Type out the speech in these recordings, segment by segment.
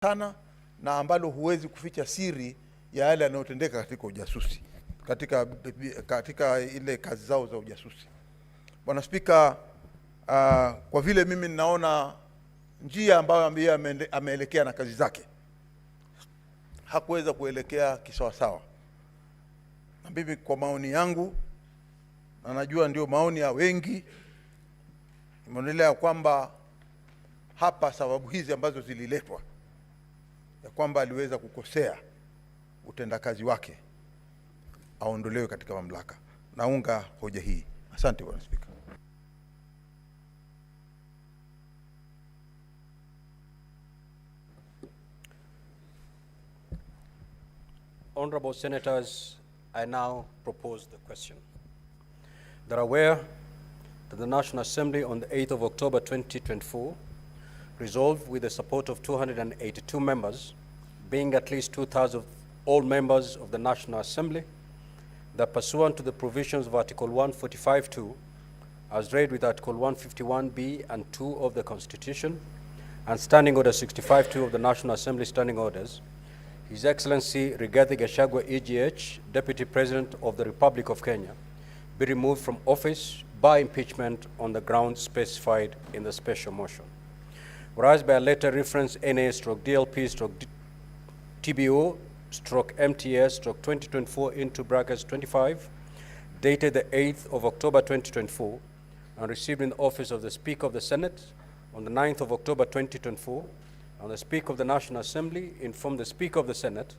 sana na ambalo huwezi kuficha siri ya yale yanayotendeka katika ujasusi, katika ile kazi zao za ujasusi. Bwana Spika, kwa vile mimi ninaona njia ambayo ameelekea na kazi zake hakuweza kuelekea kisawasawa, na mimi kwa maoni yangu, na najua ndio maoni ya wengi, nimeonelea kwamba hapa sababu hizi ambazo zililetwa ya kwamba aliweza kukosea utendakazi wake aondolewe katika mamlaka. Naunga hoja hii. Asante Bwana Spika. Honorable Senators, I now propose the question. They're aware that the National Assembly on the 8th of October 2024 resolved with the support of 282 members, being at least 2/3 of all members of the National Assembly, that pursuant to the provisions of Article 145(2), as read with Article 151(b) and 2 of the Constitution, and Standing Order 65(2) of the National Assembly Standing Orders, His Excellency Rigathi Gachagua, EGH, Deputy President of the Republic of Kenya, be removed from office by impeachment on the grounds specified in the special motion. Whereas by a letter reference NA/DLP/TBO/MTS/2024 into brackets 25, dated the 8th of October 2024, and received in the office of the Speaker of the Senate on the 9th of October 2024, and the Speaker of the National Assembly informed the Speaker of the Senate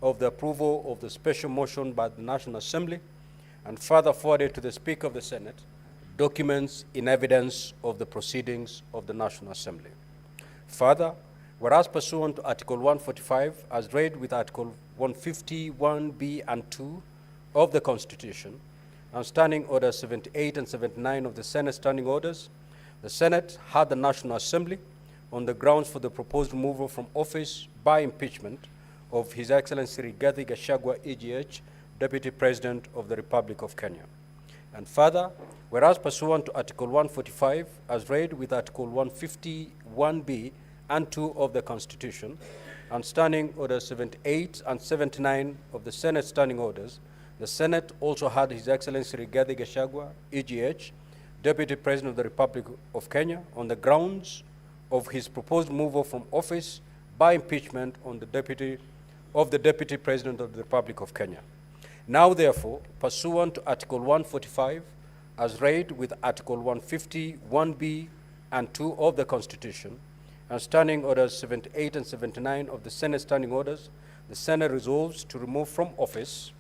of the approval of the special motion by the National Assembly, and further forwarded to the Speaker of the Senate documents in evidence of the proceedings of the National Assembly. Further, whereas pursuant to Article 145, as read with Article 151(b) and 2 of the Constitution, and Standing Orders 78 and 79 of the Senate Standing Orders, the Senate had the National Assembly on the grounds for the proposed removal from office by impeachment of His Excellency Rigathi Gachagua, EGH, Deputy President of the Republic of Kenya. And further, whereas pursuant to Article 145, as read with Article 151(b) and 2 of the Constitution, and Standing Orders 78 and 79 of the Senate Standing Orders, the Senate also had His Excellency Rigathi Gachagua, EGH, Deputy President of the Republic of Kenya, on the grounds of his proposed removal from office by impeachment on the Deputy President of the Republic of Kenya. Now, therefore, pursuant to Article 145, as read with Article 151(b) and 2 of the Constitution, and Standing Orders 78 and 79 of the Senate Standing Orders, the Senate resolves to remove from office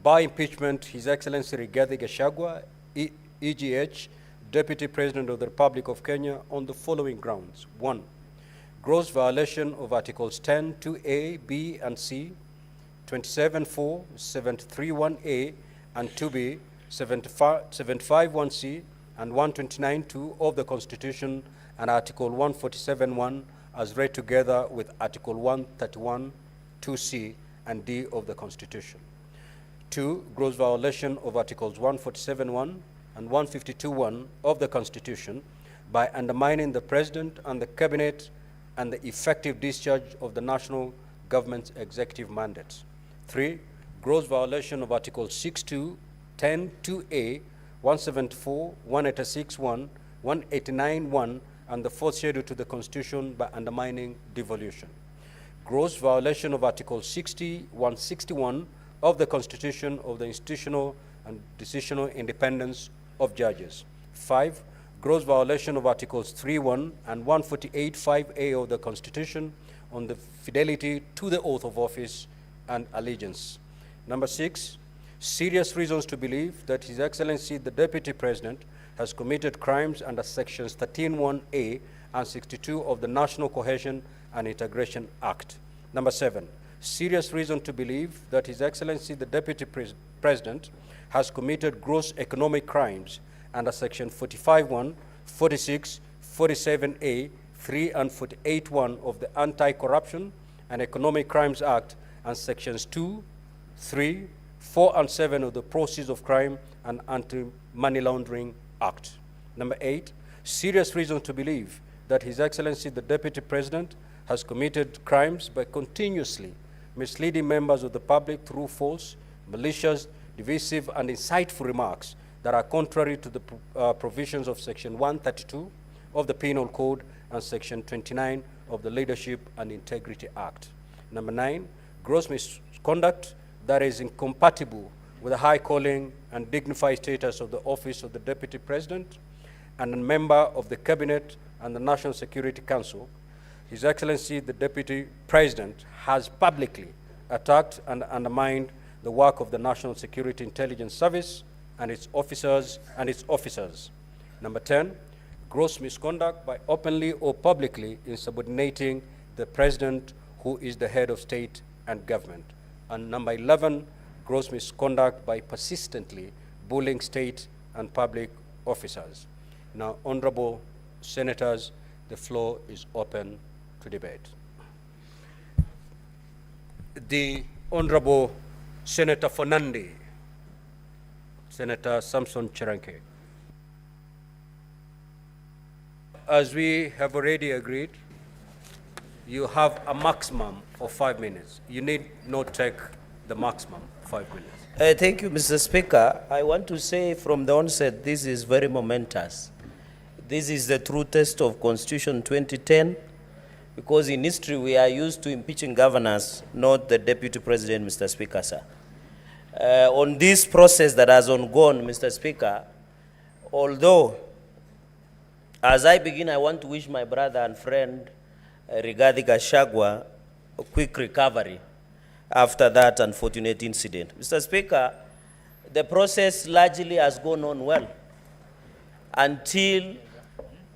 by impeachment His Excellency Rigathi Gachagua, EGH, Deputy President of the Republic of Kenya, on the following grounds. 1. Gross violation of Articles 10, 2A, B, and C, 27(4), 731A, and 2B, 751C, and 129(2) of the Constitution, and Article 147(1), as read together with Article 131, 2C, and D of the Constitution. 2. Gross violation of Articles 147(1) and 152(1) of the Constitution by undermining the President and the Cabinet and the effective discharge of the national government's executive mandate. 3. Gross violation of Articles 6(2), 10, 2A, 174, 186(1), 189(1), and the 4th schedule to the Constitution by undermining devolution. Gross violation of Article 60, 161 of the Constitution of the institutional and decisional independence of judges. 5. Gross violation of Articles 3(1) and 148(5)(a) of the Constitution on the fidelity to the oath of office and allegiance. Number 6. Serious reasons to believe that His Excellency the Deputy President has committed crimes under Sections 13(1)(a) and 62 of the National Cohesion and Integration Act. Number 7. Serious reason to believe that His Excellency the Deputy President has committed gross economic crimes under Section 45(1), 46, 47(a), 3, and 48(1) of the Anti-Corruption and Economic Crimes Act, and Sections 2, 3, 4, and 7 of the Proceeds of Crime and Anti-Money Laundering Act. Number 8, serious reason to believe that His Excellency the Deputy President has committed crimes by continuously misleading members of the public through false, malicious, divisive, and insightful remarks that are contrary to the provisions of Section 132 of the Penal Code and Section 29 of the Leadership and Integrity Act. Number 9, gross misconduct that is incompatible with the high calling and dignified status of the office of the Deputy President and a member of the Cabinet and the National Security Council. His Excellency, the Deputy President, has publicly attacked and undermined the work of the National Security Intelligence Service and its officers. Number 10, gross misconduct by openly or publicly insubordinating the President, who is the head of state and government. And number 11, gross misconduct by persistently bullying state and public officers. Now, honorable senators, the floor is open to debate. The Honorable Senator Fernandi, Senator Samson Cheranke. As we have already agreed, you have a maximum of 5 minutes. You need not take the maximum 5 minutes. Thank you, Mr. Speaker. I want to say from the onset, this is very momentous. This is the true test of Constitution 2010, because in history we are used to impeaching governors, not the Deputy President, Mr. Speaker, sir. On this process that has ongoing, Mr. Speaker, although, as I begin, I want to wish my brother and friend, Rigathi Gachagua, a quick recovery after that unfortunate incident. Mr. Speaker, the process largely has gone on well until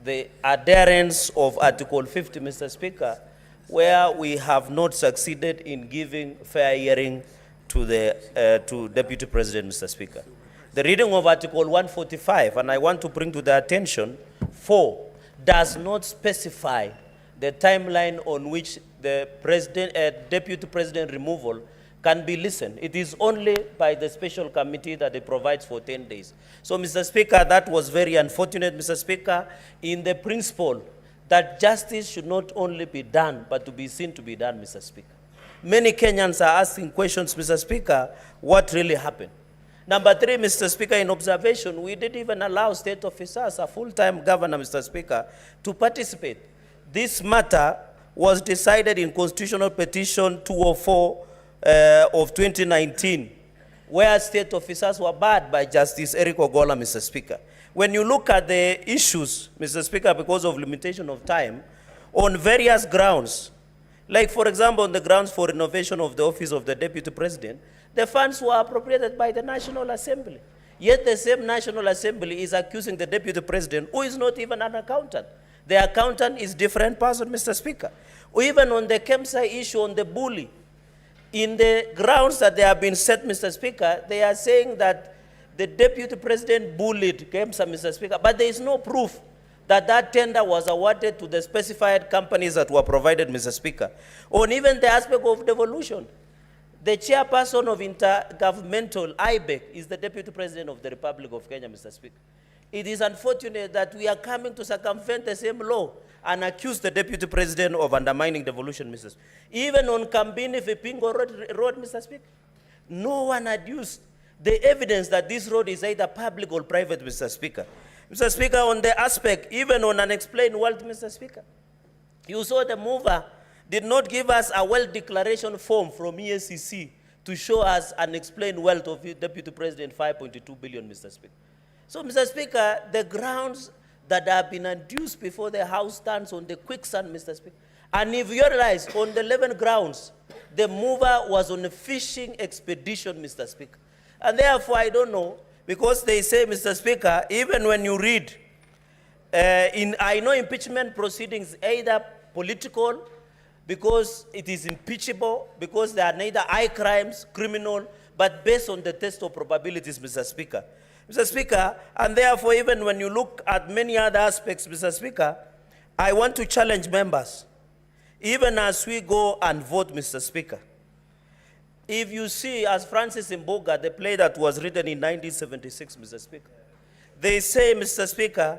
the adherence of Article 50, Mr. Speaker, where we have not succeeded in giving fair hearing to the to Deputy President, Mr. Speaker. The reading of Article 145, and I want to bring to the attention, 4, does not specify the timeline on which the Deputy President removal can be listened. It is only by the special committee that it provides for 10 days. So, Mr. Speaker, that was very unfortunate, Mr. Speaker, in the principle that justice should not only be done, but to be seen to be done, Mr. Speaker. Many Kenyans are asking questions, Mr. Speaker, what really happened? Number 3, Mr. Speaker, in observation, we didn't even allow state officers, a full-time governor, Mr. Speaker, to participate. This matter was decided in Constitutional Petition 204 of 2019, where state officers were barred by Justice Eric Ogola, Mr. Speaker. When you look at the issues, Mr. Speaker, because of limitation of time, on various grounds, like, for example, on the grounds for renovation of the office of the Deputy President, the funds were appropriated by the National Assembly. Yet the same National Assembly is accusing the Deputy President, who is not even an accountant. The accountant is a different person, Mr. Speaker. Or even on the KEMSA issue, on the bully, in the grounds that they have been set, Mr. Speaker, they are saying that the Deputy President bullied KEMSA, Mr. Speaker, but there is no proof that that tender was awarded to the specified companies that were provided, Mr. Speaker. On even the aspect of devolution, the chairperson of intergovernmental IBEC is the Deputy President of the Republic of Kenya, Mr. Speaker. It is unfortunate that we are coming to circumvent the same law and accuse the Deputy President of undermining devolution, Mr. Speaker. Even on Kambini Vipingo Road, Mr. Speaker, no one adduced the evidence that this road is either public or private, Mr. Speaker. Mr. Speaker, on the aspect, even on unexplained wealth, Mr. Speaker, you saw the mover did not give us a wealth declaration form from EACC to show us unexplained wealth of Deputy President, 5.2 billion, Mr. Speaker. So, Mr. Speaker, the grounds that have been adduced before the House stands on the quicksand, Mr. Speaker. And if you realize, on the 11 grounds, the mover was on a fishing expedition, Mr. Speaker. And therefore, I don't know, because they say, Mr. Speaker, even when you read, I know impeachment proceedings either political, because it is impeachable, because they are neither high crimes, criminal, but based on the test of probabilities, Mr. Speaker. Mr. Speaker, and therefore, even when you look at many other aspects, Mr. Speaker, I want to challenge members, even as we go and vote, Mr. Speaker. If you see, as Francis Mboga, the play that was written in 1976, Mr. Speaker, they say, Mr. Speaker,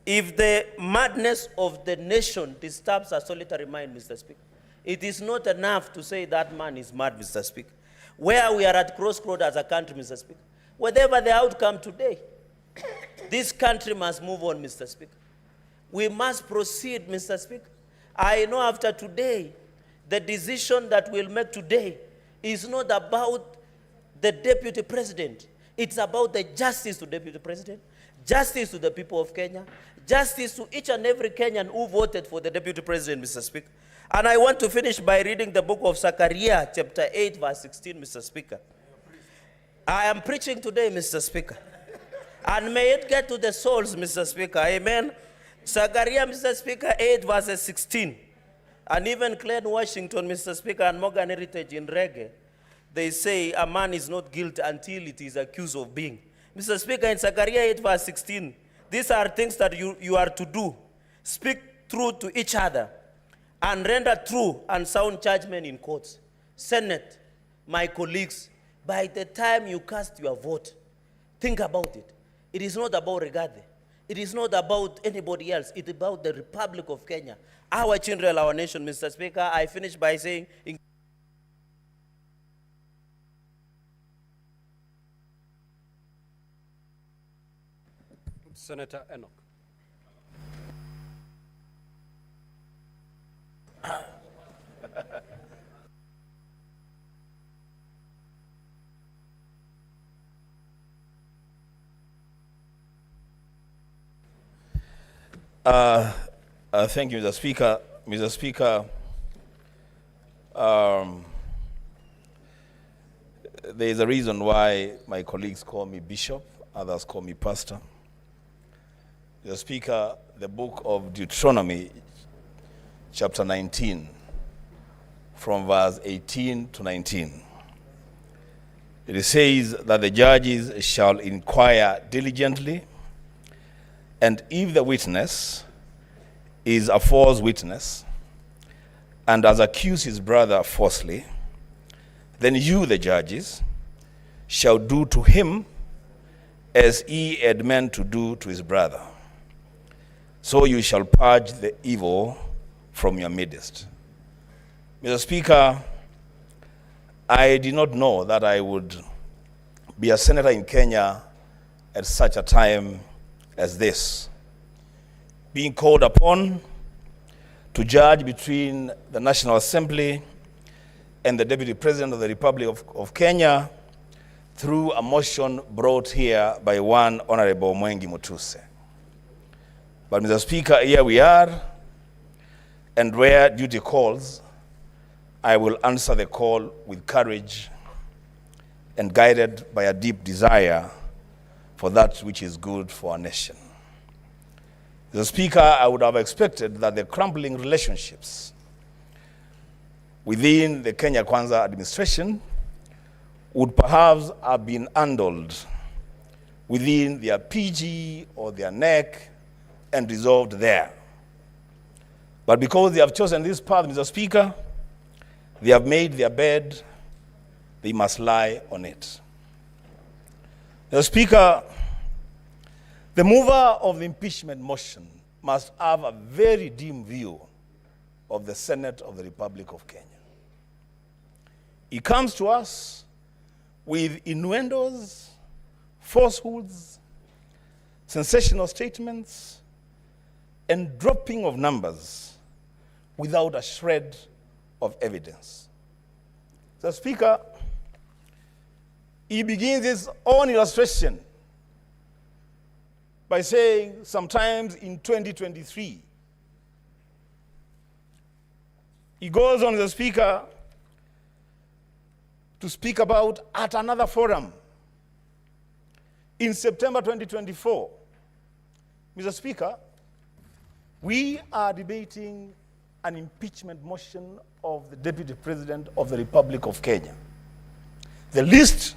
If the madness of the nation disturbs a solitary mind, Mr. Speaker, it is not enough to say that man is mad, Mr. Speaker. Where we are at crossroads as a country, Mr. Speaker, whatever the outcome today, this country must move on, Mr. Speaker. We must proceed, Mr. Speaker. I know after today, the decision that we'll make today is not about the Deputy President. It's about the justice to Deputy President, justice to the people of Kenya, justice to each and every Kenyan who voted for the Deputy President, Mr. Speaker. And I want to finish by reading the book of Zechariah, chapter 8, verse 16, Mr. Speaker. I am preaching today, Mr. Speaker. And may it get to the souls, Mr. Speaker. Amen. Zechariah, Mr. Speaker, 8, verses 16. And even Glenn Washington, Mr. Speaker, and Morgan Heritage in Reggae, they say a man is not guilty until it is accused of being. Mr. Speaker, in Zechariah 8, verse 16, these are things that you are to do. Speak truth to each other and render true and sound judgment in courts. Senate, my colleagues, by the time you cast your vote, think about it. It is not about Regade. It is not about anybody else. It's about the Republic of Kenya. Our children, our nation, Mr. Speaker. I finish by saying... Senator Enoch. Thank you, Mr. Speaker. Mr. Speaker, there is a reason why my colleagues call me bishop, others call me pastor. Mr. Speaker, the book of Deuteronomy, chapter 19, from verse 18 to 19. It says that the judges shall inquire diligently, and if the witness is a false witness and has accused his brother falsely, then you, the judges, shall do to him as he had meant to do to his brother. So you shall purge the evil from your midst. Mr. Speaker, I did not know that I would be a senator in Kenya at such a time as this, being called upon to judge between the National Assembly and the Deputy President of the Republic of Kenya through a motion brought here by one Honorable Mwengi Mutuse. But Mr. Speaker, here we are, and where duty calls, I will answer the call with courage and guided by a deep desire for that which is good for our nation. Mr. Speaker, I would have expected that the crumbling relationships within the Kenya Kwanza administration would perhaps have been handled within their PG or their NEC and resolved there. But because they have chosen this path, Mr. Speaker, they have made their bed, they must lie on it. Mr. Speaker, the mover of the impeachment motion must have a very dim view of the Senate of the Republic of Kenya. He comes to us with innuendos, falsehoods, sensational statements, and dropping of numbers without a shred of evidence. The Speaker, he begins his own illustration by saying sometimes in 2023. He goes on, the Speaker, to speak about at another forum in September 2024. Mr. Speaker, we are debating an impeachment motion of the Deputy President of the Republic of Kenya. The least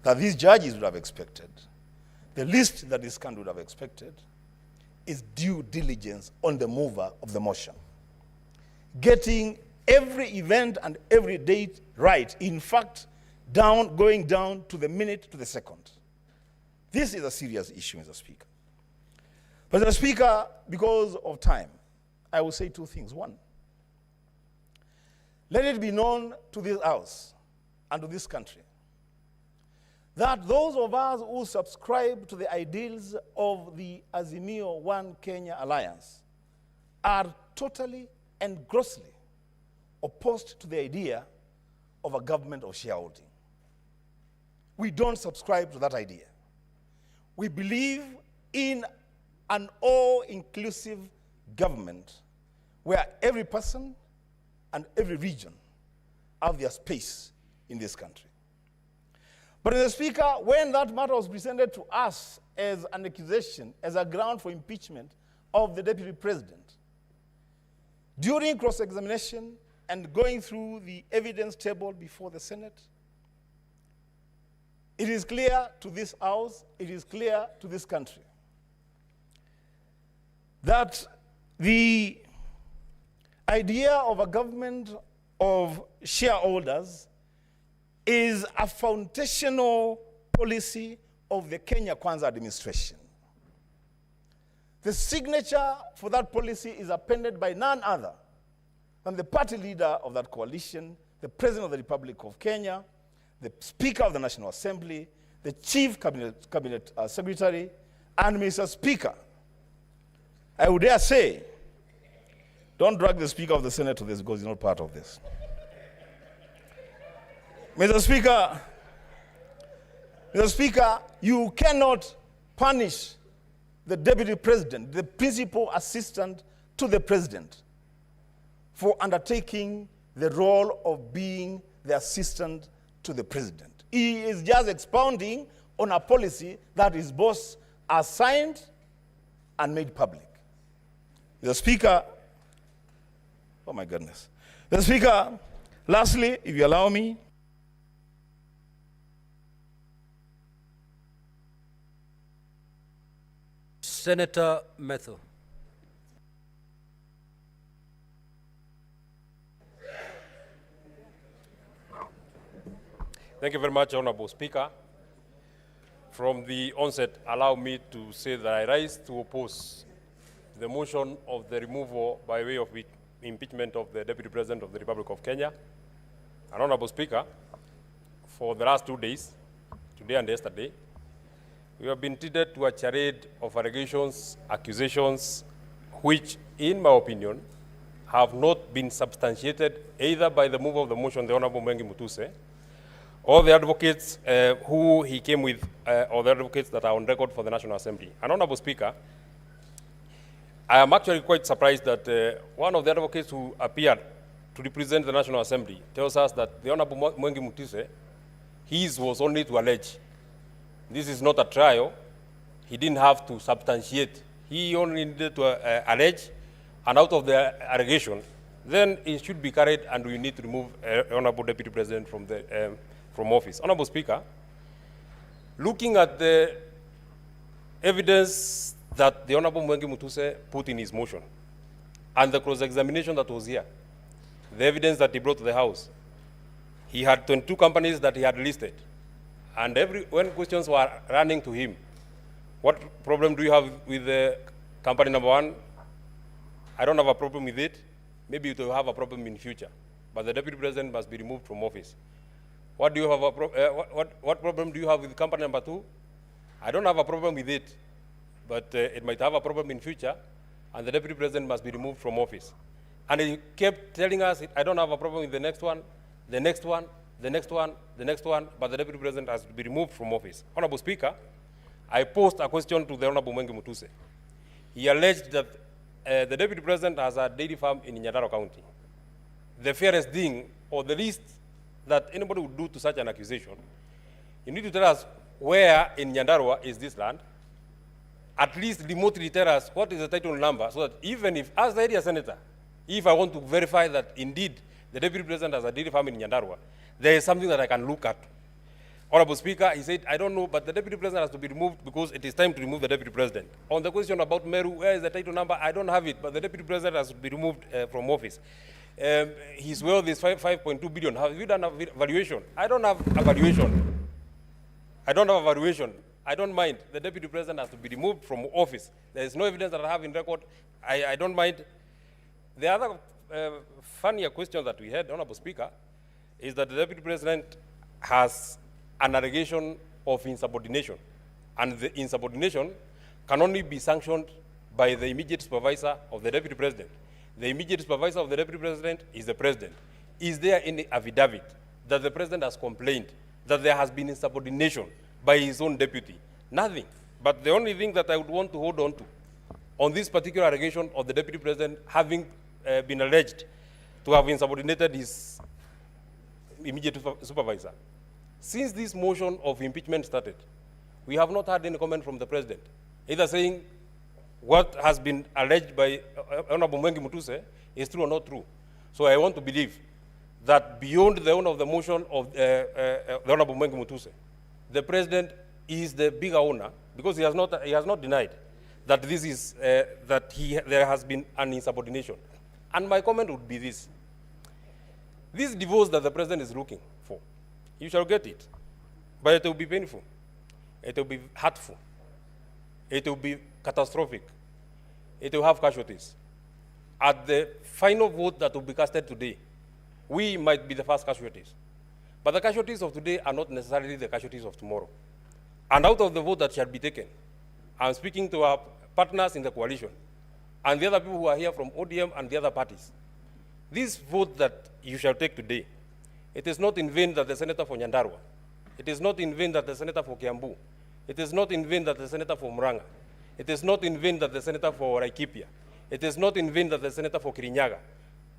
that these judges would have expected, the least that this country would have expected, is due diligence on the mover of the motion. Getting every event and every date right. In fact, going down to the minute, to the second. This is a serious issue, Mr. Speaker. But Mr. Speaker, because of time, I will say two things. One, let it be known to this House and to this country that those of us who subscribe to the ideals of the Azimio One Kenya Alliance are totally and grossly opposed to the idea of a government of shareholding. We don't subscribe to that idea. We believe in an all-inclusive government where every person and every region have their space in this country. But Mr. Speaker, when that matter was presented to us as an accusation, as a ground for impeachment of the Deputy President, during cross-examination and going through the evidence table before the Senate, it is clear to this House, it is clear to this country, that the idea of a government of shareholders is a foundational policy of the Kenya Kwanza administration. The signature for that policy is appended by none other than the party leader of that coalition, the President of the Republic of Kenya, the Speaker of the National Assembly, the Chief Cabinet Secretary, and Mr. Speaker, I would dare say, don't drag the Speaker of the Senate to this because he's not part of this. Mr. Speaker, you cannot punish the Deputy President, the principal assistant to the President, for undertaking the role of being the assistant to the President. He is just expounding on a policy that his boss assigned and made public. Mr. Speaker, oh my goodness. Mr. Speaker, lastly, if you allow me, Senator Metho. Thank you very much, Honorable Speaker. From the onset, allow me to say that I rise to oppose the motion of the removal by way of impeachment of the Deputy President of the Republic of Kenya. And Honorable Speaker, for the last 2 days, today and yesterday, we have been treated to a charade of allegations, accusations, which, in my opinion, have not been substantiated either by the mover of the motion, the Honorable Mwengi Mutuse, or the advocates who he came with, or the advocates that are on record for the National Assembly. And Honorable Speaker, I am actually quite surprised that one of the advocates who appeared to represent the National Assembly tells us that the Honorable Mwengi Mutuse, his was only to allege. This is not a trial. He didn't have to substantiate. He only needed to allege, and out of the allegation, then it should be carried, and we need to remove Honorable Deputy President from office. Honorable Speaker, looking at the evidence that the Honorable Mwengi Mutuse put in his motion, and the cross-examination that was here, the evidence that he brought to the House, he had 22 companies that he had listed. And when questions were running to him, what problem do you have with the company number one? I don't have a problem with it. Maybe you will have a problem in future. But the Deputy President must be removed from office. What do you have what problem do you have with company number two? I don't have a problem with it, but it might have a problem in future, and the Deputy President must be removed from office. And he kept telling us, I don't have a problem with the next one, the next one, the next one, the next one, but the Deputy President has to be removed from office. Honorable Speaker, I posed a question to the Honorable Mwengi Mutuse. He alleged that the Deputy President has a dairy farm in Nyandarua County. The fairest thing, or the least that anybody would do to such an accusation, you need to tell us where in Nyandarua is this land, at least remotely tell us what is the title number, so that even if, as the area senator, if I want to verify that indeed the Deputy President has a dairy farm in Nyandarua, there is something that I can look at. Honorable Speaker, he said, I don't know, but the Deputy President has to be removed because it is time to remove the Deputy President. On the question about Meru, where is the title number? I don't have it, but the Deputy President has to be removed from office. His wealth is 5.2 billion. Have you done a valuation? I don't have a valuation. I don't have a valuation. I don't mind. The deputy president has to be removed from office. There is no evidence that I have in record. I don't mind. The other funnier question that we had, Honorable Speaker, is that the deputy president has an allegation of insubordination. And the insubordination can only be sanctioned by the immediate supervisor of the deputy president. The immediate supervisor of the deputy president is the president. Is there any affidavit that the president has complained that there has been insubordination by his own deputy? Nothing. But the only thing that I would want to hold on to on this particular allegation of the deputy president having been alleged to have insubordinated his immediate supervisor. Since this motion of impeachment started, we have not had any comment from the president, either saying what has been alleged by Honorable Mwengi Mutuse is true or not true. So I want to believe that beyond the owner of the motion of the Honorable Mwengi Mutuse, the president is the bigger owner, because he has not denied that this is there has been an insubordination. And my comment would be this: this divorce that the president is looking for, you shall get it, but it will be painful, it will be hurtful, it will be catastrophic, it will have casualties. At the final vote that will be casted today, we might be the first casualties. But the casualties of today are not necessarily the casualties of tomorrow. And out of the vote that shall be taken, I'm speaking to our partners in the coalition and the other people who are here from ODM and the other parties. This vote that you shall take today, it is not in vain that the senator for Nyandarua, it is not in vain that the senator for Kiambu, it is not in vain that the senator for Muranga, it is not in vain that the senator for Laikipia, it is not in vain that the senator for Kirinyaga,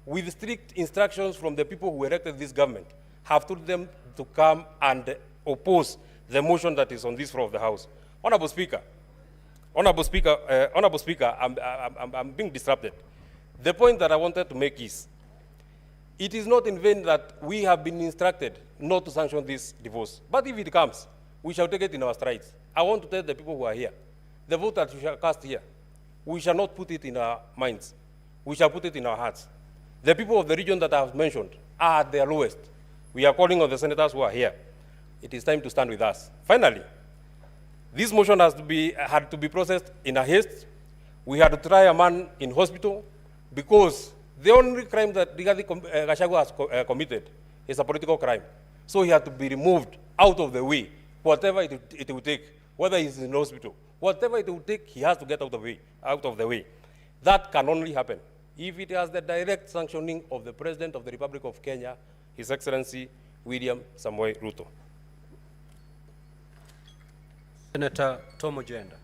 with strict instructions from the people who elected this government, have told them to come and oppose the motion that is on this floor of the House. Honorable Speaker, I'm being disrupted. The point that I wanted to make is, it is not in vain that we have been instructed not to sanction this divorce. But if it comes, we shall take it in our strides. I want to tell the people who are here, the vote that we shall cast here, we shall not put it in our minds. We shall put it in our hearts. The people of the region that I have mentioned are at their lowest. We are calling on the senators who are here. It is time to stand with us. Finally, this motion had to be processed in a haste. We had to try a man in hospital because the only crime that Gachagua has committed is a political crime. So he had to be removed out of the way, whatever it will take, whether he's in hospital, whatever it will take, he has to get out of the way. That can only happen if it has the direct sanctioning of the President of the Republic of Kenya, His Excellency William Samoei Ruto. Senator Tom Ojenda.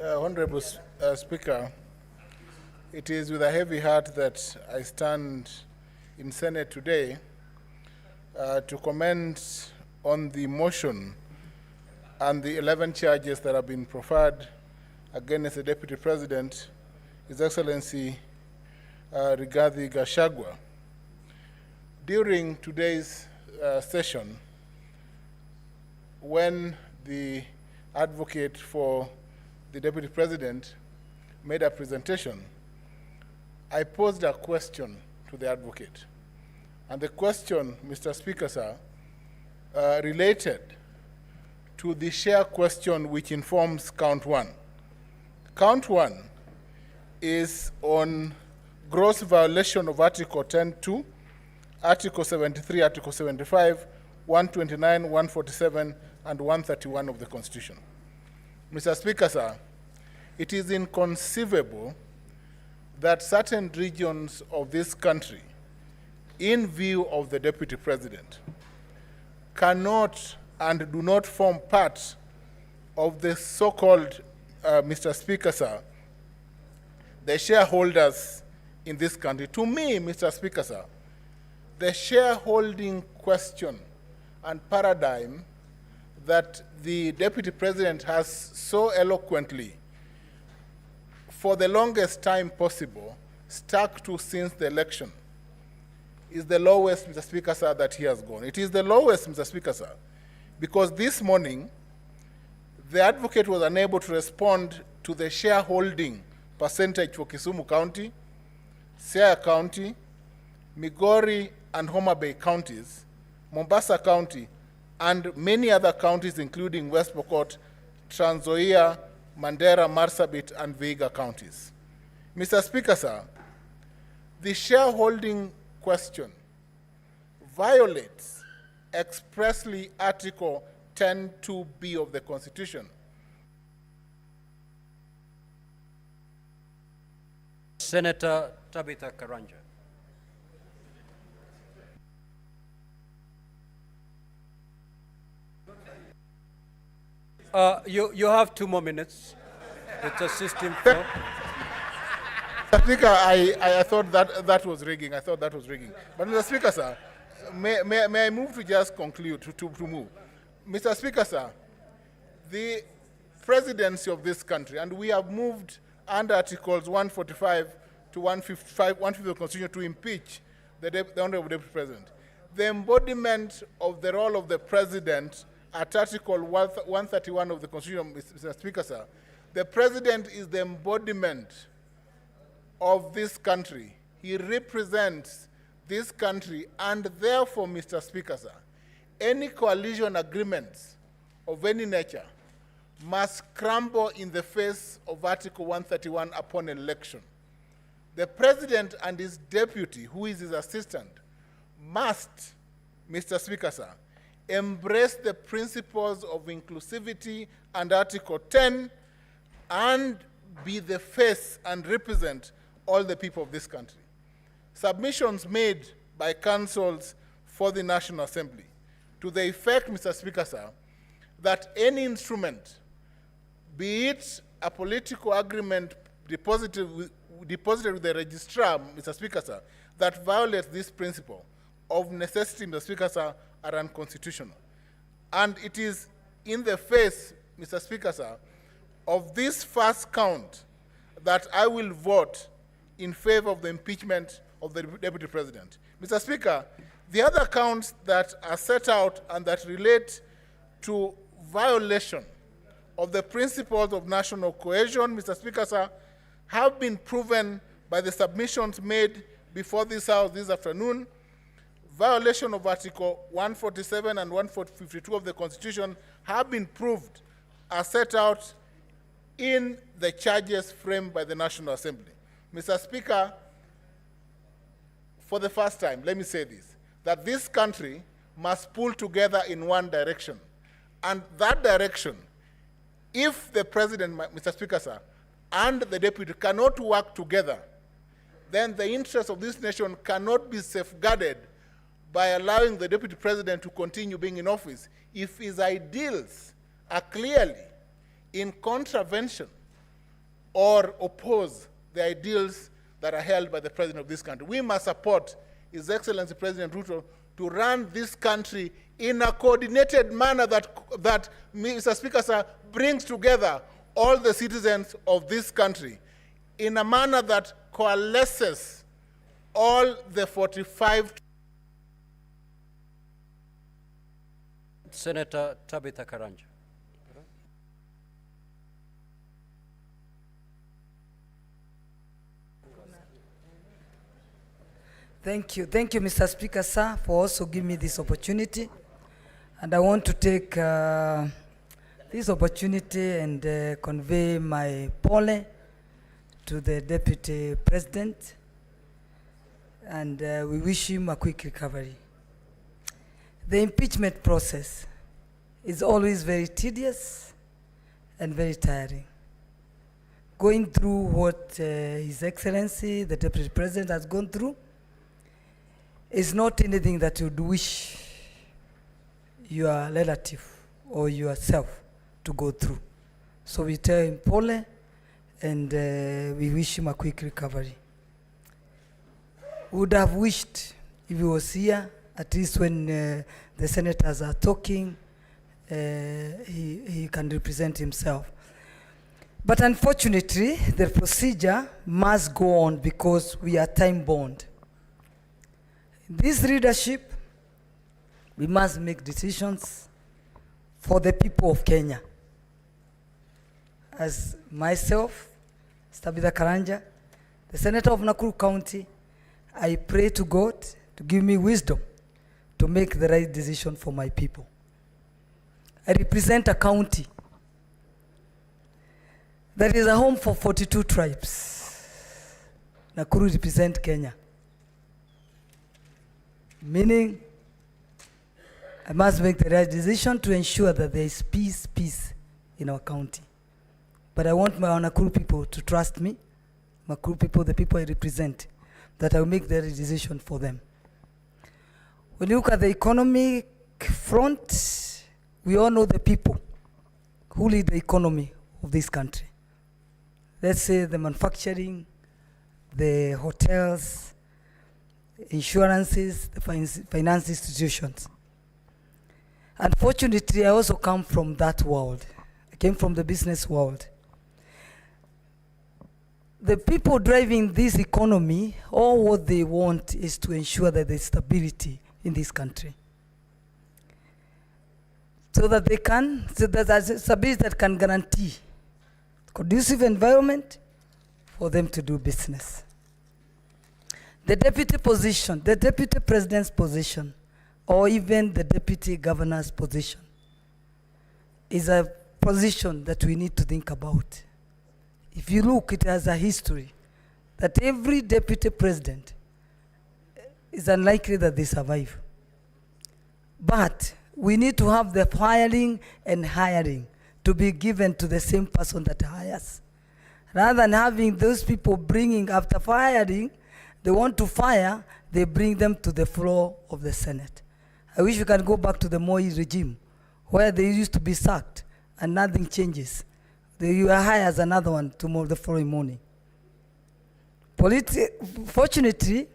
Honorable Speaker, it is with a heavy heart that I stand in Senate today to comment on the motion and the 11 charges that have been proffered against the Deputy President, His Excellency Rigathi Gachagua. During today's session, when the advocate for the Deputy President made a presentation, I posed a question to the advocate. And the question, Mr. Speaker, sir, related to the share question which informs count one. Count one is on gross violation of Article 10.2, Article 73, Article 75, 129, 147, and 131 of the Constitution. Mr. Speaker, sir, it is inconceivable that certain regions of this country, in view of the Deputy President, cannot and do not form part of the so-called, Mr. Speaker, sir, the shareholders in this country. To me, Mr. Speaker, sir, the shareholding question and paradigm that the Deputy President has so eloquently, for the longest time possible, stuck to since the election, is the lowest, Mr. Speaker, sir, that he has gone. It is the lowest, Mr. Speaker, sir, because this morning, The advocate was unable to respond to the shareholding percentage for Kisumu County, Siaya County, Migori and Homa Bay counties, Mombasa County, and many other counties including West Pokot, Trans Nzoia, Mandera, Marsabit, and Vihiga counties. Mr. Speaker, sir, the shareholding question violates expressly Article 10(2)(b) of the Constitution. Senator Tabitha Karanja. You have 2 more minutes. It's a system flow. Mr. Speaker, I thought that was rigging. I thought that was rigging. But Mr. Speaker, sir, may I move to just conclude, to move? Mr. Speaker, sir, the presidency of this country, and we have moved under Articles 145 to 150 of the Constitution to impeach the Honorable Deputy President. The embodiment of the role of the President at Article 131 of the Constitution, Mr. Speaker, sir, the President is the embodiment of this country. He represents this country, and therefore, Mr. Speaker, sir, any coalition agreements of any nature must crumble in the face of Article 131 upon election. The President and his deputy, who is his assistant, must, Mr. Speaker, sir, embrace the principles of inclusivity and Article 10 and be the face and represent all the people of this country. Submissions made by councils for the National Assembly to the effect, Mr. Speaker, sir, that any instrument, be it a political agreement deposited with the registrar, Mr. Speaker, sir, that violates this principle of necessity, Mr. Speaker, sir, are unconstitutional. And it is in the face, Mr. Speaker, sir, of this first count that I will vote in favor of the impeachment of the Deputy President. Mr. Speaker, the other counts that are set out and that relate to violation of the principles of national cohesion, Mr. Speaker, sir, have been proven by the submissions made before this House this afternoon. Violation of Article 147 and 152 of the Constitution have been proved as set out in the charges framed by the National Assembly. Mr. Speaker, for the first time, let me say this, that this country must pull together in one direction. And that direction, if the President, Mr. Speaker, sir, and the Deputy cannot work together, then the interests of this nation cannot be safeguarded by allowing the Deputy President to continue being in office if his ideals are clearly in contravention or oppose the ideals that are held by the President of this country. We must support His Excellency President Ruto to run this country in a coordinated manner that Mr. Speaker, sir, brings together all the citizens of this country in a manner that coalesces all the 45. Senator Tabitha Karanja. Thank you, Mr. Speaker, sir, for also giving me this opportunity. And I want to take this opportunity and convey my pole to the Deputy President, and we wish him a quick recovery. The impeachment process is always very tedious and very tiring. Going through what His Excellency, the Deputy President, has gone through is not anything that you'd wish your relative or yourself to go through. So we tell him pole, and we wish him a quick recovery. Would have wished if he was here, at least when the senators are talking, he can represent himself. But unfortunately, the procedure must go on because we are time-bound. This leadership, we must make decisions for the people of Kenya. as myself, Stabitha Karanja, the Senator of Nakuru County, I pray to God to give me wisdom to make the right decision for my people. I represent a county that is a home for 42 tribes. Nakuru represents Kenya. Meaning, I must make the right decision to ensure that there is peace in our county. But I want my Nakuru people to trust me, Nakuru people, the people I represent, that I will make the right decision for them. When you look at the economic front, we all know the people who lead the economy of this country. Let's say the manufacturing, the hotels, insurances, the finance institutions. Unfortunately, I also come from that world. I came from the business world. The people driving this economy, all what they want is to ensure that there's stability in this country. So that there's stability that can guarantee conducive environment for them to do business. The deputy position, the deputy president's position, or even the deputy governor's position is a position that we need to think about. If you look, it has a history that every deputy president is unlikely that they survive. But we need to have the firing and hiring to be given to the same person that hires. Rather than having those people bringing, after firing, they want to fire, they bring them to the floor of the Senate. I wish we can go back to the Moi regime, where they used to be sacked and nothing changes. You hire as another one tomorrow, the following morning. Fortunately,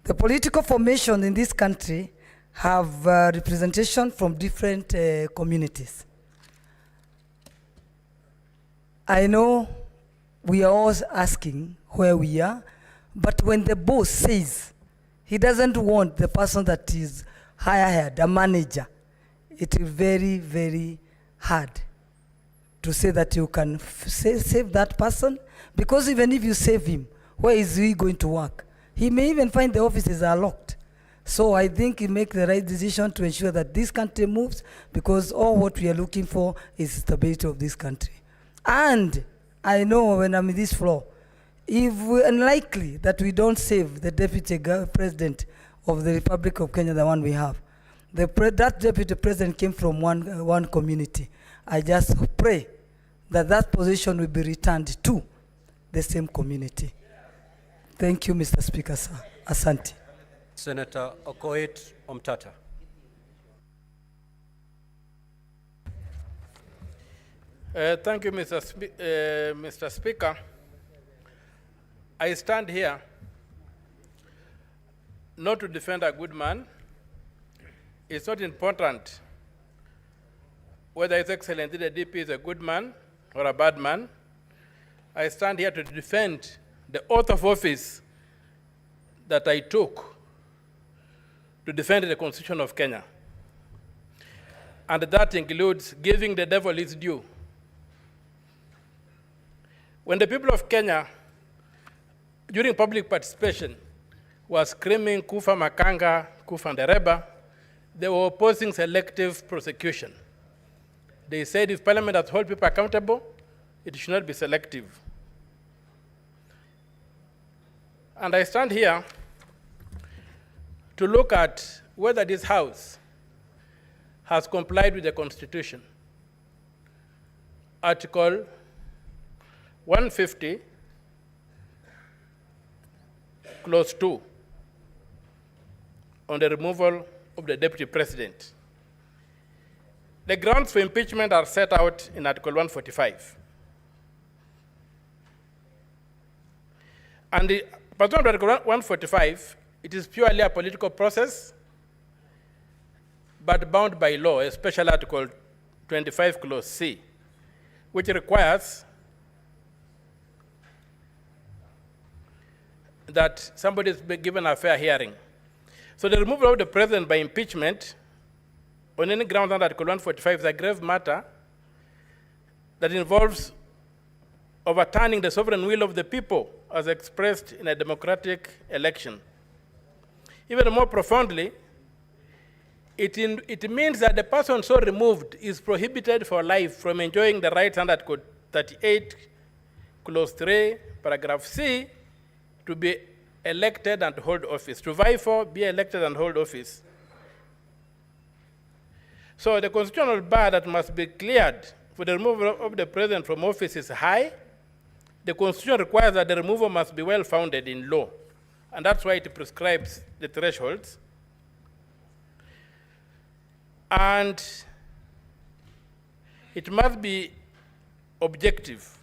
the political formation in this country have representation from different communities. I know we are always asking where we are, but when the boss says he doesn't want the person that is hired, a manager, it is very, very hard to say that you can save that person, because even if you save him, where is he going to work? He may even find the offices are locked. So I think you make the right decision to ensure that this country moves, because all what we are looking for is stability of this country. And I know when I'm in this floor, if we're unlikely that we don't save the deputy president of the Republic of Kenya, the one we have, that deputy president came from one community. I just pray that that position will be returned to the same community. Thank you, Mr. Speaker, sir. Asante. Senator Okoit Omtata. Thank you, Mr. Speaker. I stand here not to defend a good man. It's not important whether His Excellency the DP is a good man or a bad man. I stand here to defend the oath of office that I took to defend the Constitution of Kenya. And that includes giving the devil his due. When the people of Kenya, during public participation, were screaming Kufa Makanga, Kufa Ndereba, they were opposing selective prosecution. They said if Parliament has to hold people accountable, it should not be selective. And I stand here to look at whether this House has complied with the Constitution. Article 150, Clause 2, on the removal of the Deputy President. The grounds for impeachment are set out in Article 145. And pursuant to Article 145, it is purely a political process, but bound by law, especially Article 25, Clause C, which requires that somebody is given a fair hearing. So the removal of the president by impeachment on any ground under Article 145 is a grave matter that involves overturning the sovereign will of the people as expressed in a democratic election. Even more profoundly, it means that the person so removed is prohibited for life from enjoying the rights under Article 38, Clause 3, Paragraph C, to be elected and hold office, to vie for, be elected and hold office. So the constitutional bar that must be cleared for the removal of the president from office is high. The Constitution requires that the removal must be well-founded in law, and that's why it prescribes the thresholds. And it must be objective.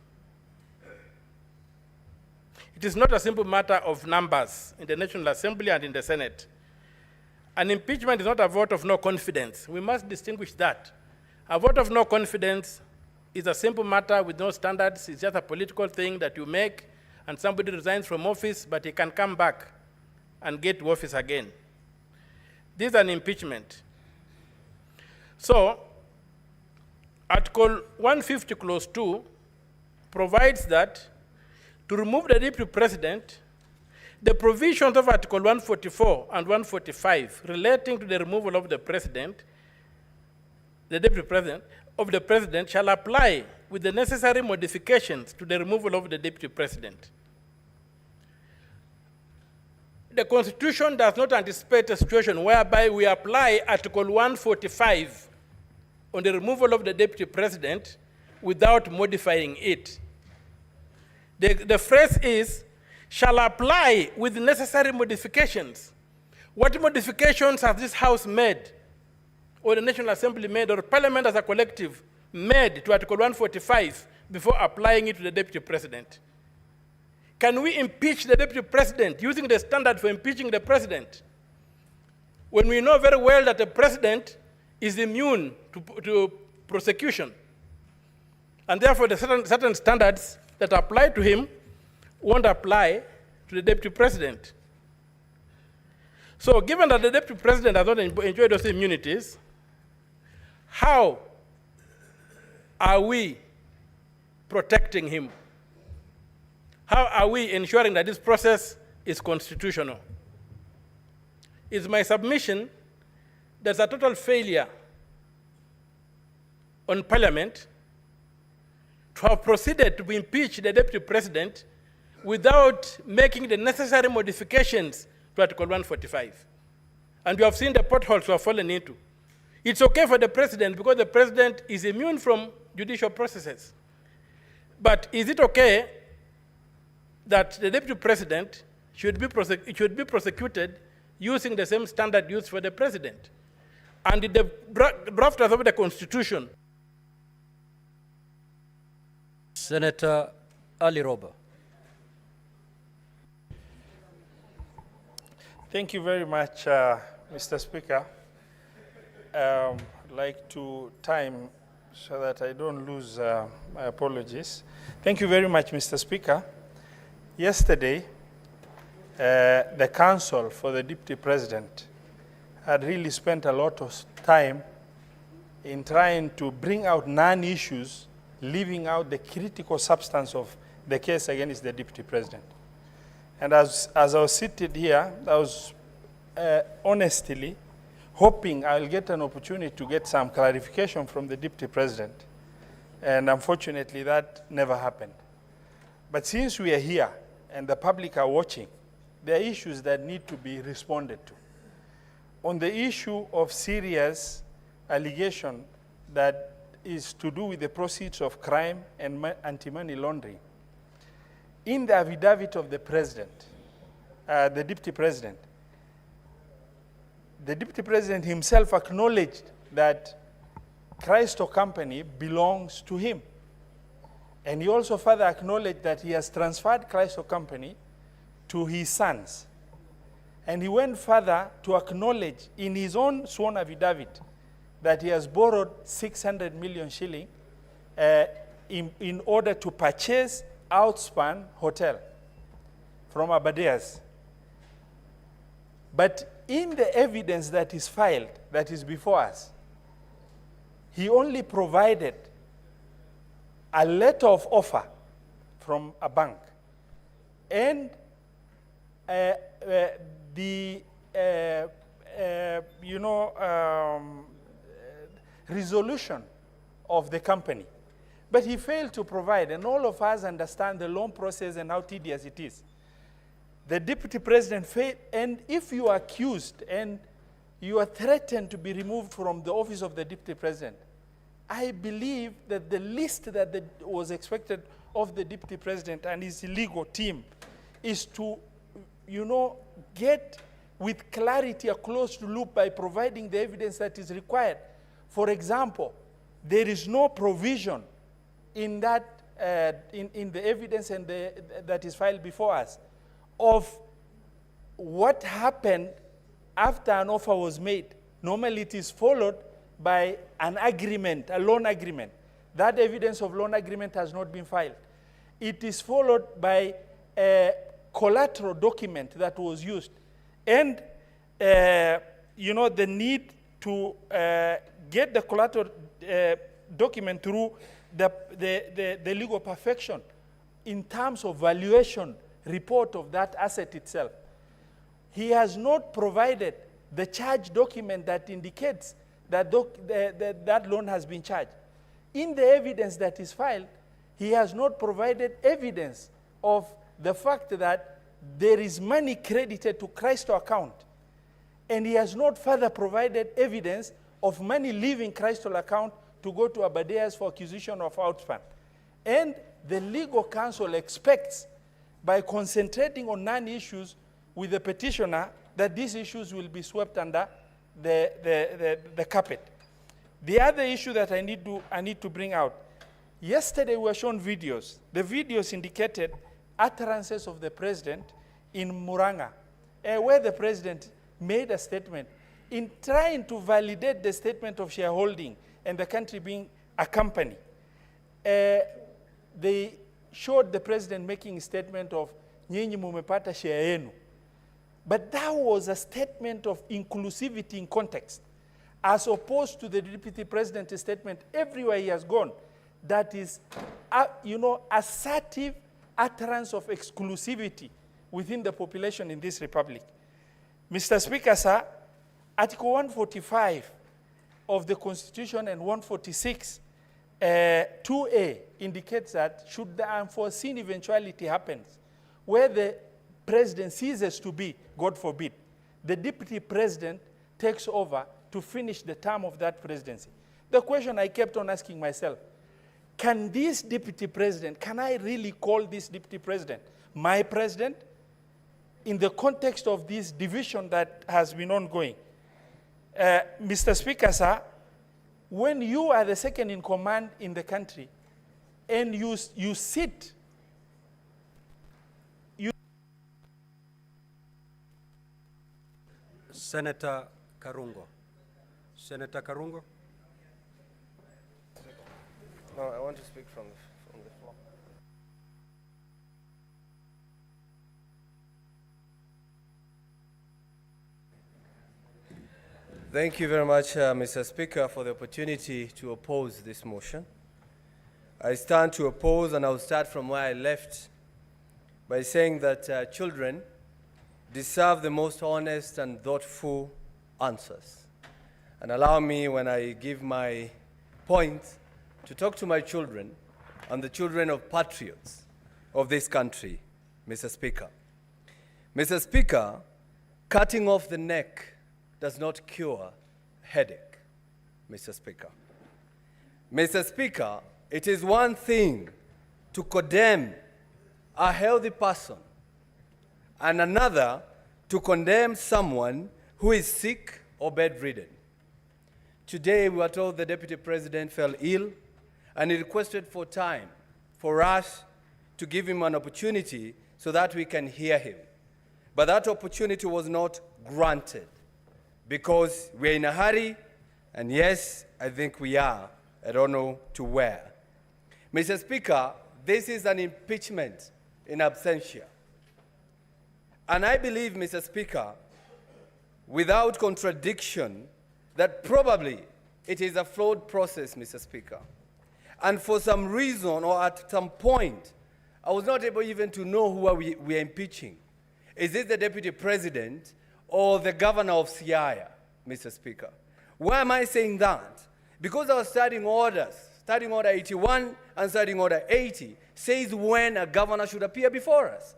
It is not a simple matter of numbers in the National Assembly and in the Senate. An impeachment is not a vote of no confidence. We must distinguish that. A vote of no confidence is a simple matter with no standards. It's just a political thing that you make, and somebody resigns from office, but he can come back and get to office again. This is an impeachment. So, Article 150, Clause 2 provides that to remove the deputy president, the provisions of Article 144 and 145 relating to the removal of the president, the deputy president, of the president shall apply with the necessary modifications to the removal of the deputy president. The Constitution does not anticipate a situation whereby we apply Article 145 on the removal of the deputy president without modifying it. The phrase is, shall apply with necessary modifications. What modifications has this House made, or the National Assembly made, or Parliament as a collective made to Article 145 before applying it to the Deputy President? Can we impeach the Deputy President using the standard for impeaching the President when we know very well that the President is immune to prosecution? And therefore, the certain standards that apply to him won't apply to the Deputy President. So given that the Deputy President has not enjoyed those immunities, how are we protecting him? How are we ensuring that this process is constitutional? It's my submission there's a total failure on Parliament to have proceeded to impeach the Deputy President without making the necessary modifications to Article 145. And you have seen the potholes we have fallen into. It's okay for the President because the President is immune from judicial processes. But is it okay that the Deputy President should be prosecuted using the same standard used for the President? And in the drafters of the Constitution. Senator Ali Roba. Thank you very much, Mr. Speaker. I'd like to time so that I don't lose my apologies. Thank you very much, Mr. Speaker. Yesterday, the Council for the Deputy President had really spent a lot of time in trying to bring out non-issues, leaving out the critical substance of the case against the Deputy President. And as I was seated here, I was honestly hoping I'll get an opportunity to get some clarification from the Deputy President. And unfortunately, that never happened. But since we are here and the public are watching, there are issues that need to be responded to. On the issue of serious allegation that is to do with the proceeds of crime and anti-money laundering, in the affidavit of the President, the Deputy President himself acknowledged that Christo Company belongs to him. And he also further acknowledged that he has transferred Christo Company to his sons. And he went further to acknowledge in his own sworn affidavit that he has borrowed 600 million shilling in order to purchase Outspan Hotel from Abadeas. But in the evidence that is filed, that is before us, he only provided a letter of offer from a bank, and resolution of the company. But he failed to provide, and all of us understand the loan process and how tedious it is. The deputy president failed, and if you are accused and you are threatened to be removed from the office of the deputy president, I believe that the least that was expected of the deputy president and his legal team is to, get with clarity a closed loop by providing the evidence that is required. For example, there is no provision in that in the evidence and that is filed before us of what happened after an offer was made. Normally it is followed by an agreement, a loan agreement. That evidence of loan agreement has not been filed. It is followed by a collateral document that was used. And, the need to get the collateral document through the legal perfection in terms of valuation report of that asset itself. He has not provided the charge document that indicates that that loan has been charged. In the evidence that is filed, he has not provided evidence of the fact that there is money credited to Christo account. And he has not further provided evidence of money leaving Christo account to go to Abadeas for acquisition of outfund. And the legal counsel expects, by concentrating on non-issues with the petitioner, that these issues will be swept under the carpet. The other issue that I need to bring out, yesterday we were shown videos. The videos indicated utterances of the president in Muranga, where the president made a statement in trying to validate the statement of shareholding and the country being a company. They showed the president making a statement of nyinyi mumepata share yenu. But that was a statement of inclusivity in context, as opposed to the deputy president's statement everywhere he has gone, that is, assertive utterance of exclusivity within the population in this republic. Mr. Speaker, sir, Article 145 of the Constitution and 146, 2A indicates that should the unforeseen eventuality happens, where the president ceases to be, God forbid, the deputy president takes over to finish the term of that presidency. The question I kept on asking myself, can this deputy president, can I really call this deputy president my president in the context of this division that has been ongoing? Mr. Speaker, sir, when you are the second in command in the country and you sit, Senator Karungo. Senator Karungo. No, I want to speak from the floor. Thank you very much, Mr. Speaker, for the opportunity to oppose this motion. I stand to oppose, and I'll start from where I left by saying that children deserve the most honest and thoughtful answers. And allow me, when I give my point, to talk to my children and the children of patriots of this country, Mr. Speaker. Mr. Speaker, cutting off the neck does not cure headache, Mr. Speaker. Mr. Speaker, it is one thing to condemn a healthy person and another to condemn someone who is sick or bedridden. Today, we were told the Deputy President fell ill, and he requested for time for us to give him an opportunity so that we can hear him. But that opportunity was not granted because we're in a hurry, and yes, I think we are. I don't know to where. Mr. Speaker, this is an impeachment in absentia. And I believe, Mr. Speaker, without contradiction, that probably it is a flawed process, Mr. Speaker. And for some reason or at some point, I was not able even to know who we are impeaching. Is it the deputy president or the governor of Siaya, Mr. Speaker? Why am I saying that? Because our standing orders, Standing Order 81 and Standing Order 80, says when a governor should appear before us.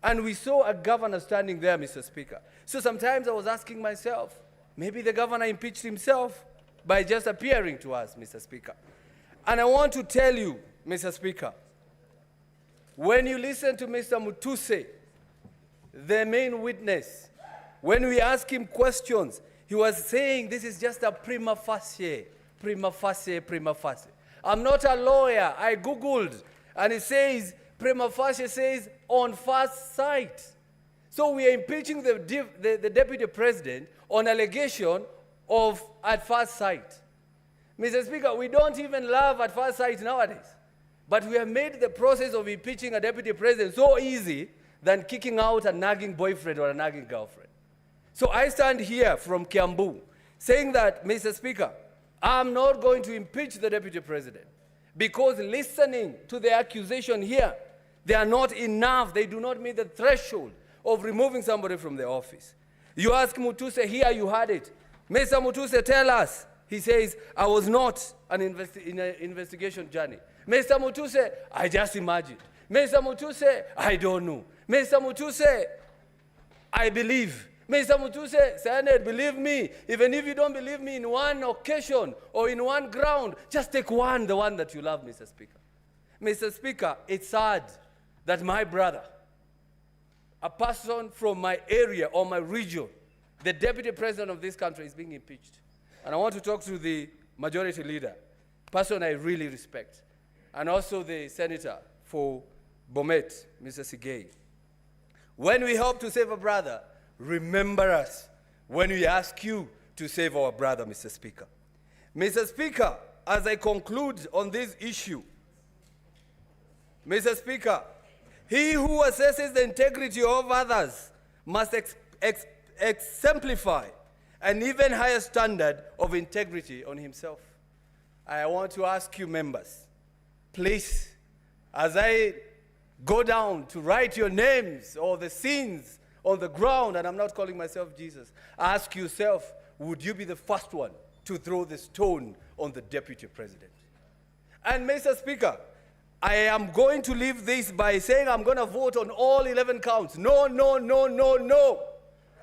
And we saw a governor standing there, Mr. Speaker. So sometimes I was asking myself, maybe the governor impeached himself by just appearing to us, Mr. Speaker. And I want to tell you, Mr. Speaker, when you listen to Mr. Mutuse, the main witness, when we ask him questions, he was saying this is just a prima facie, prima facie, prima facie. I'm not a lawyer. I Googled, and it says, prima facie says on first sight. So we are impeaching the deputy president on allegation of at first sight. Mr. Speaker, we don't even love at first sight nowadays. But we have made the process of impeaching a deputy president so easy than kicking out a nagging boyfriend or a nagging girlfriend. So I stand here from Kiambu saying that, Mr. Speaker, I'm not going to impeach the deputy president because listening to the accusation here, they are not enough. They do not meet the threshold of removing somebody from the office. You ask Mutuse here, you heard it. Mr. Mutuse, tell us. He says, I was not in an investigation journey. Mr. Mutuse, I just imagined. Mr. Mutuse, I don't know. Mr. Mutuse, I believe. Mr. Mutuse, Senate, believe me. Even if you don't believe me in one occasion or in one ground, just take one, the one that you love, Mr. Speaker. Mr. Speaker, it's sad that my brother, a person from my area or my region, the deputy president of this country is being impeached. And I want to talk to the majority leader, person I really respect, and also the senator for Bomet, Mr. Sigei. When we help to save a brother, remember us when we ask you to save our brother, Mr. Speaker. Mr. Speaker, as I conclude on this issue, Mr. Speaker, he who assesses the integrity of others must exemplify an even higher standard of integrity on himself. I want to ask you members, please, as I go down to write your names or the sins on the ground, and I'm not calling myself Jesus, ask yourself, would you be the first one to throw the stone on the deputy president? And Mr. Speaker, I am going to leave this by saying I'm going to vote on all 11 counts. No, no, no, no, no.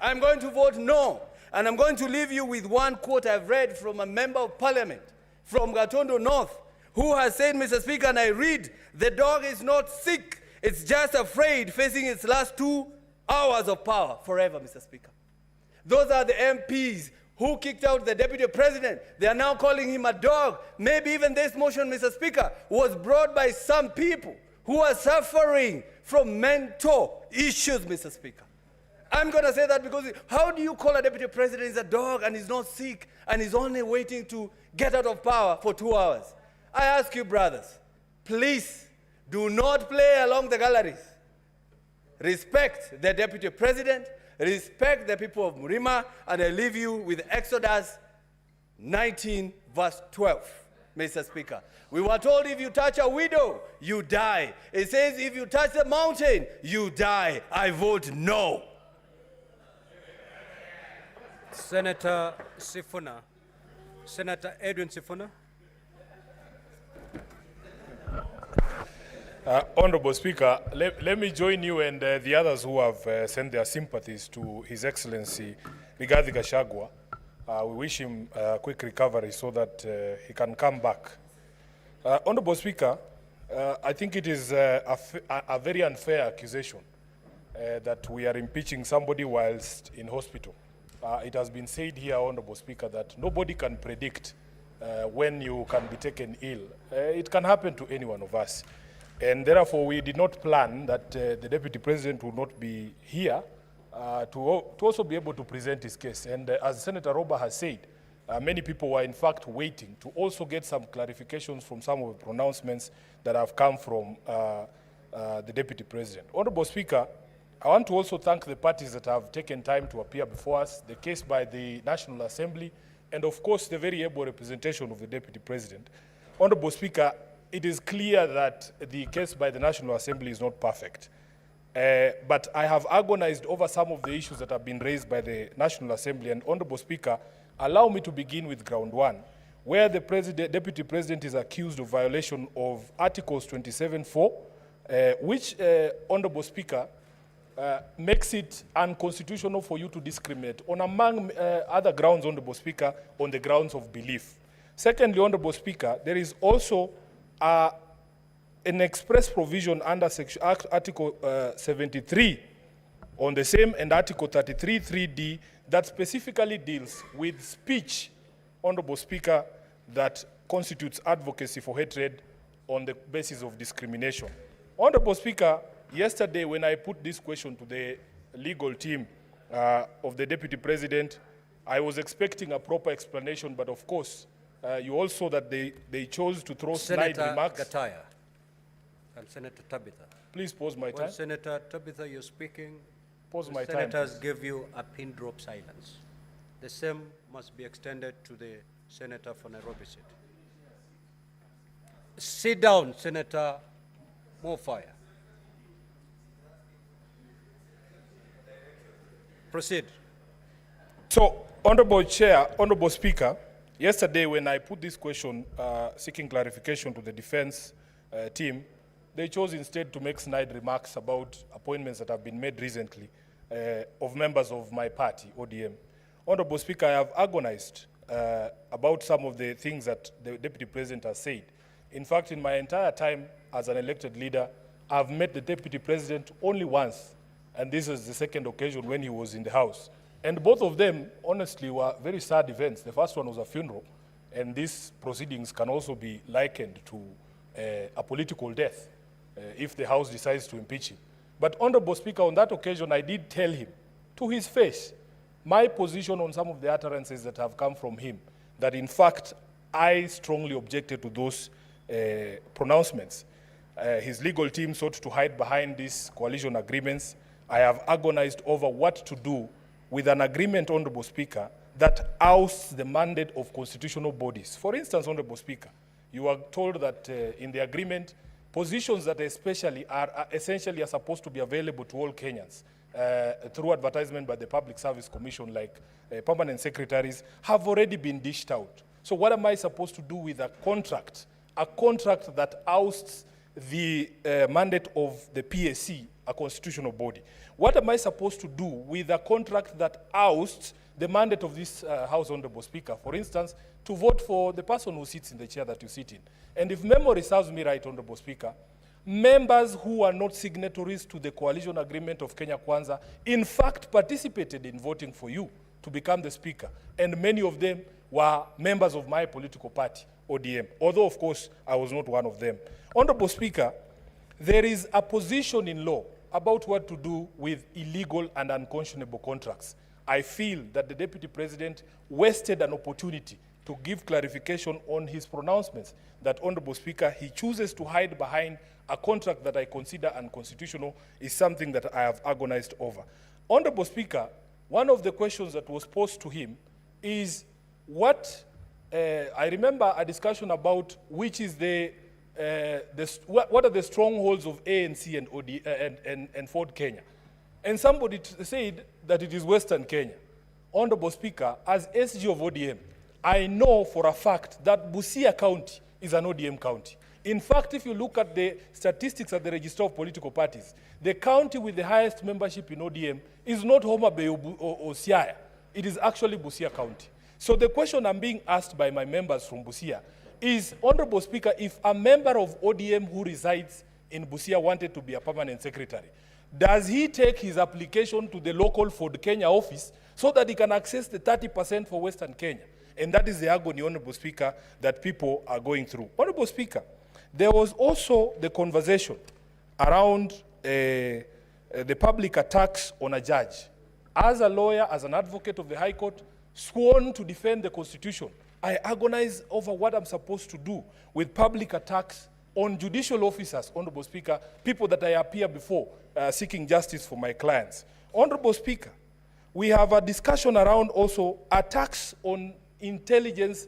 I'm going to vote no. And I'm going to leave you with one quote I've read from a member of parliament from Gatondo North, who has said, Mr. Speaker, and I read, the dog is not sick, it's just afraid, facing its last 2 hours of power forever, Mr. Speaker. Those are the MPs who kicked out the deputy president. They are now calling him a dog. Maybe even this motion, Mr. Speaker, was brought by some people who are suffering from mental issues, Mr. Speaker. I'm going to say that because how do you call a deputy president is a dog and he's not sick and he's only waiting to get out of power for 2 hours? I ask you, brothers, please do not play along the galleries. Respect the deputy president, respect the people of Murima, and I leave you with Exodus 19, verse 12, Mr. Speaker. We were told if you touch a widow, you die. It says if you touch the mountain, you die. I vote no. Senator Sifuna. Senator Edwin Sifuna. Honorable Speaker, let me join you and the others who have sent their sympathies to His Excellency Rigathi Gachagua. We wish him a quick recovery so that he can come back. Honorable Speaker, I think it is a very unfair accusation that we are impeaching somebody whilst in hospital. It has been said here, Honorable Speaker, that nobody can predict when you can be taken ill. It can happen to any one of us. And therefore, we did not plan that the Deputy President would not be here to also be able to present his case. And as Senator Roba has said, many people were in fact waiting to also get some clarifications from some of the pronouncements that have come from the Deputy President. Honorable Speaker, I want to also thank the parties that have taken time to appear before us, the case by the National Assembly, and of course the very able representation of the Deputy President. Honorable Speaker, it is clear that the case by the National Assembly is not perfect. But I have agonized over some of the issues that have been raised by the National Assembly. And Honorable Speaker, allow me to begin with ground one, where the Deputy President is accused of violation of Articles 27(4), which, Honorable Speaker, makes it unconstitutional for you to discriminate on, among other grounds, Honorable Speaker, on the grounds of belief. Secondly, Honorable Speaker, there is also an express provision under Article 73 on the same, and Article 33(3)(d) that specifically deals with speech, Honorable Speaker, that constitutes advocacy for hatred on the basis of discrimination. Honorable Speaker, yesterday when I put this question to the legal team of the Deputy President, I was expecting a proper explanation, but of course, you all saw that they chose to throw snide remarks. Senator Gataya and Senator Tabitha. Please pause my time. When Senator Tabitha, you're speaking, Pause my time. senators give you a pin drop silence. The same must be extended to the senator for Nairobi City. Sit down, Senator Mofire. Proceed. So, Honorable Chair, Honorable Speaker, yesterday when I put this question seeking clarification to the defense team, they chose instead to make snide remarks about appointments that have been made recently of members of my party, ODM. Honorable Speaker, I have agonized about some of the things that the Deputy President has said. In fact, in my entire time as an elected leader, I've met the Deputy President only once, and this is the second occasion when he was in the House. And both of them, honestly, were very sad events. The first one was a funeral, and these proceedings can also be likened to a political death if the House decides to impeach him. But Honorable Speaker, on that occasion, I did tell him to his face my position on some of the utterances that have come from him, that in fact, I strongly objected to those pronouncements. His legal team sought to hide behind these coalition agreements. I have agonized over what to do with an agreement, Honorable Speaker, that ousts the mandate of constitutional bodies. For instance, Honorable Speaker, you are told that in the agreement, positions that essentially are supposed to be available to all Kenyans through advertisement by the Public Service Commission, like permanent secretaries, have already been dished out. So what am I supposed to do with a contract that ousts the mandate of the PSC, a constitutional body? What am I supposed to do with a contract that ousts the mandate of this House, Honorable Speaker? For instance, to vote for the person who sits in the chair that you sit in. And if memory serves me right, Honorable Speaker, members who are not signatories to the coalition agreement of Kenya Kwanza, in fact, participated in voting for you to become the Speaker. And many of them were members of my political party, ODM, although, of course, I was not one of them. Honorable Speaker, there is a position in law about what to do with illegal and unconscionable contracts. I feel that the Deputy President wasted an opportunity to give clarification on his pronouncements that, Honorable Speaker, he chooses to hide behind a contract that I consider unconstitutional is something that I have agonized over. Honorable Speaker, one of the questions that was posed to him is what, I remember a discussion about which is what are the strongholds of ANC and Ford Kenya. And somebody said that it is Western Kenya. Honorable Speaker, as SG of ODM, I know for a fact that Busia County is an ODM county. In fact, if you look at the statistics at the Register of Political Parties, the county with the highest membership in ODM is not Homa Bay or Siaya. It is actually Busia County. So the question I'm being asked by my members from Busia is, Honorable Speaker, if a member of ODM who resides in Busia wanted to be a permanent secretary, does he take his application to the local Ford Kenya office so that he can access the 30% for Western Kenya? And that is the agony, Honorable Speaker, that people are going through. Honorable Speaker, there was also the conversation around the public attacks on a judge. As a lawyer, as an advocate of the High Court, sworn to defend the Constitution, I agonize over what I'm supposed to do with public attacks on judicial officers, Honorable Speaker, people that I appear before seeking justice for my clients. Honorable Speaker, we have a discussion around also attacks on intelligence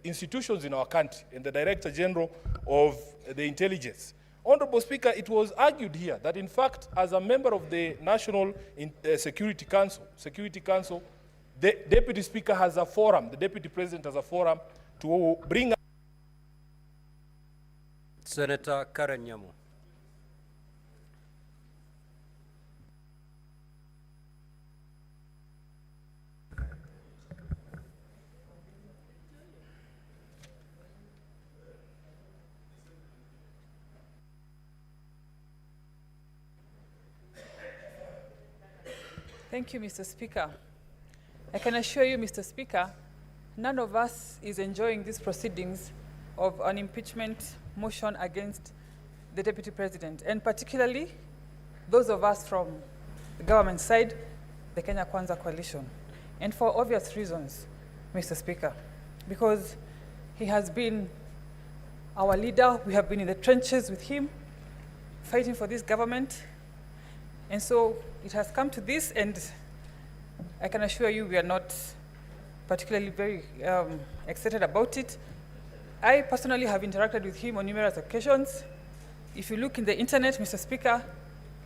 institutions in our country and the Director General of the Intelligence. Honorable Speaker, it was argued here that in fact, as a member of the National Security Council, the Deputy Speaker has a forum, the Deputy President has a forum to bring up. Senator Karen Nyamu. Thank you, Mr. Speaker. I can assure you, Mr. Speaker, none of us is enjoying these proceedings of an impeachment motion against the Deputy President, and particularly those of us from the government side, the Kenya Kwanza coalition. And for obvious reasons, Mr. Speaker, because he has been our leader, we have been in the trenches with him, fighting for this government. And so it has come to this, and I can assure you we are not particularly very excited about it. I personally have interacted with him on numerous occasions. If you look in the internet, Mr. Speaker,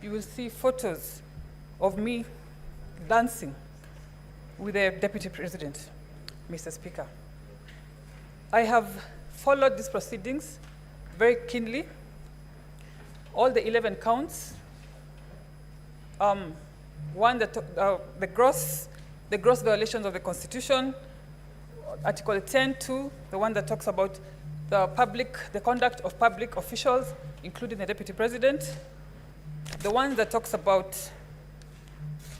you will see photos of me dancing with the Deputy President, Mr. Speaker. I have followed these proceedings very keenly. All the 11 counts, one that the gross violations of the Constitution, Article 10(2), the one that talks about the conduct of public officials, including the Deputy President, the one that talks about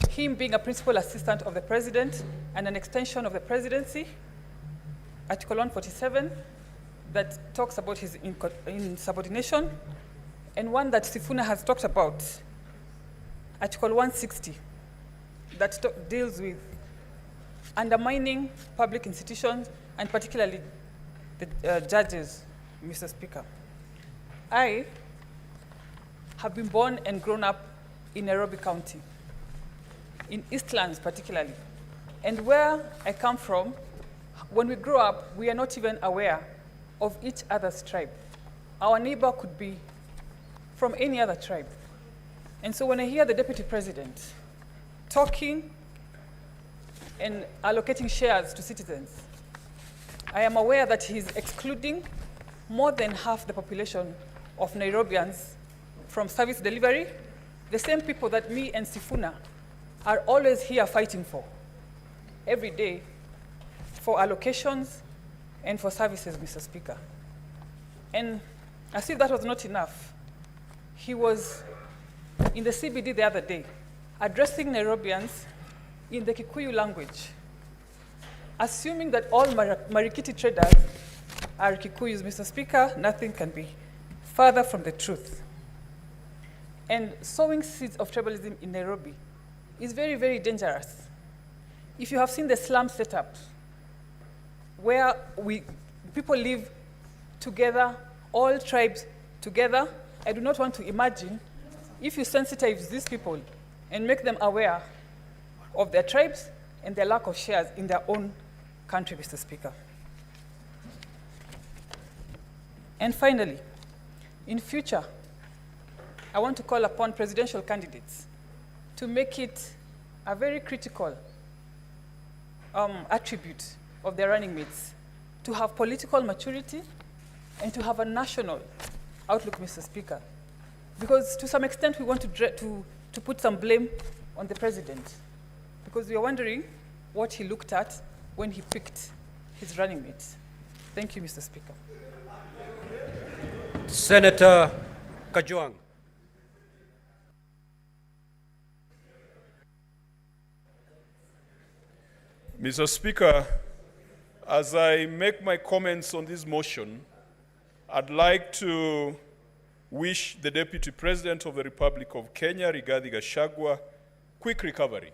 him being a principal assistant of the President and an extension of the presidency, Article 147, that talks about his insubordination, and one that Sifuna has talked about, Article 160, that deals with undermining public institutions, and particularly the judges, Mr. Speaker. I have been born and grown up in Nairobi County, in Eastlands particularly. And where I come from, when we grow up, we are not even aware of each other's tribe. Our neighbor could be from any other tribe. And so when I hear the Deputy President talking and allocating shares to citizens, I am aware that he's excluding more than half the population of Nairobians from service delivery, the same people that me and Sifuna are always here fighting for, every day, for allocations and for services, Mr. Speaker. And as if that was not enough, he was in the CBD the other day, addressing Nairobians in the Kikuyu language, assuming that all Marikiti traders are Kikuyus. Mr. Speaker, nothing can be further from the truth. And sowing seeds of tribalism in Nairobi is very, very dangerous. If you have seen the slum setup, where people live together, all tribes together, I do not want to imagine if you sensitize these people and make them aware of their tribes and their lack of shares in their own country, Mr. Speaker. And finally, in future, I want to call upon presidential candidates to make it a very critical attribute of their running mates to have political maturity and to have a national outlook, Mr. Speaker. Because to some extent, we want to put some blame on the president, because we are wondering what he looked at when he picked his running mates. Thank you, Mr. Speaker. Senator Kajwang. Mr. Speaker, as I make my comments on this motion, I'd like to wish the Deputy President of the Republic of Kenya, Rigathi Gachagua, quick recovery.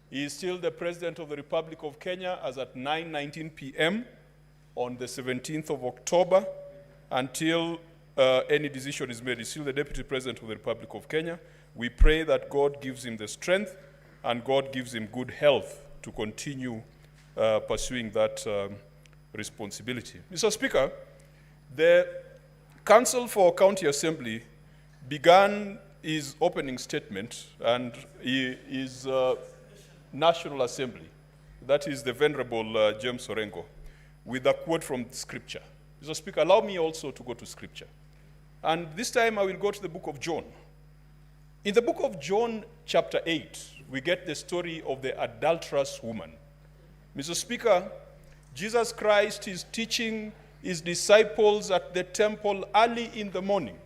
He is still the President of the Republic of Kenya as at 9:19 p.m. on the 17th of October until any decision is made. He's still the Deputy President of the Republic of Kenya. We pray that God gives him the strength and God gives him good health to continue pursuing that responsibility. Mr. Speaker, the Council for County Assembly began his opening statement and his National Assembly, that is the Venerable James Orengo, with a quote from Scripture. Mr. Speaker, allow me also to go to Scripture. And this time I will go to the book of John. In the book of John, chapter 8, we get the story of the adulterous woman. Mr. Speaker, Jesus Christ is teaching his disciples at the temple early in the morning,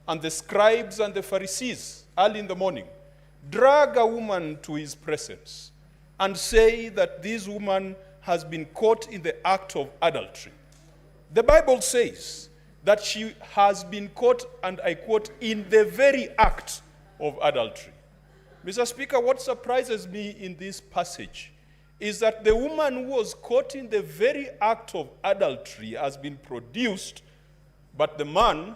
and the scribes and the Pharisees early in the morning drag a woman to his presence and say that this woman has been caught in the act of adultery. The Bible says that she has been caught, and I quote, in the very act of adultery. Mr. Speaker, what surprises me in this passage is that the woman who was caught in the very act of adultery has been produced, but the man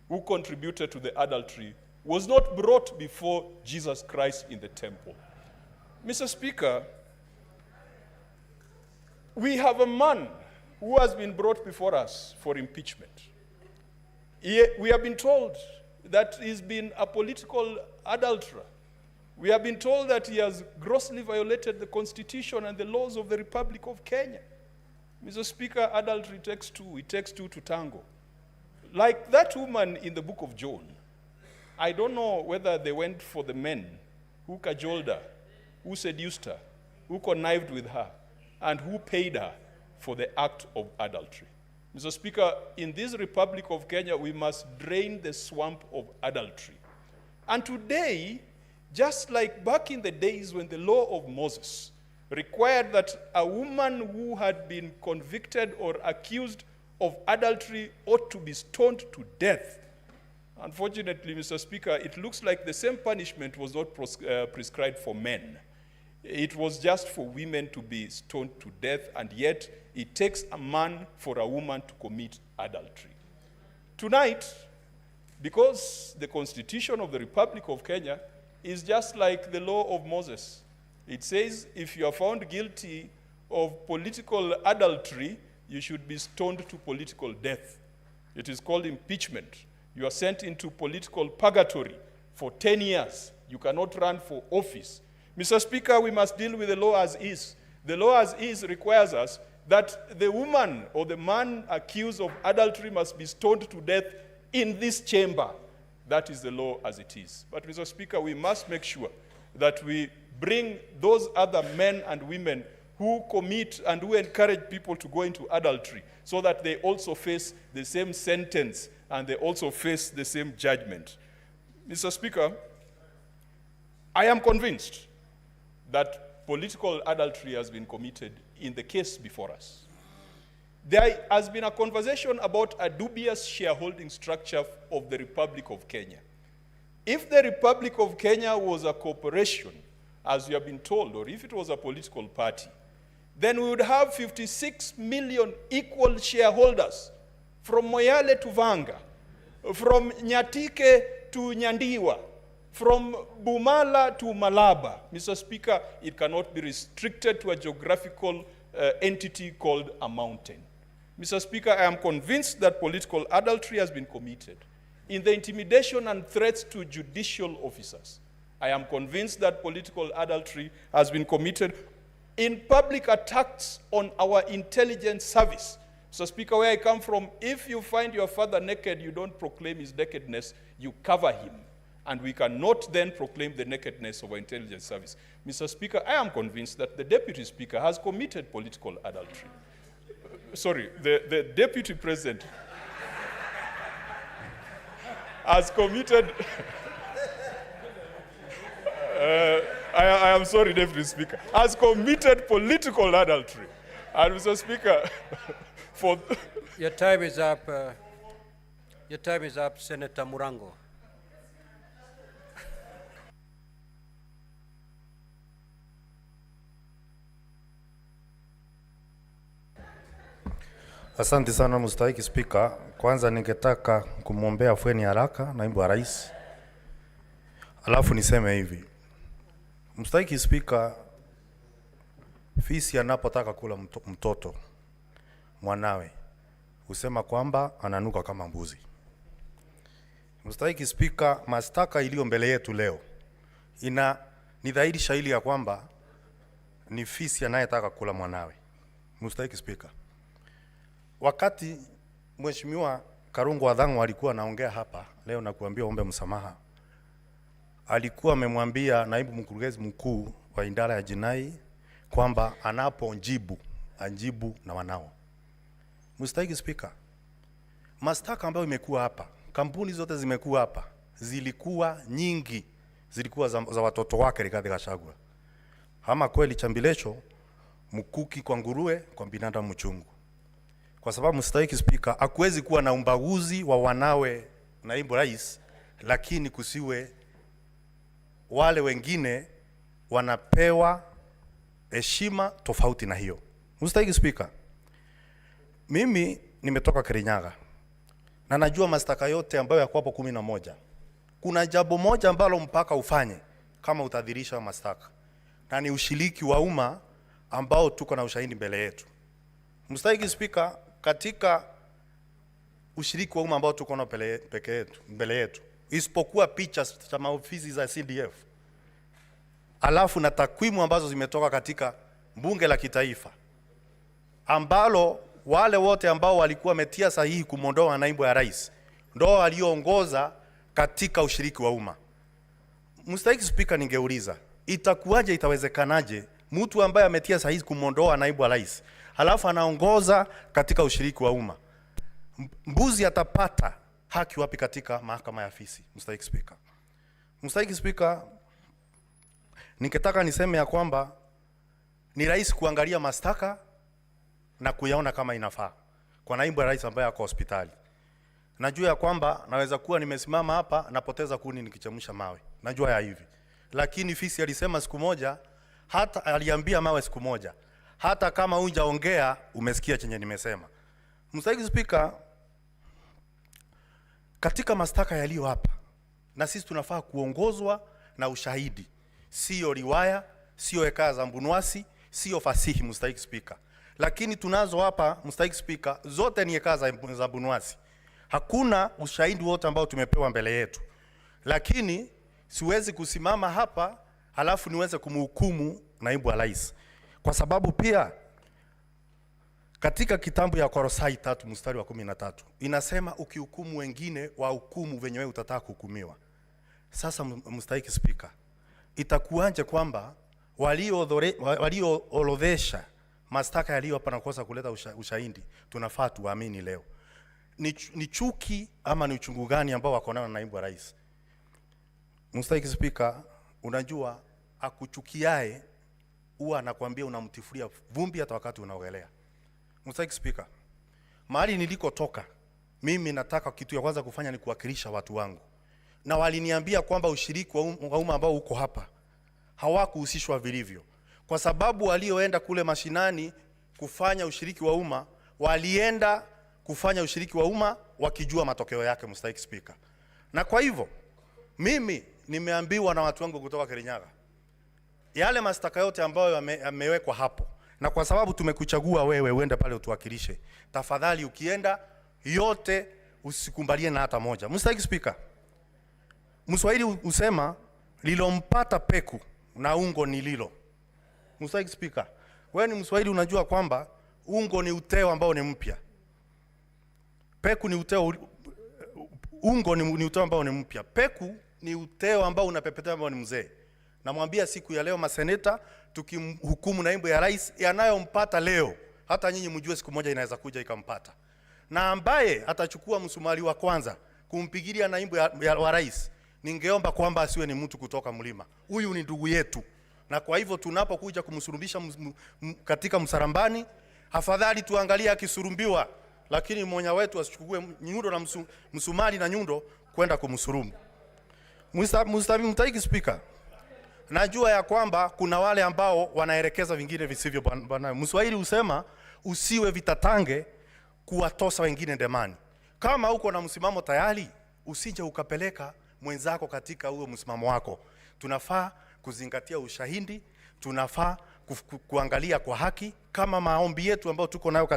who contributed to the adultery was not brought before Jesus Christ in the temple. Mr. Speaker, we have a man who has been brought before us for impeachment. We have been told that he's been a political adulterer. We have been told that he has grossly violated the Constitution and the laws of the Republic of Kenya. Mr. Speaker, adultery takes two. It takes two to tango. Like that woman in the book of John, I don't know whether they went for the men who cajoled her, who seduced her, who connived with her, and who paid her for the act of adultery. Mr. Speaker, in this Republic of Kenya, we must drain the swamp of adultery. And today, just like back in the days when the law of Moses required that a woman who had been convicted or accused of adultery ought to be stoned to death, unfortunately, Mr. Speaker, it looks like the same punishment was not prescribed for men. It was just for women to be stoned to death, and yet it takes a man for a woman to commit adultery. Tonight, because the Constitution of the Republic of Kenya is just like the law of Moses. It says if you are found guilty of political adultery, you should be stoned to political death. It is called impeachment. You are sent into political purgatory for 10 years. You cannot run for office. Mr. Speaker, we must deal with the law as is. The law as is requires us that the woman or the man accused of adultery must be stoned to death in this chamber. That is the law as it is. But, Mr. Speaker, we must make sure that we bring those other men and women who commit and who encourage people to go into adultery so that they also face the same sentence and they also face the same judgment. Mr. Speaker, I am convinced that political adultery has been committed in the case before us. There has been a conversation about a dubious shareholding structure of the Republic of Kenya. If the Republic of Kenya was a corporation, as we have been told, or if it was a political party, then we would have 56 million equal shareholders from Moyale to Vanga, from Nyatike to Nyandiwa, from Bumala to Malaba. Mr. Speaker, it cannot be restricted to a geographical entity called a mountain. Mr. Speaker, I am convinced that political adultery has been committed in the intimidation and threats to judicial officers. I am convinced that political adultery has been committed in public attacks on our intelligence service. Mr. Speaker, where I come from, if you find your father naked, you don't proclaim his nakedness, you cover him. And we cannot then proclaim the nakedness of our intelligence service. Mr. Speaker, I am convinced that the Deputy Speaker has committed political adultery. Sorry, the Deputy President has committed... I am sorry, Deputy Speaker, has committed political adultery. And Mr. Speaker, for... Your time is up. Your time is up, Senator Murango. Asante sana mstahiki Spika. Kwanza ningetaka kumwombea afueni haraka naibu wa rais. Alafu niseme hivi. Mstahiki Spika, fisi anapotaka kula mtoto mwanawe husema kwamba ananuka kama mbuzi. Mstahiki Spika, mashtaka iliyo mbele yetu leo ni dhahiri shahiri ya kwamba ni fisi anayetaka kula mwanawe. Mstahiki Spika, wakati Mheshimiwa Karungu Adhangu alikuwa anaongea hapa leo na kuambia ombe msamaha, alikuwa amemwambia naibu mkurugenzi mkuu wa idara ya jinai kwamba anapojibu ajibu na wanao. Mstahiki Spika, mashtaka ambayo imekuwa hapa, kampuni zote zimekuwa hapa, zilikuwa nyingi, zilikuwa za watoto wake Rigathi Gachagua. Ama kweli chambilecho mkuki kwa nguruwe, kwa binadamu mchungu. Kwa sababu Mstahiki Spika, hakuwezi kuwa na umbaguzi wa wanawe naibu rais, lakini kusiwe wale wengine wanapewa heshima tofauti na hiyo. Mstahiki Spika, mimi nimetoka Kirinyaga na najua mashtaka yote ambayo yako hapo 11. Kuna jambo moja ambalo mpaka ufanye kama utadhirisha mashtaka, na ni ushiriki wa umma ambao tuko na ushahidi mbele yetu. Mstahiki Spika, katika ushiriki wa umma ambao tuko na mbele yetu, isipokuwa picha za maofisi za CDF, alafu na takwimu ambazo zimetoka katika bunge la kitaifa, ambalo wale wote ambao walikuwa wametia sahihi kumondoa naibu ya rais ndio walioongoza katika ushiriki wa umma. Mstahiki Spika, ningeuliza itakuwaje, itawezekanaje mtu ambaye ametia sahihi kumondoa naibu wa rais halafu anaongoza katika ushiriki wa umma? Mbuzi atapata haki wapi katika mahakama ya fisi? Mstahiki Spika. Mstahiki Spika, ningetaka niseme ya kwamba ni rais kuangalia mashtaka na kuyaona kama inafaa kwa naibu wa rais ambaye ako hospitali. Najua ya kwamba naweza kuwa nimesimama hapa napoteza kuni nikichemsha mawe, najua ya hivi, lakini fisi alisema siku moja, hata aliambia mawe siku moja, hata kama hujaongea umesikia chenye nimesema. Mstahiki Spika, katika mashtaka yaliyo hapa, na sisi tunafaa kuongozwa na ushahidi, sio riwaya, sio hekaya za mbunwasi, sio fasihi. Mstahiki Spika, lakini tunazo hapa Mstahiki Spika, zote ni hekaya za mbunwasi. Hakuna ushahidi wote ambao tumepewa mbele yetu, lakini siwezi kusimama hapa halafu niweze kumhukumu naibu wa rais, kwa sababu pia katika kitabu ya Korosai 3 mstari wa 13 inasema ukihukumu wengine wa hukumu venye wewe utataka kuhukumiwa. Sasa Mstahiki Spika, itakuwaje kwamba walioorodhesha mashtaka yaliyo hapa na kosa kuleta ushahidi tunafaa tuamini leo? Ni chuki ama ni uchungu gani ambao wako nao na naibu wa rais? Mstahiki Spika, unajua akuchukiae huwa anakuambia unamtifuria vumbi hata wakati unaogelea. Mstahiki Spika, mahali nilikotoka mimi nataka kitu ya kwanza kufanya ni kuwakilisha watu wangu, na waliniambia kwamba ushiriki wa umma ambao uko hapa hawakuhusishwa vilivyo, kwa sababu walioenda kule mashinani kufanya ushiriki wa umma walienda kufanya ushiriki wa umma wakijua matokeo yake. Mstahiki Spika, na kwa hivyo mimi nimeambiwa na watu wangu kutoka Kirinyaga yale mashtaka yote ambayo yamewekwa hapo, na kwa sababu tumekuchagua wewe uende pale utuwakilishe, tafadhali ukienda yote usikumbalie na hata moja. Mstahiki Spika, Mswahili usema lilompata peku na ungo ni lilo. Mstahiki Spika, wewe ni Mswahili, unajua kwamba ungo ni uteo ambao ni mpya, peku ni uteo, ungo ni uteo ambao ni mpya, peku ni uteo ambao unapepetea ambao ni mzee. Namwambia siku ya leo maseneta tukimhukumu naibu ya rais yanayompata leo, hata nyinyi mjue siku moja inaweza kuja ikampata, na ambaye atachukua msumari wa kwanza kumpigilia naibu wa rais, ningeomba kwamba asiwe ni mtu kutoka mlima. Huyu ni ndugu yetu, na kwa hivyo tunapokuja kumsurubisha katika msarambani, afadhali tuangalie akisurumbiwa, lakini mmoja wetu asichukue nyundo na msumari na nyundo kwenda kumsurumu. Mstahiki Spika, najua ya kwamba kuna wale ambao wanaelekeza vingine visivyo bwana. Mswahili usema usiwe vitatange kuwatosa wengine ndemani. Kama uko na msimamo tayari, usije ukapeleka mwenzako katika huo msimamo wako. Tunafaa kuzingatia ushahidi, tunafaa kuangalia kwa haki, kama maombi yetu ambayo tuko nayo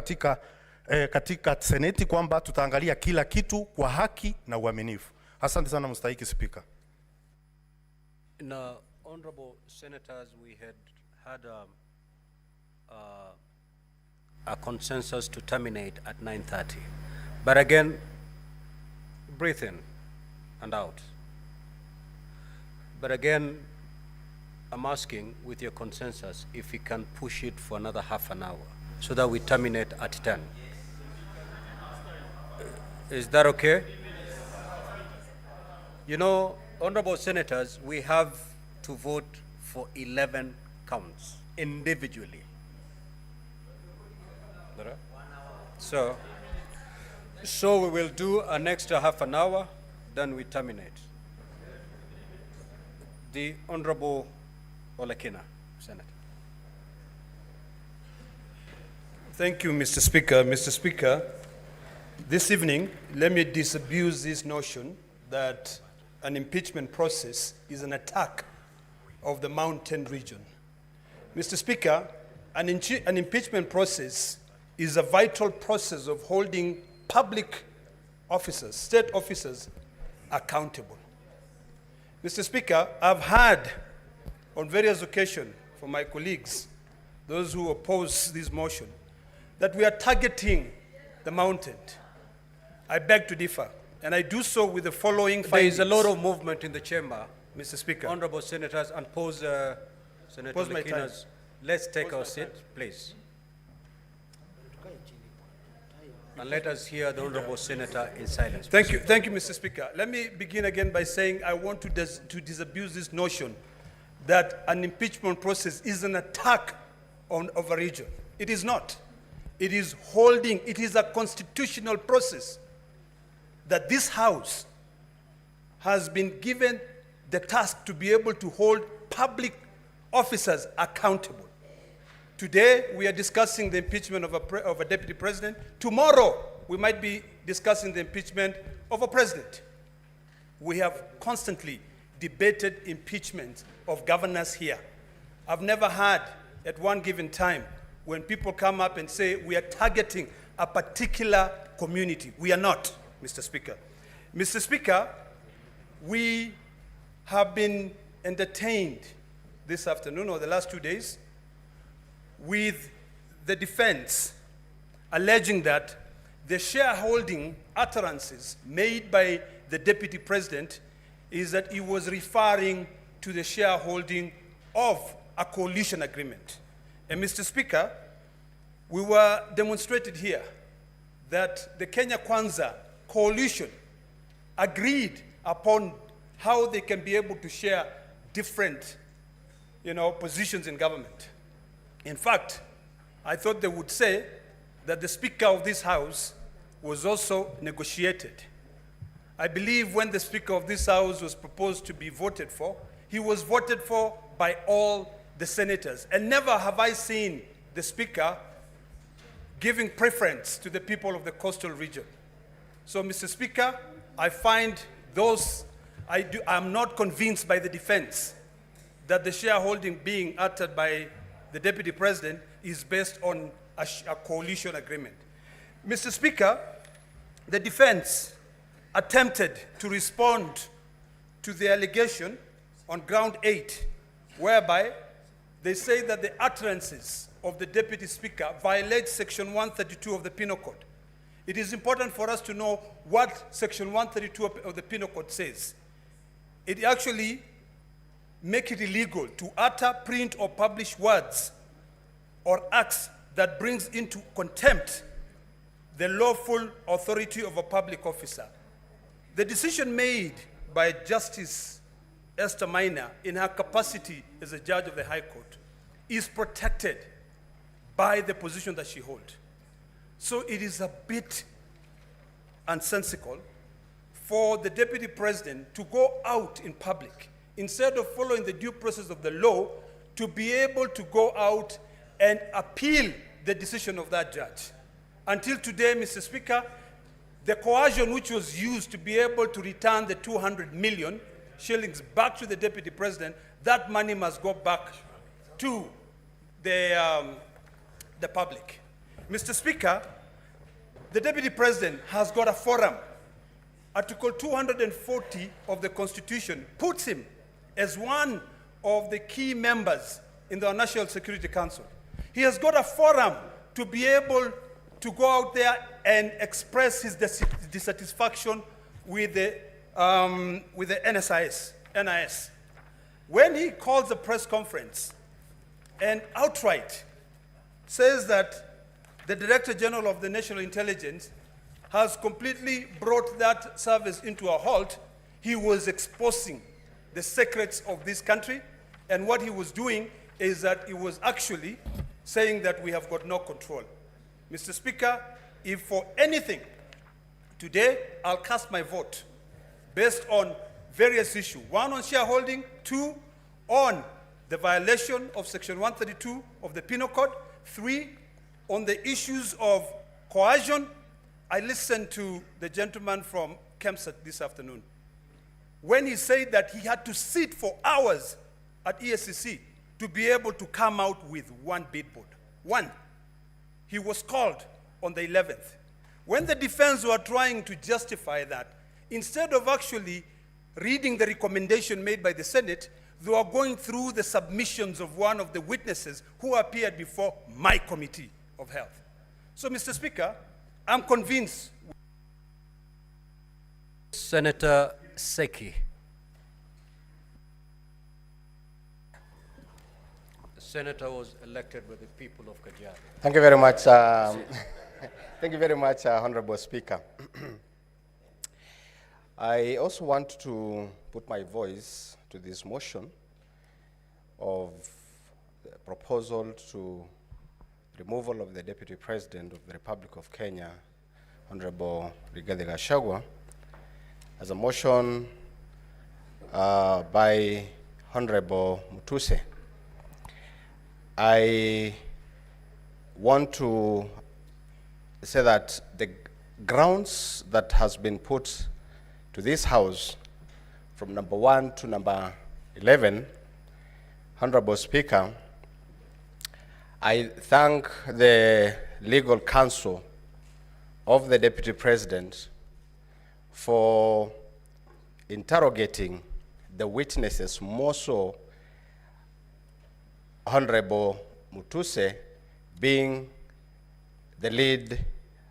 katika seneti kwamba tutaangalia kila kitu kwa haki na uaminifu. Asante sana mstahiki Spika. Now, honorable senators, we had a consensus to terminate at 9:30. But again, breathe in and out. But again, I'm asking with your consensus if we can push it for another half an hour so that we terminate at 10. Is that okay? You know, honorable senators, we have to vote for 11 counts individually. So we will do an extra half an hour, then we terminate. The Honorable Olekina, Senator. Thank you, Mr. Speaker. Mr. Speaker, this evening, let me disabuse this notion that an impeachment process is an attack of the mountain region. Mr. Speaker, an impeachment process is a vital process of holding public officers, state officers, accountable. Mr. Speaker, I've heard on various occasions from my colleagues, those who oppose this motion, that we are targeting the mountain. I beg to differ, and I do so with the following findings. There is a lot of movement in the chamber, Mr. Speaker. Honorable senators, and Senator Pause my time. Lekina's. Let's take our seat, please. And let us hear the Honorable Senator in silence. Thank you, Mr. Speaker. Let me begin again by saying I want to disabuse this notion that an impeachment process is an attack of a region. It is not. It is a constitutional process that this House has been given the task to be able to hold public officers accountable. Today, we are discussing the impeachment of a deputy president. Tomorrow, we might be discussing the impeachment of a president. We have constantly debated impeachment of governors here. I've never had, at one given time, when people come up and say we are targeting a particular community. We are not, Mr. Speaker. Mr. Speaker, we have been entertained this afternoon or the last 2 days with the defense alleging that the shareholding utterances made by the deputy president is that he was referring to the shareholding of a coalition agreement. And Mr. Speaker, we were demonstrated here that the Kenya Kwanza coalition agreed upon how they can be able to share different, positions in government. In fact, I thought they would say that the Speaker of this House was also negotiated. I believe when the Speaker of this House was proposed to be voted for, he was voted for by all the senators. And never have I seen the Speaker giving preference to the people of the coastal region. So, Mr. Speaker, I find I'm not convinced by the defense that the shareholding being uttered by the Deputy President is based on a coalition agreement. Mr. Speaker, the defense attempted to respond to the allegation on ground 8, whereby they say that the utterances of the Deputy Speaker violate Section 132 of the Penal Code. It is important for us to know what Section 132 of the Penal Code says. It actually makes it illegal to utter, print, or publish words or acts that brings into contempt the lawful authority of a public officer. The decision made by Justice Esther Maina in her capacity as a judge of the High Court is protected by the position that she holds. So it is a bit unsensical for the Deputy President to go out in public, instead of following the due process of the law, to be able to go out and appeal the decision of that judge. Until today, Mr. Speaker, the coercion which was used to be able to return the 200 million shillings back to the Deputy President, that money must go back to the public. Mr. Speaker, the Deputy President has got a forum. Article 240 of the Constitution puts him as one of the key members in the National Security Council. He has got a forum to be able to go out there and express his dissatisfaction with the NIS. When he calls a press conference and outright says that the Director General of the National Intelligence has completely brought that service into a halt, he was exposing the secrets of this country, and what he was doing is that he was actually saying that we have got no control. Mr. Speaker, if for anything, today I'll cast my vote based on various issues. One, on shareholding. Two, on the violation of Section 132 of the Penal Code. Three, on the issues of coercion. I listened to the gentleman from KEMSAT this afternoon when he said that he had to sit for hours at ESCC to be able to come out with one billboard. One. He was called on the 11th. When the defense were trying to justify that, instead of actually reading the recommendation made by the Senate, they were going through the submissions of one of the witnesses who appeared before my Committee of Health. So, Mr. Speaker, I'm convinced. Senator Seki. The senator was elected by the people of Kajiado. Thank you very much. Thank you very much, Honorable Speaker. I also want to put my voice to this motion of the proposal to removal of the Deputy President of the Republic of Kenya, Honorable Rigathi Gachagua, as a motion by Honorable Mutuse. I want to say that the grounds that has been put to this House from number 1 to number 11, Honorable Speaker, I thank the legal counsel of the Deputy President for interrogating the witnesses, more so Honorable Mutuse being the lead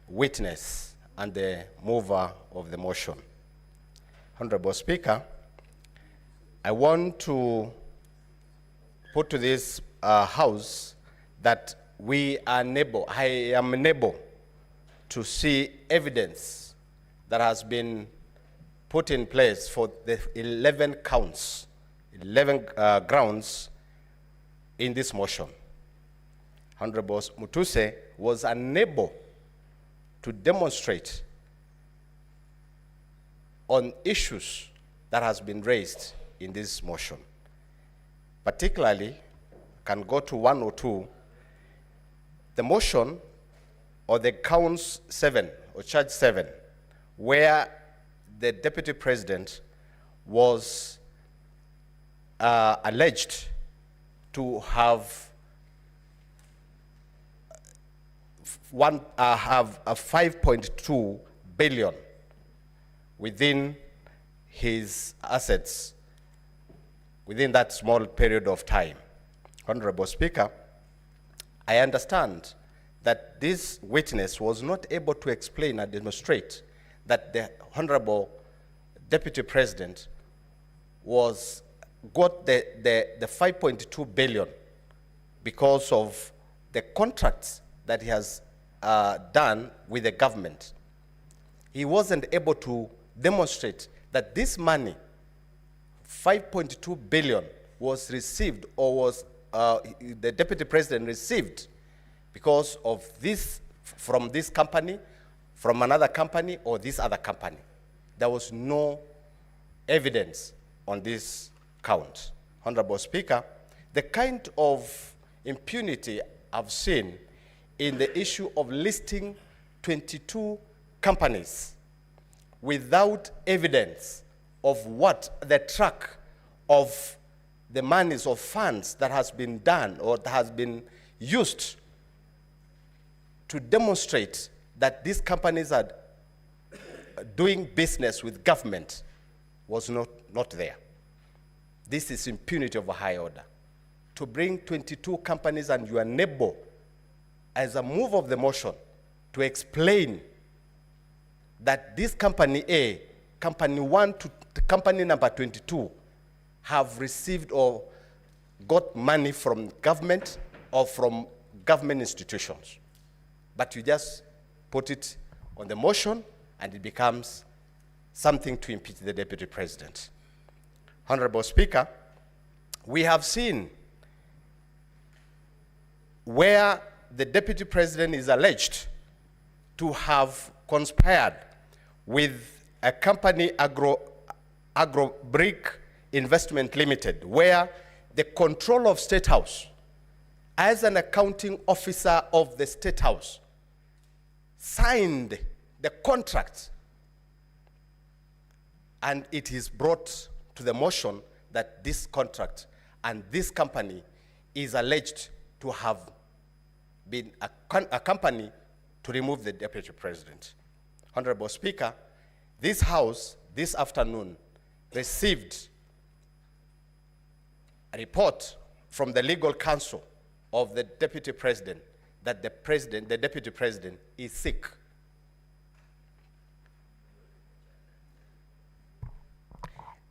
witness and the mover of the motion. Honorable Speaker, I want to put to this House that I am unable to see evidence that has been put in place for the 11 counts, 11 grounds in this motion. Honorable Mutuse was unable to demonstrate on issues that has been raised in this motion. Particularly, can go to 1 or 2, the motion or the counts 7 or charge 7, where the Deputy President was alleged to have a 5.2 billion within his assets within that small period of time. Honorable Speaker, I understand that this witness was not able to explain and demonstrate that the Honorable Deputy President got the 5.2 billion because of the contracts that he has done with the government. He wasn't able to demonstrate that this money, 5.2 billion, was received or was the Deputy President received because of this, from this company, from another company, or this other company. There was no evidence on this count. Honorable Speaker, the kind of impunity I've seen in the issue of listing 22 companies without evidence of what the track of the monies or funds that has been done or that has been used to demonstrate that these companies are doing business with government was not there. This is impunity of a high order. To bring 22 companies and you are unable, as a move of the motion, to explain that this company A, company 1 to company number 22 have received or got money from government or from government institutions. But you just put it on the motion and it becomes something to impeach the Deputy President. Honorable Speaker, we have seen where the Deputy President is alleged to have conspired with a company, Agrobrick Investment Limited, where the control of State House, as an accounting officer of the State House, signed the contract, and it is brought to the motion that this contract and this company is alleged to have been a company to remove the Deputy President. Honorable Speaker, this House this afternoon received a report from the legal counsel of the Deputy President that the Deputy President is sick.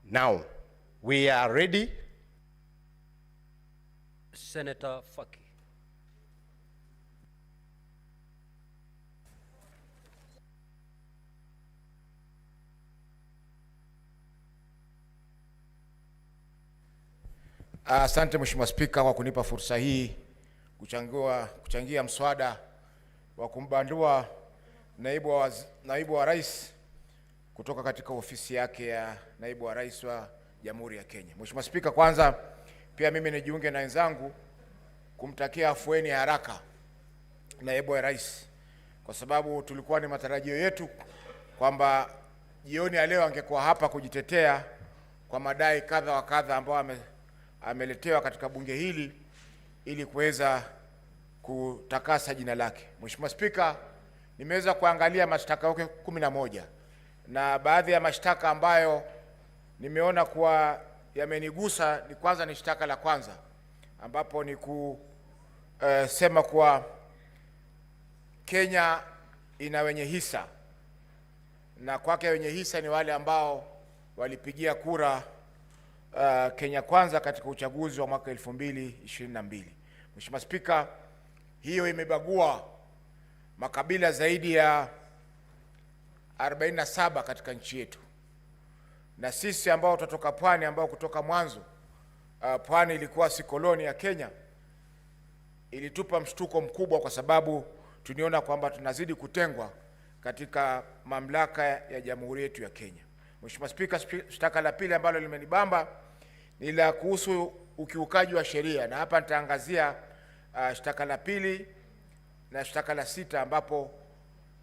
Now, we are ready. Senator Faki. Asante Mheshimiwa Spika kwa kunipa fursa hii kuchangia mswada wa kumbandua naibu wa rais kutoka katika ofisi yake ya naibu wa rais wa Jamhuri ya Kenya. Mheshimiwa Spika, kwanza pia mimi nijiunge na wenzangu kumtakia afueni ya haraka naibu wa rais, kwa sababu tulikuwa ni matarajio yetu kwamba jioni ya leo angekuwa hapa kujitetea kwa madai kadha wa kadha ambao ameletewa katika bunge hili ili kuweza kutakasa jina lake. Mheshimiwa Spika, nimeweza kuangalia mashtaka yake 11 na baadhi ya mashtaka ambayo nimeona kuwa yamenigusa ni kwanza ni shtaka la kwanza ambapo ni kusema kuwa Kenya ina wenye hisa, na kwake wenye hisa ni wale ambao walipigia kura Kenya Kwanza katika uchaguzi wa mwaka 2022. Mheshimiwa Spika, hiyo imebagua makabila zaidi ya 47 katika nchi yetu, na sisi ambao tutoka pwani, ambao kutoka mwanzo pwani ilikuwa si koloni ya Kenya, ilitupa mshtuko mkubwa kwa sababu tuniona kwamba tunazidi kutengwa katika mamlaka ya Jamhuri yetu ya Kenya. Mheshimiwa Spika, shtaka la pili ambalo limenibamba ni la kuhusu ukiukaji wa sheria, na hapa nitaangazia shtaka la pili na shtaka la 6 ambapo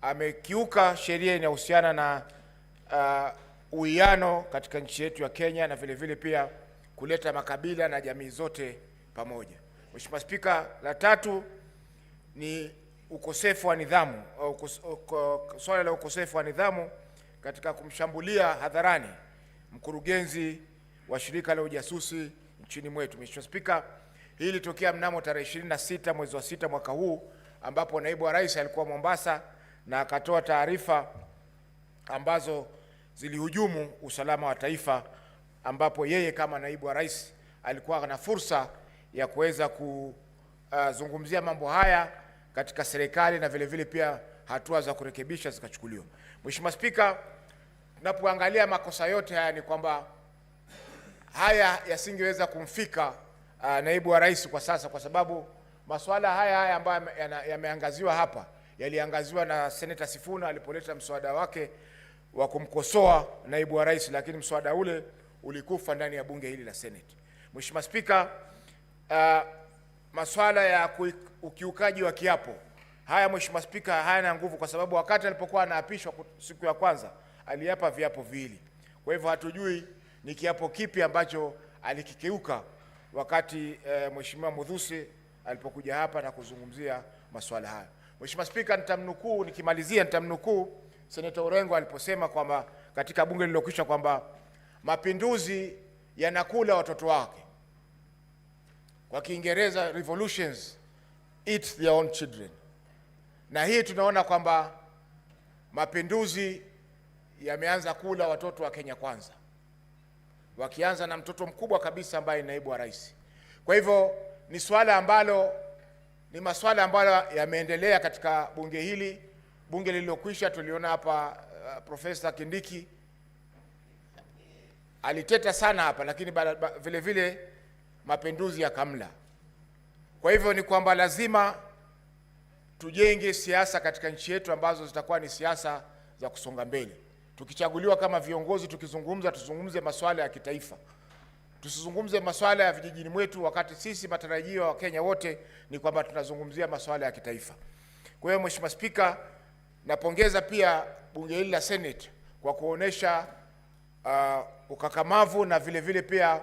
amekiuka sheria inayohusiana na uwiano katika nchi yetu ya Kenya na vile vile pia kuleta makabila na jamii zote pamoja. Mheshimiwa Spika, la tatu ni ukosefu wa nidhamu, swala la ukosefu wa nidhamu katika kumshambulia hadharani mkurugenzi wa shirika la ujasusi nchini mwetu. Mheshimiwa Spika, hili litokea mnamo tarehe 26 mwezi wa 6 mwaka huu ambapo naibu wa rais alikuwa Mombasa na akatoa taarifa ambazo zilihujumu usalama wa taifa, ambapo yeye kama naibu wa rais alikuwa na fursa ya kuweza kuzungumzia mambo haya katika serikali na vile vile pia hatua za kurekebisha zikachukuliwa. Mheshimiwa Spika, tunapoangalia makosa yote haya ni kwamba haya yasingeweza kumfika naibu wa rais kwa sasa, kwa sababu masuala haya ambayo yameangaziwa hapa yaliangaziwa na Senator Sifuna alipoleta mswada wake wa kumkosoa naibu wa rais, lakini mswada ule ulikufa ndani ya bunge hili la Senate. Mheshimiwa Spika, masuala ya ukiukaji wa kiapo haya, Mheshimiwa Spika, hayana nguvu kwa sababu wakati alipokuwa anaapishwa siku ya kwanza aliapa viapo viwili. Kwa hivyo hatujui ni kiapo kipi ambacho alikikeuka wakati Mheshimiwa Muthusi alipokuja hapa na kuzungumzia masuala hayo. Mheshimiwa Spika, nikimalizia nitamnukuu Seneta Orengo aliposema kwamba katika bunge lililokwisha kwamba mapinduzi yanakula watoto wake. Kwa Kiingereza, revolutions eat their own children. Na hii tunaona kwamba mapinduzi yameanza kula watoto wa Kenya Kwanza, wakianza na mtoto mkubwa kabisa ambaye ni naibu wa rais. Kwa hivyo ni masuala ambayo yameendelea katika bunge hili. Bunge lililokwisha tuliona hapa Profesa Kindiki aliteta sana hapa, lakini vile vile mapinduzi yakamla. Kwa hivyo ni kwamba lazima tujenge siasa katika nchi yetu ambazo zitakuwa ni siasa za kusonga mbele. Tukichaguliwa kama viongozi, tuzungumze masuala ya kitaifa. Tusizungumze masuala ya vijijini mwetu, wakati sisi matarajio ya Wakenya wote ni kwamba tunazungumzia masuala ya kitaifa. Kwa hiyo Mheshimiwa Spika, napongeza pia bunge hili la Senate kwa kuonesha ukakamavu na vile vile pia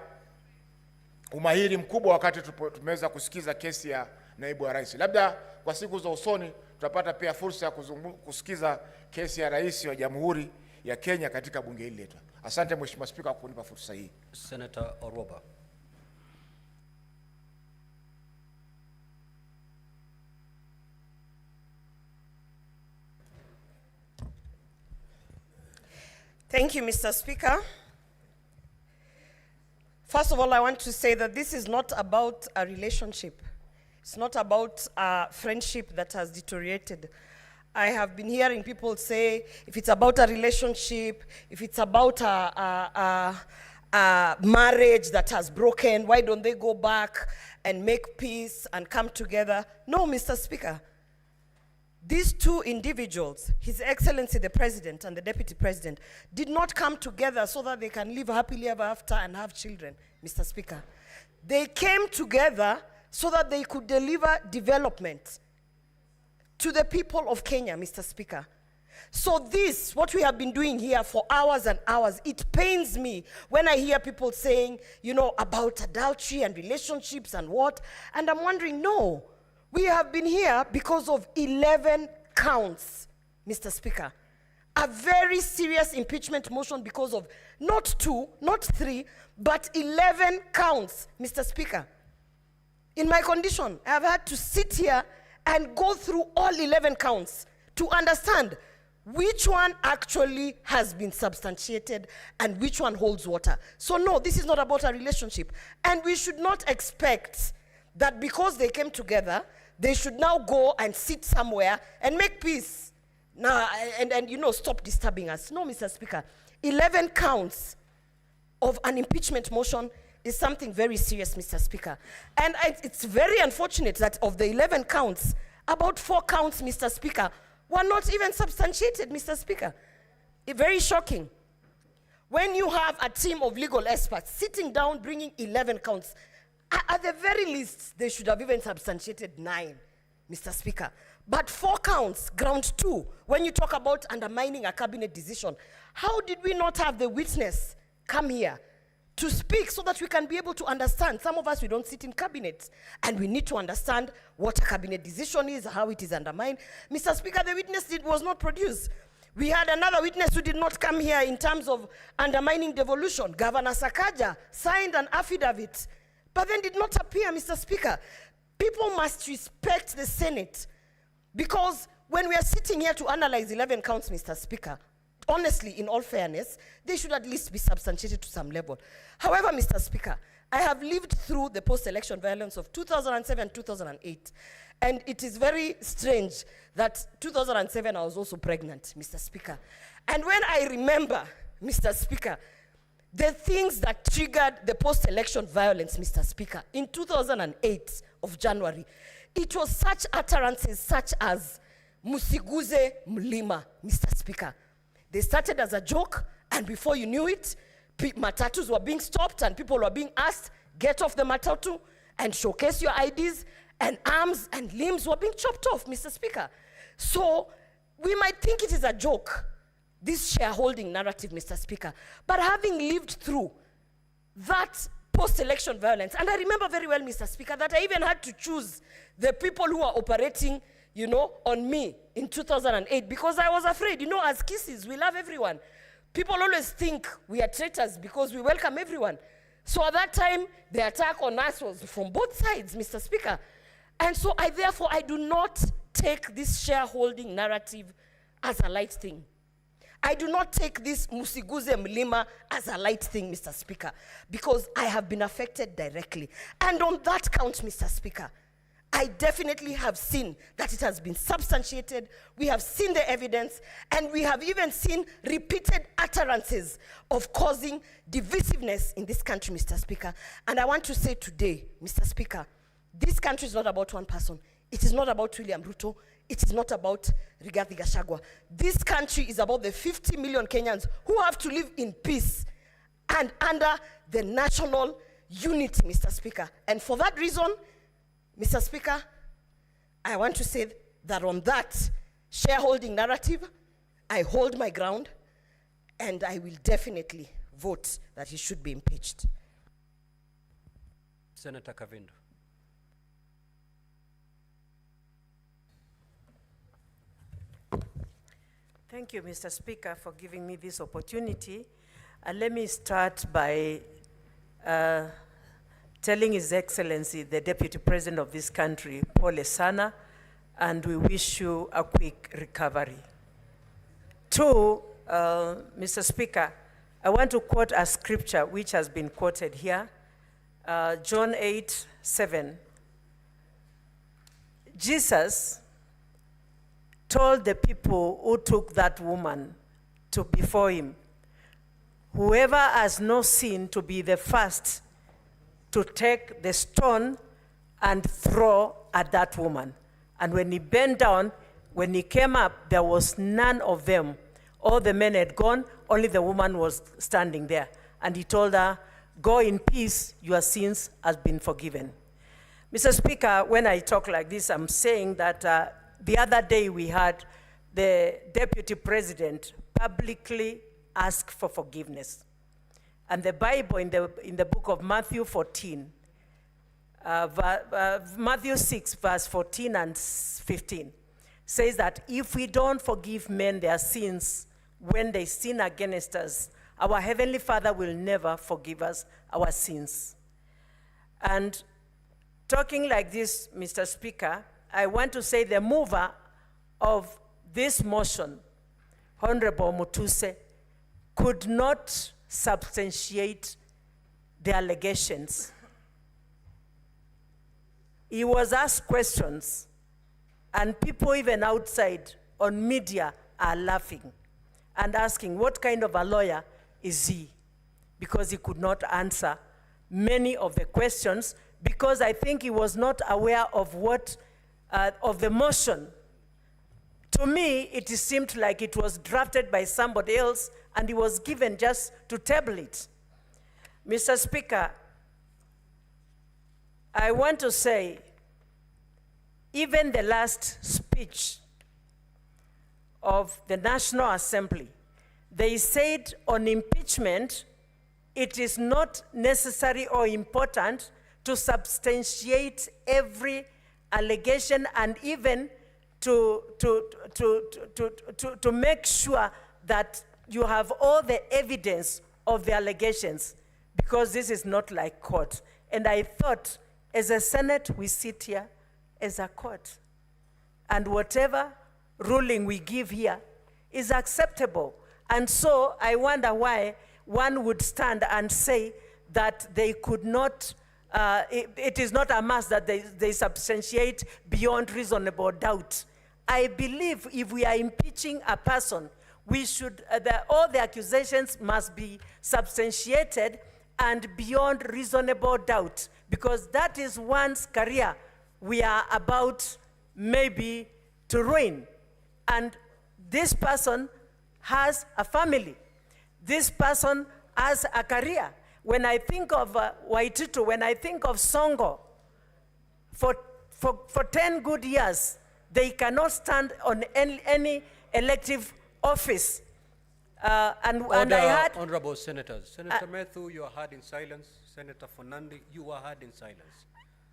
umahiri mkubwa wakati tumeweza kusikiza kesi ya naibu wa rais. Labda kwa siku za usoni tutapata pia fursa ya kusikiza kesi ya rais wa Jamhuri ya Kenya katika bunge hili letu. Asante Mheshimiwa Spika kwa kunipa fursa hii. Senator Oroba. Thank you, Mr. Speaker. First of all, I want to say that this is not about a relationship. It's not about a friendship that has deteriorated. I have been hearing people say, if it's about a relationship, if it's about a marriage that has broken, why don't they go back and make peace and come together? No, Mr. Speaker. These two individuals, His Excellency the President and the Deputy President, did not come together so that they can live happily ever after and have children, Mr. Speaker. They came together so that they could deliver development to the people of Kenya, Mr. Speaker. So this, what we have been doing here for hours and hours, it pains me when I hear people saying, you know, about adultery and relationships and what, and I'm wondering, no. We have been here because of 11 counts, Mr. Speaker. A very serious impeachment motion because of not 2, not 3, but 11 counts, Mr. Speaker. In my condition, I have had to sit here and go through all 11 counts to understand which one actually has been substantiated and which one holds water. So no, this is not about a relationship. And we should not expect that because they came together, they should now go and sit somewhere and make peace. Now, and you know, stop disturbing us. No, Mr. Speaker. 11 counts of an impeachment motion is something very serious, Mr. Speaker. And it's very unfortunate that of the 11 counts, about 4 counts, Mr. Speaker, were not even substantiated, Mr. Speaker. Very shocking. When you have a team of legal experts sitting down bringing 11 counts, at the very least, they should have even substantiated 9, Mr. Speaker. But 4 counts, ground 2, when you talk about undermining a cabinet decision, how did we not have the witness come here to speak so that we can be able to understand? Some of us, we don't sit in cabinets, and we need to understand what a cabinet decision is, how it is undermined. Mr. Speaker, the witness was not produced. We had another witness who did not come here in terms of undermining devolution. Governor Sakaja signed an affidavit, but then did not appear, Mr. Speaker. People must respect the Senate, because when we are sitting here to analyze 11 counts, Mr. Speaker, honestly, in all fairness, they should at least be substantiated to some level. However, Mr. Speaker, I have lived through the post-election violence of 2007, 2008, and it is very strange that 2007 I was also pregnant, Mr. Speaker. And when I remember, Mr. Speaker, the things that triggered the post-election violence, Mr. Speaker, in 2008 of January, it was such utterances such as Musiguze Mlima, Mr. Speaker. They started as a joke, and before you knew it, matatus were being stopped and people were being asked, get off the matatu and showcase your IDs, and arms and limbs were being chopped off, Mr. Speaker. So we might think it is a joke, this shareholding narrative, Mr. Speaker, but having lived through that post-election violence. And I remember very well, Mr. Speaker, that I even had to choose the people who are operating, you know, on me in 2008 because I was afraid. You know, as Kisses, we love everyone. People always think we are traitors because we welcome everyone. So at that time, the attack on us was from both sides, Mr. Speaker. And so therefore, I do not take this shareholding narrative as a light thing. I do not take this Musiguze Mlima as a light thing, Mr. Speaker, because I have been affected directly. And on that count, Mr. Speaker, I definitely have seen that it has been substantiated. We have seen the evidence, and we have even seen repeated utterances of causing divisiveness in this country, Mr. Speaker. And I want to say today, Mr. Speaker, this country is not about one person. It is not about William Ruto. It is not about Rigathi Gachagua. This country is about the 50 million Kenyans who have to live in peace and under the national unity, Mr. Speaker. And for that reason, Mr. Speaker, I want to say that on that shareholding narrative, I hold my ground, and I will definitely vote that he should be impeached. Senator Kavindu. Thank you, Mr. Speaker, for giving me this opportunity. Let me start by telling His Excellency, the Deputy President of this country, Pole Sana, and we wish you a quick recovery. Two, Mr. Speaker, I want to quote a scripture which has been quoted here, John 8:7. Jesus told the people who took that woman to before him, whoever has no sin to be the first to take the stone and throw at that woman. And when he bent down, when he came up, there was none of them. All the men had gone, only the woman was standing there. And he told her, go in peace, your sins have been forgiven. Mr. Speaker, when I talk like this, I'm saying that the other day we had the Deputy President publicly ask for forgiveness. And the Bible in the book of Matthew 14, Matthew 6, verse 14 and 15, says that if we don't forgive men their sins when they sin against us, our Heavenly Father will never forgive us our sins. And talking like this, Mr. Speaker, I want to say the mover of this motion, Honorable Mutuse, could not substantiate the allegations. He was asked questions, and people even outside on media are laughing and asking what kind of a lawyer is he, because he could not answer many of the questions, because I think he was not aware of what of the motion. To me, it seemed like it was drafted by somebody else and he was given just to table it. Mr. Speaker, I want to say, even the last speech of the National Assembly, they said on impeachment, it is not necessary or important to substantiate every allegation and even to make sure that you have all the evidence of the allegations, because this is not like court. And I thought, as a Senate, we sit here as a court. And whatever ruling we give here is acceptable. And so I wonder why one would stand and say that they could not, it is not a must that they substantiate beyond reasonable doubt. I believe if we are impeaching a person, we should, all the accusations must be substantiated and beyond reasonable doubt, because that is one's career we are about maybe to ruin. And this person has a family. This person has a career. When I think of Waititu, when I think of Songo, for 10 good years, they cannot stand on any elective office. And Order, I had... honorable senators. Senator Methu, you are heard in silence. Senator Fernandi, you are heard in silence.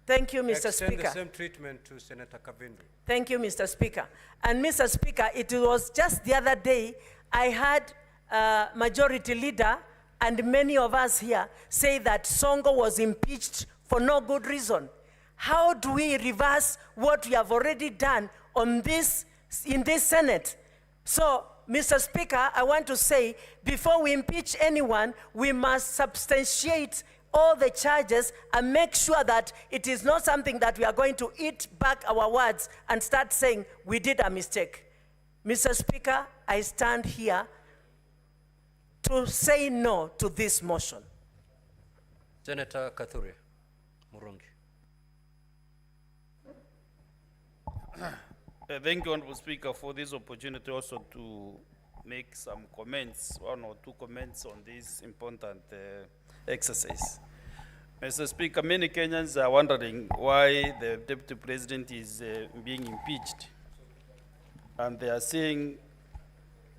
Thank you, Mr. Extend Speaker. the same treatment to Senator Kavindu. Thank you, Mr. Speaker. And Mr. Speaker, it was just the other day I heard Majority Leader and many of us here say that Songo was impeached for no good reason. How do we reverse what we have already done on this, in this Senate? So, Mr. Speaker, I want to say, before we impeach anyone, we must substantiate all the charges and make sure that it is not something that we are going to eat back our words and start saying we did a mistake. Mr. Speaker, I stand here to say no to this motion. Senator Kathuria Murungi. Thank you, Honorable Speaker, for this opportunity also to make some comments, one or two comments on this important exercise. Mr. Speaker, many Kenyans are wondering why the Deputy President is being impeached. And they are saying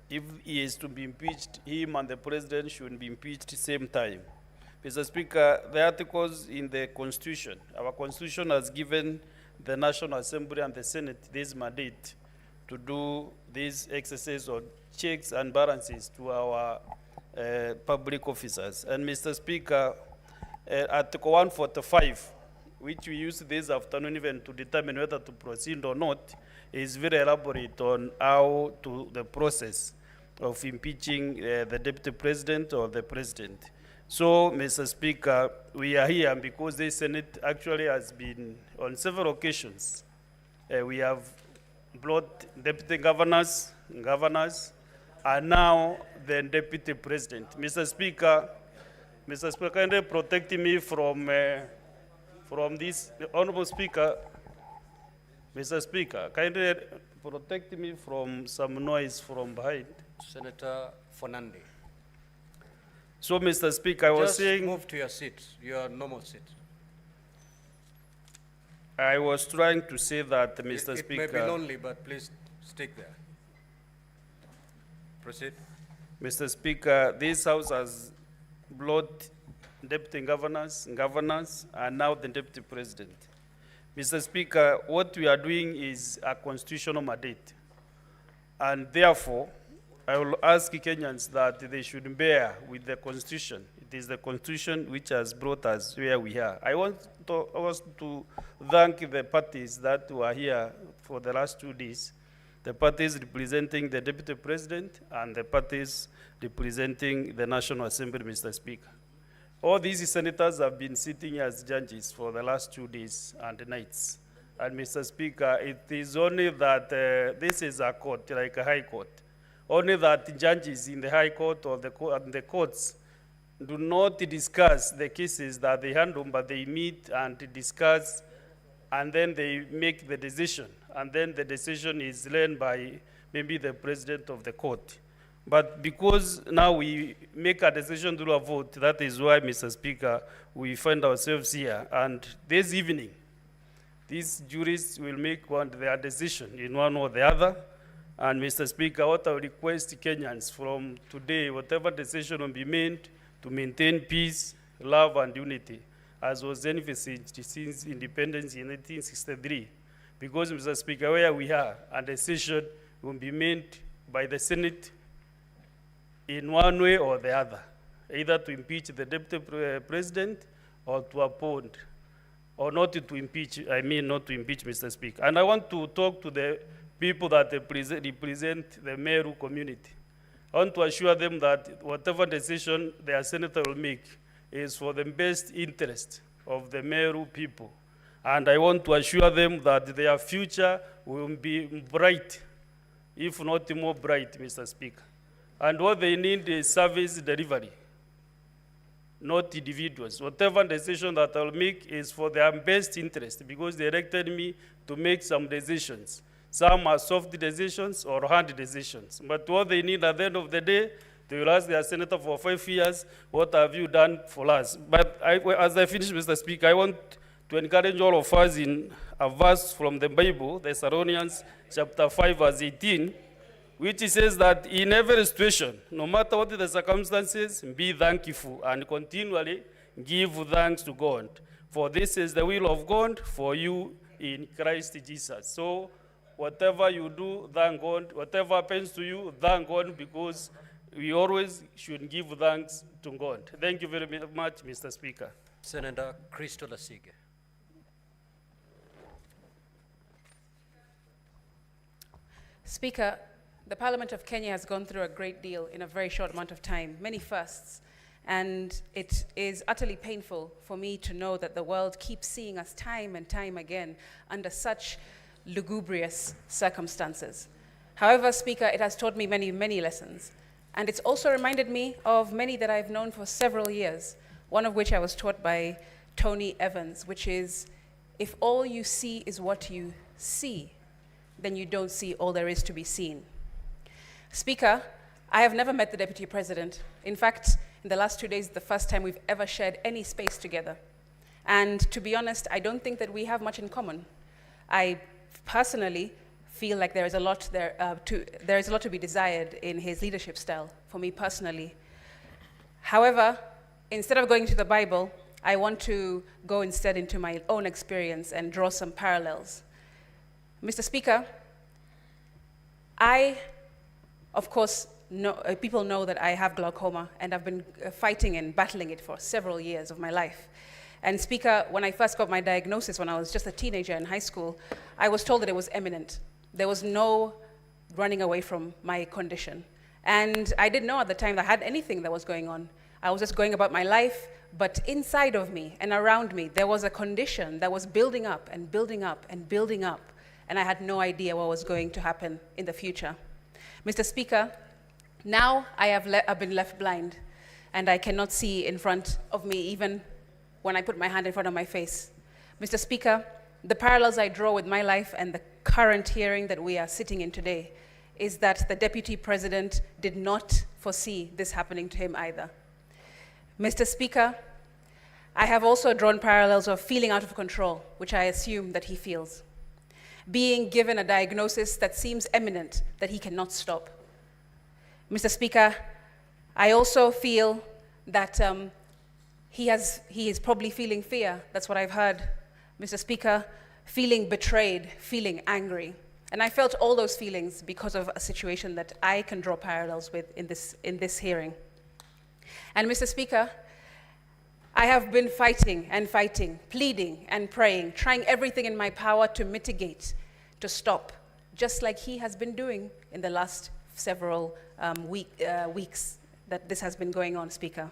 if he is to be impeached, him and the President should be impeached at the same time. Mr. Speaker, the articles in the Constitution, our Constitution has given the National Assembly and the Senate this mandate to do this exercise of checks and balances to our public officers. And Mr. Speaker, Article 145, which we used this afternoon even to determine whether to proceed or not, is very elaborate on how to the process of impeaching the Deputy President or the President. So, Mr. Speaker, we are here because the Senate actually has been, on several occasions, we have brought deputy governors, and now the Deputy President. Mr. Speaker, kindly protect me from this. Honorable Speaker, Mr. Speaker, kindly protect me from some noise from behind. Senator Fernandi. So, Mr. Speaker, I was saying... move to your seat, your normal seat. I was trying to say that, Mr. Speaker... It may be lonely, but please stick there. Proceed. Mr. Speaker, this House has brought deputy governors, and now the Deputy President. Mr. Speaker, what we are doing is a constitutional mandate. And therefore, I will ask Kenyans that they should bear with the Constitution. It is the Constitution which has brought us where we are. I want to thank the parties that were here for the last 2 days, the parties representing the Deputy President and the parties representing the National Assembly, Mr. Speaker. All these senators have been sitting as judges for the last 2 days and nights. And Mr. Speaker, it is only that this is a court, like a high court. Only that judges in the high court or the courts do not discuss the cases that they handle, but they meet and discuss, and then they make the decision. And then the decision is led by maybe the president of the court. But because now we make a decision through a vote, that is why, Mr. Speaker, we find ourselves here. And this evening, these juries will make their decision in one or the other. And Mr. Speaker, what I request Kenyans from today, whatever decision will be made to maintain peace, love, and unity, as was envisaged since independence in 1963. Because, Mr. Speaker, where we are, a decision will be made by the Senate in one way or the other, either to impeach the Deputy President or to appoint, or not to impeach, not to impeach, Mr. Speaker. And I want to talk to the people that represent the Meru community. I want to assure them that whatever decision their senator will make is for the best interest of the Meru people. And I want to assure them that their future will be bright, if not more bright, Mr. Speaker. And what they need is service delivery, not individuals. Whatever decision that I'll make is for their best interest, because they elected me to make some decisions. Some are soft decisions or hard decisions. But what they need at the end of the day, they will ask their senator for 5 years, what have you done for us? But as I finish, Mr. Speaker, I want to encourage all of us in a verse from the Bible, Thessalonians chapter 5, verse 18, which says that in every situation, no matter what the circumstances, be thankful and continually give thanks to God. For this is the will of God for you in Christ Jesus. So whatever you do, thank God. Whatever happens to you, thank God, because we always should give thanks to God. Thank you very much, Mr. Speaker. Senator Christo Lasige. Speaker, the Parliament of Kenya has gone through a great deal in a very short amount of time, many firsts, and it is utterly painful for me to know that the world keeps seeing us time and time again under such lugubrious circumstances. However, Speaker, it has taught me many, many lessons, and it's also reminded me of many that I've known for several years, one of which I was taught by Tony Evans, which is, if all you see is what you see, then you don't see all there is to be seen. Speaker, I have never met the Deputy President. In fact, in the last 2 days, the first time we've ever shared any space together. And to be honest, I don't think that we have much in common. I personally feel like there is a lot to be desired in his leadership style, for me personally. However, instead of going to the Bible, I want to go instead into my own experience and draw some parallels. Mr. Speaker, of course, people know that I have glaucoma, and I've been fighting and battling it for several years of my life. And Speaker, when I first got my diagnosis when I was just a teenager in high school, I was told that it was imminent. There was no running away from my condition. And I didn't know at the time that I had anything that was going on. I was just going about my life, but inside of me and around me, there was a condition that was building up and building up and building up. And I had no idea what was going to happen in the future. Mr. Speaker, now I've been left blind, and I cannot see in front of me even when I put my hand in front of my face. Mr. Speaker, the parallels I draw with my life and the current hearing that we are sitting in today is that the Deputy President did not foresee this happening to him either. Mr. Speaker, I have also drawn parallels of feeling out of control, which I assume that he feels. Being given a diagnosis that seems imminent, that he cannot stop. Mr. Speaker, I also feel that he is probably feeling fear. That's what I've heard. Mr. Speaker, feeling betrayed, feeling angry. And I felt all those feelings because of a situation that I can draw parallels with in this hearing. And Mr. Speaker, I have been fighting and fighting, pleading and praying, trying everything in my power to mitigate, to stop, just like he has been doing in the last several weeks that this has been going on, Speaker.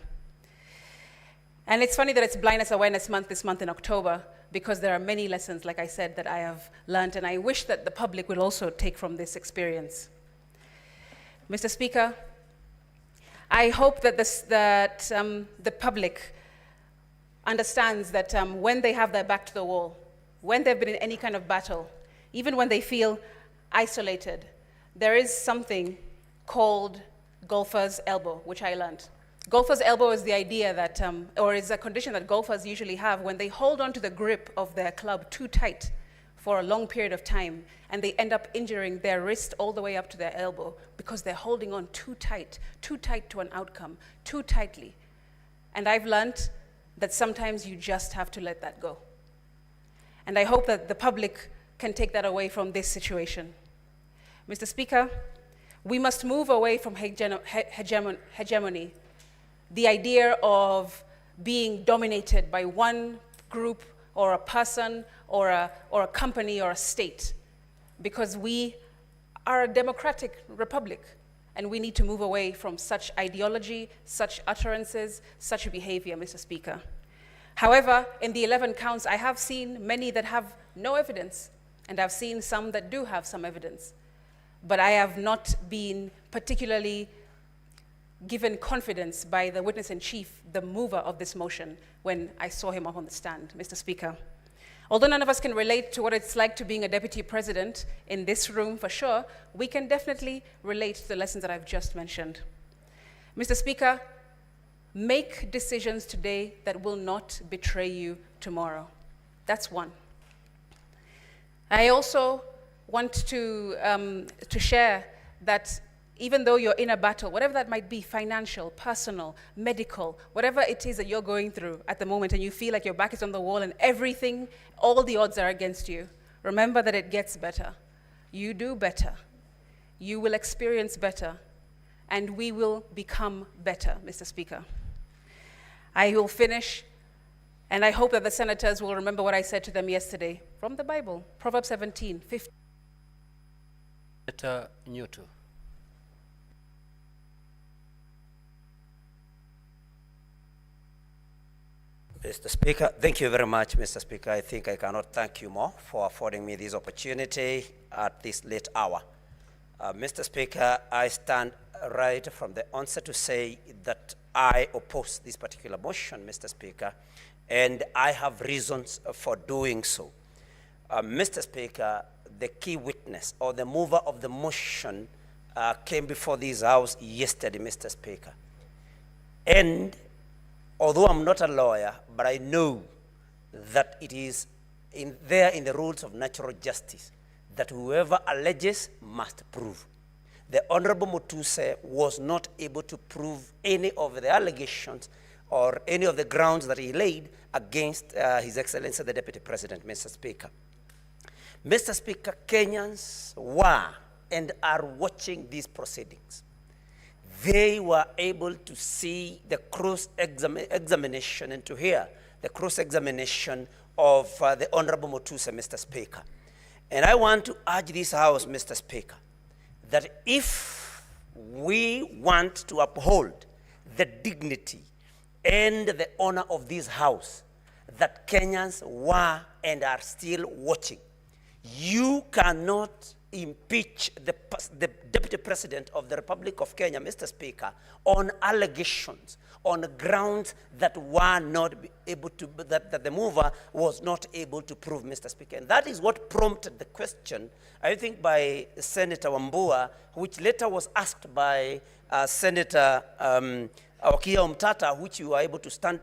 And it's funny that it's Blindness Awareness Month this month in October, because there are many lessons, like I said, that I have learned, and I wish that the public will also take from this experience. Mr. Speaker, I hope that the public understands that when they have their back to the wall, when they've been in any kind of battle, even when they feel isolated, there is something called golfer's elbow, which I learned. Golfer's elbow is the idea that, or is a condition that golfers usually have when they hold on to the grip of their club too tight for a long period of time, and they end up injuring their wrist all the way up to their elbow because they're holding on too tight to an outcome, too tightly. And I've learned that sometimes you just have to let that go. And I hope that the public can take that away from this situation. Mr. Speaker, we must move away from hegemony, the idea of being dominated by one group or a person or a company or a state, because we are a democratic republic, and we need to move away from such ideology, such utterances, such behavior, Mr. Speaker. However, in the 11 counts, I have seen many that have no evidence, and I've seen some that do have some evidence. But I have not been particularly given confidence by the witness-in-chief, the mover of this motion, when I saw him up on the stand, Mr. Speaker. Although none of us can relate to what it's like to being a deputy president in this room for sure, we can definitely relate to the lessons that I've just mentioned. Mr. Speaker, make decisions today that will not betray you tomorrow. That's one. I also want to share that even though you're in a battle, whatever that might be, financial, personal, medical, whatever it is that you're going through at the moment, and you feel like your back is on the wall and everything, all the odds are against you, remember that it gets better. You do better. You will experience better. And we will become better, Mr. Speaker. I will finish, and I hope that the senators will remember what I said to them yesterday from the Bible, Proverbs 17:15. Senator Newton. Mr. Speaker, thank you very much, Mr. Speaker. I think I cannot thank you more for affording me this opportunity at this late hour. Mr. Speaker, I stand right from the onset to say that I oppose this particular motion, Mr. Speaker, and I have reasons for doing so. Mr. Speaker, the key witness or the mover of the motion came before this House yesterday, Mr. Speaker. And although I'm not a lawyer, but I know that it is there in the rules of natural justice that whoever alleges must prove. The Honorable Mutuse was not able to prove any of the allegations or any of the grounds that he laid against His Excellency the Deputy President, Mr. Speaker. Mr. Speaker, Kenyans were and are watching these proceedings. They were able to see the cross-examination and to hear the cross-examination of the Honorable Mutuse, Mr. Speaker. And I want to urge this House, Mr. Speaker, that if we want to uphold the dignity and the honor of this House, that Kenyans were and are still watching, you cannot impeach the Deputy President of the Republic of Kenya, Mr. Speaker, on allegations, on grounds that were not able to, that the mover was not able to prove, Mr. Speaker. And that is what prompted the question, I think, by Senator Wambua, which later was asked by Senator Okia Omtata, which you were able to stand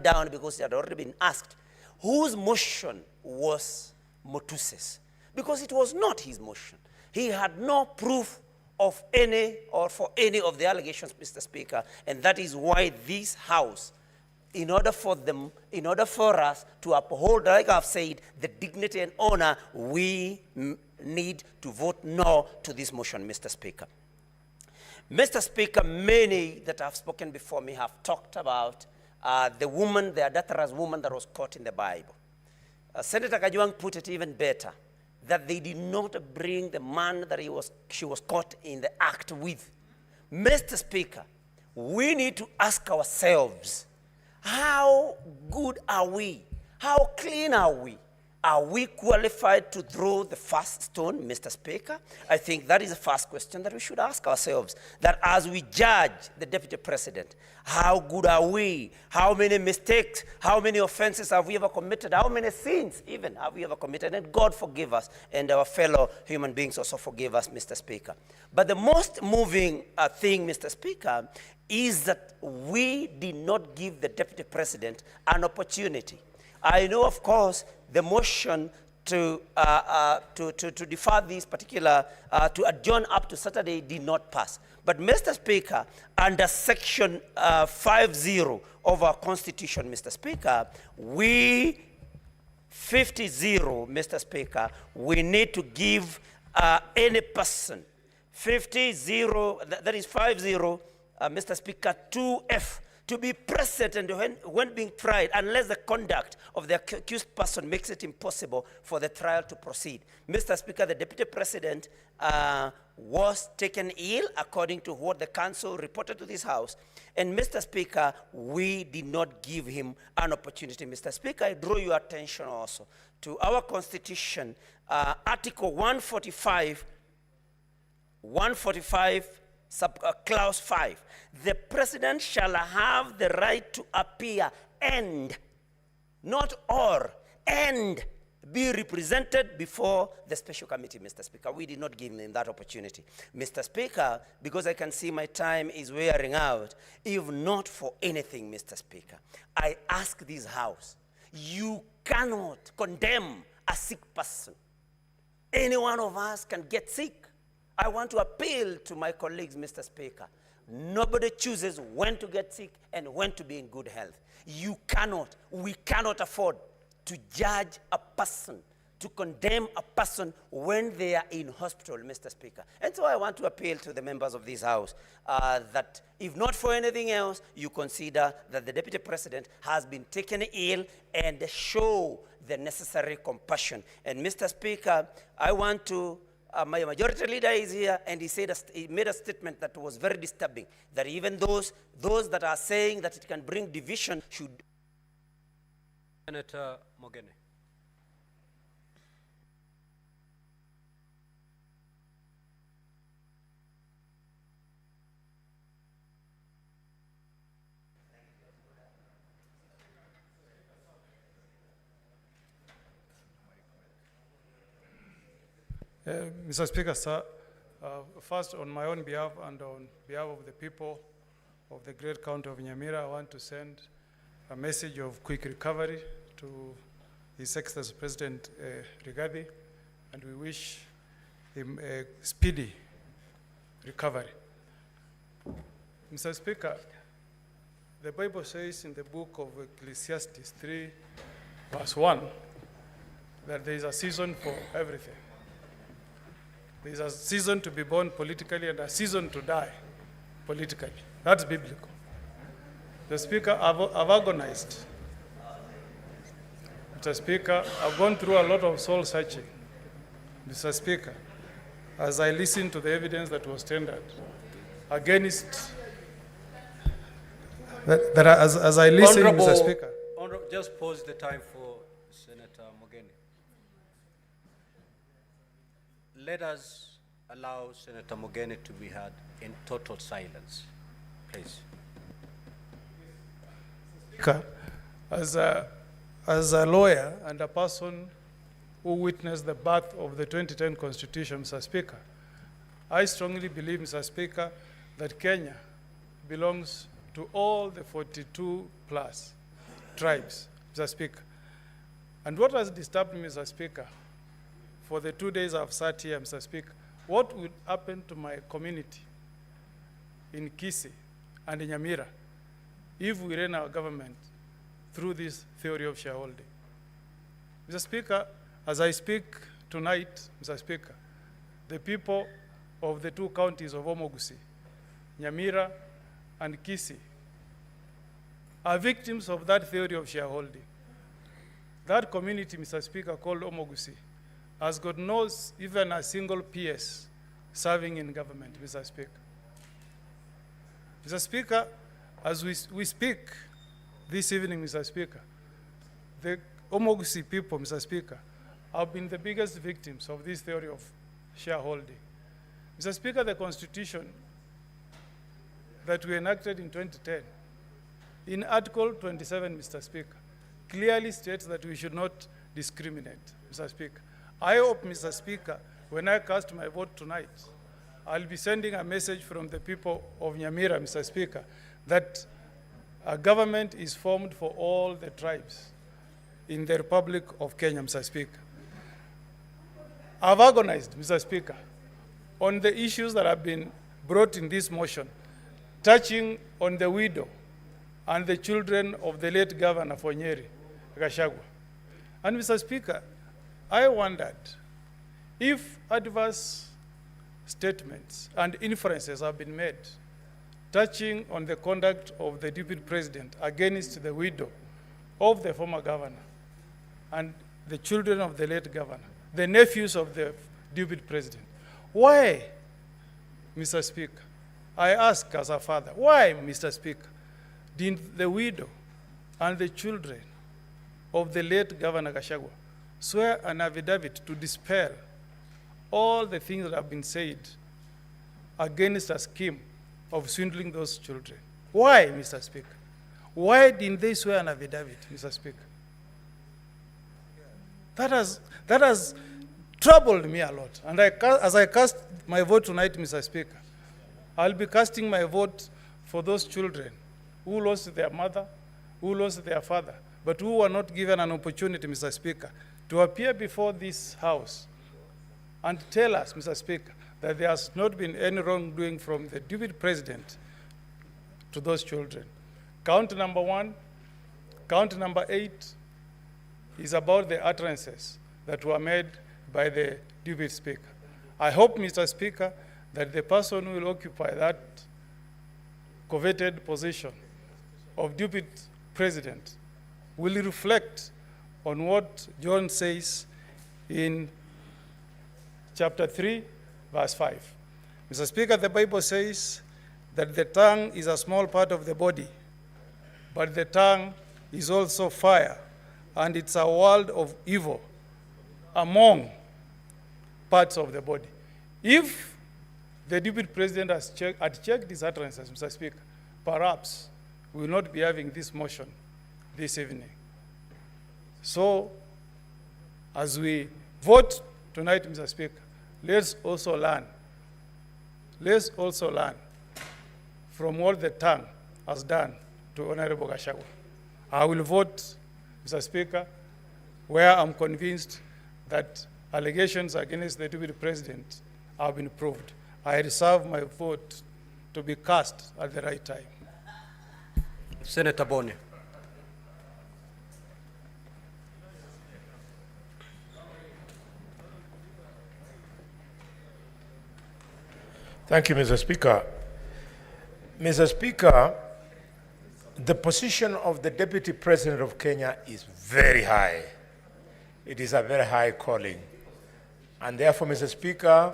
down because it had already been asked, whose motion was Mutuse's? Because it was not his motion. He had no proof of any or for any of the allegations, Mr. Speaker, and that is why this House, in order for us to uphold, like I've said, the dignity and honor, we need to vote no to this motion, Mr. Speaker. Mr. Speaker, many that have spoken before me have talked about the woman, the adulterous woman that was caught in the Bible. Senator Kajwang put it even better, that they did not bring the man that she was caught in the act with. Mr. Speaker, we need to ask ourselves, how good are we? How clean are we? Are we qualified to throw the first stone, Mr. Speaker? I think that is the first question that we should ask ourselves, that as we judge the Deputy President, how good are we? How many mistakes, how many offenses have we ever committed? How many sins even have we ever committed? And God forgive us, and our fellow human beings also forgive us, Mr. Speaker. But the most moving thing, Mr. Speaker, is that we did not give the Deputy President an opportunity. I know, of course, the motion to defer this particular, to adjourn up to Saturday did not pass. But, Mr. Speaker, under Section 50 of our Constitution, Mr. Speaker, 50-0, Mr. Speaker, we need to give any person, 50-0, that is 50, Mr. Speaker, 2F, to be present and when being tried, unless the conduct of the accused person makes it impossible for the trial to proceed. Mr. Speaker, the Deputy President was taken ill, according to what the council reported to this House. And, Mr. Speaker, we did not give him an opportunity. Mr. Speaker, I draw your attention also to our Constitution, Article 145, Clause 5. The President shall have the right to appear and, not or, and be represented before the special committee, Mr. Speaker. We did not give him that opportunity. Mr. Speaker, because I can see my time is wearing out, if not for anything, Mr. Speaker, I ask this House, you cannot condemn a sick person. Any one of us can get sick. I want to appeal to my colleagues, Mr. Speaker. Nobody chooses when to get sick and when to be in good health. We cannot afford to judge a person, to condemn a person when they are in hospital, Mr. Speaker. And so I want to appeal to the members of this House that if not for anything else, you consider that the Deputy President has been taken ill and show the necessary compassion. And Mr. Speaker, I want to, my majority leader is here, and he made a statement that was very disturbing, that even those that are saying that it can bring division should. Senator Mogene. Mr. Speaker, sir, first on my own behalf and on behalf of the people of the great county of Nyamira, I want to send a message of quick recovery to His Excellency President Rigathi, and we wish him a speedy recovery. Mr. Speaker, the Bible says in the book of Ecclesiastes 3, verse 1, that there is a season for everything. There is a season to be born politically and a season to die politically. That's biblical. The Speaker, I've agonized. Mr. Speaker, I've gone through a lot of soul searching, Mr. Speaker, as I listened to the evidence that was tendered against, as I listened, Mr. Speaker. Just pause the time for Senator Mogene. Let us allow Senator Mogene to be heard in total silence, please. Speaker, as a lawyer and a person who witnessed the birth of the 2010 Constitution, Mr. Speaker, I strongly believe, Mr. Speaker, that Kenya belongs to all the 42 plus tribes, Mr. Speaker. And what has disturbed me, Mr. Speaker, for the 2 days I've sat here, Mr. Speaker, what would happen to my community in Kisii and in Nyamira if we ran our government through this theory of shareholding? Mr. Speaker, as I speak tonight, Mr. Speaker, the people of the two counties of Omogusi, Nyamira and Kisii, are victims of that theory of shareholding. That community, Mr. Speaker, called Omogusi, has got no even a single PS serving in government, Mr. Speaker. Mr. Speaker, as we speak this evening, Mr. Speaker, the Omogusi people, Mr. Speaker, have been the biggest victims of this theory of shareholding. Mr. Speaker, the Constitution that we enacted in 2010, in Article 27, Mr. Speaker, clearly states that we should not discriminate, Mr. Speaker. I hope, Mr. Speaker, when I cast my vote tonight, I'll be sending a message from the people of Nyamira, Mr. Speaker, that a government is formed for all the tribes in the Republic of Kenya, Mr. Speaker. I've agonized, Mr. Speaker, on the issues that have been brought in this motion, touching on the widow and the children of the late Governor for Nyeri, Gachagua. And Mr. Speaker, I wondered if adverse statements and inferences have been made touching on the conduct of the Deputy President against the widow of the former governor and the children of the late governor, the nephews of the Deputy President. Why, Mr. Speaker, I ask as a father, why, Mr. Speaker, did the widow and the children of the late Governor Gachagua swear an affidavit to dispel all the things that have been said against a scheme of swindling those children? Why, Mr. Speaker? Why didn't they swear an affidavit, Mr. Speaker? That has troubled me a lot. And as I cast my vote tonight, Mr. Speaker, I'll be casting my vote for those children who lost their mother, who lost their father, but who were not given an opportunity, Mr. Speaker, to appear before this House and tell us, Mr. Speaker, that there has not been any wrongdoing from the deputy president to those children. Count number 1, count number 8 is about the utterances that were made by the deputy speaker. I hope, Mr. Speaker, that the person who will occupy that coveted position of deputy president will reflect on what John says in chapter 3, verse 5. Mr. Speaker, the Bible says that the tongue is a small part of the body, but the tongue is also fire, and it's a world of evil among parts of the body. If the deputy president had checked his utterances, Mr. Speaker, perhaps we will not be having this motion this evening. So, as we vote tonight, Mr. Speaker, let's also learn. Let's also learn from what the tongue has done to Honorable Gachagua. I will vote, Mr. Speaker, where I'm convinced that allegations against the deputy president have been proved. I reserve my vote to be cast at the right time. Senator Boni. Thank you, Mr. Speaker. Mr. Speaker, the position of the Deputy President of Kenya is very high. It is a very high calling. And therefore, Mr. Speaker,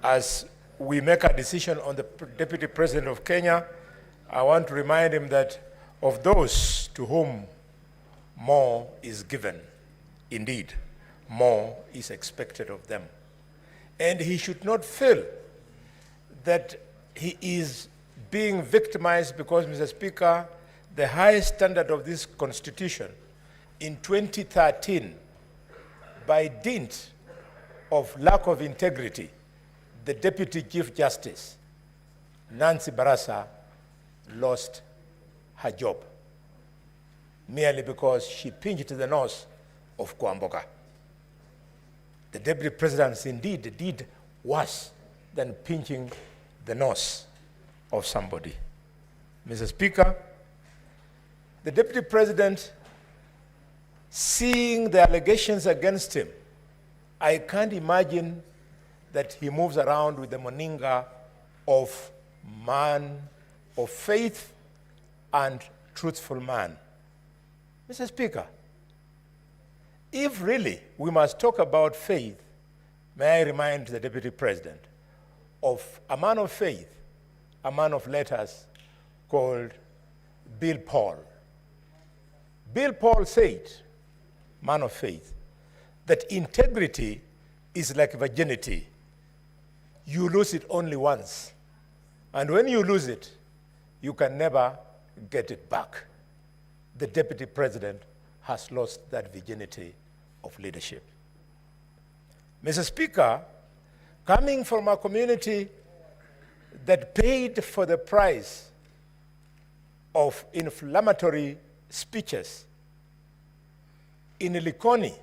as we make a decision on the Deputy President of Kenya, I want to remind him that of those to whom more is given, indeed, more is expected of them. And he should not feel that he is being victimized because, Mr. Speaker, the highest standard of this Constitution in 2013, by dint of lack of integrity, the Deputy Chief Justice, Nancy Barasa, lost her job merely because she pinched the nose of Kwamboka. The Deputy President indeed did worse than pinching the nose of somebody. Mr. Speaker, the Deputy President, seeing the allegations against him, I can't imagine that he moves around with the moninga of man of faith and truthful man. Mr. Speaker, if really we must talk about faith, may I remind the Deputy President of a man of faith, a man of letters called Bill Paul. Bill Paul said, man of faith, that integrity is like virginity. You lose it only once. And when you lose it, you can never get it back. The Deputy President has lost that virginity of leadership. Mr. Speaker, coming from a community that paid for the price of inflammatory speeches in Likoni,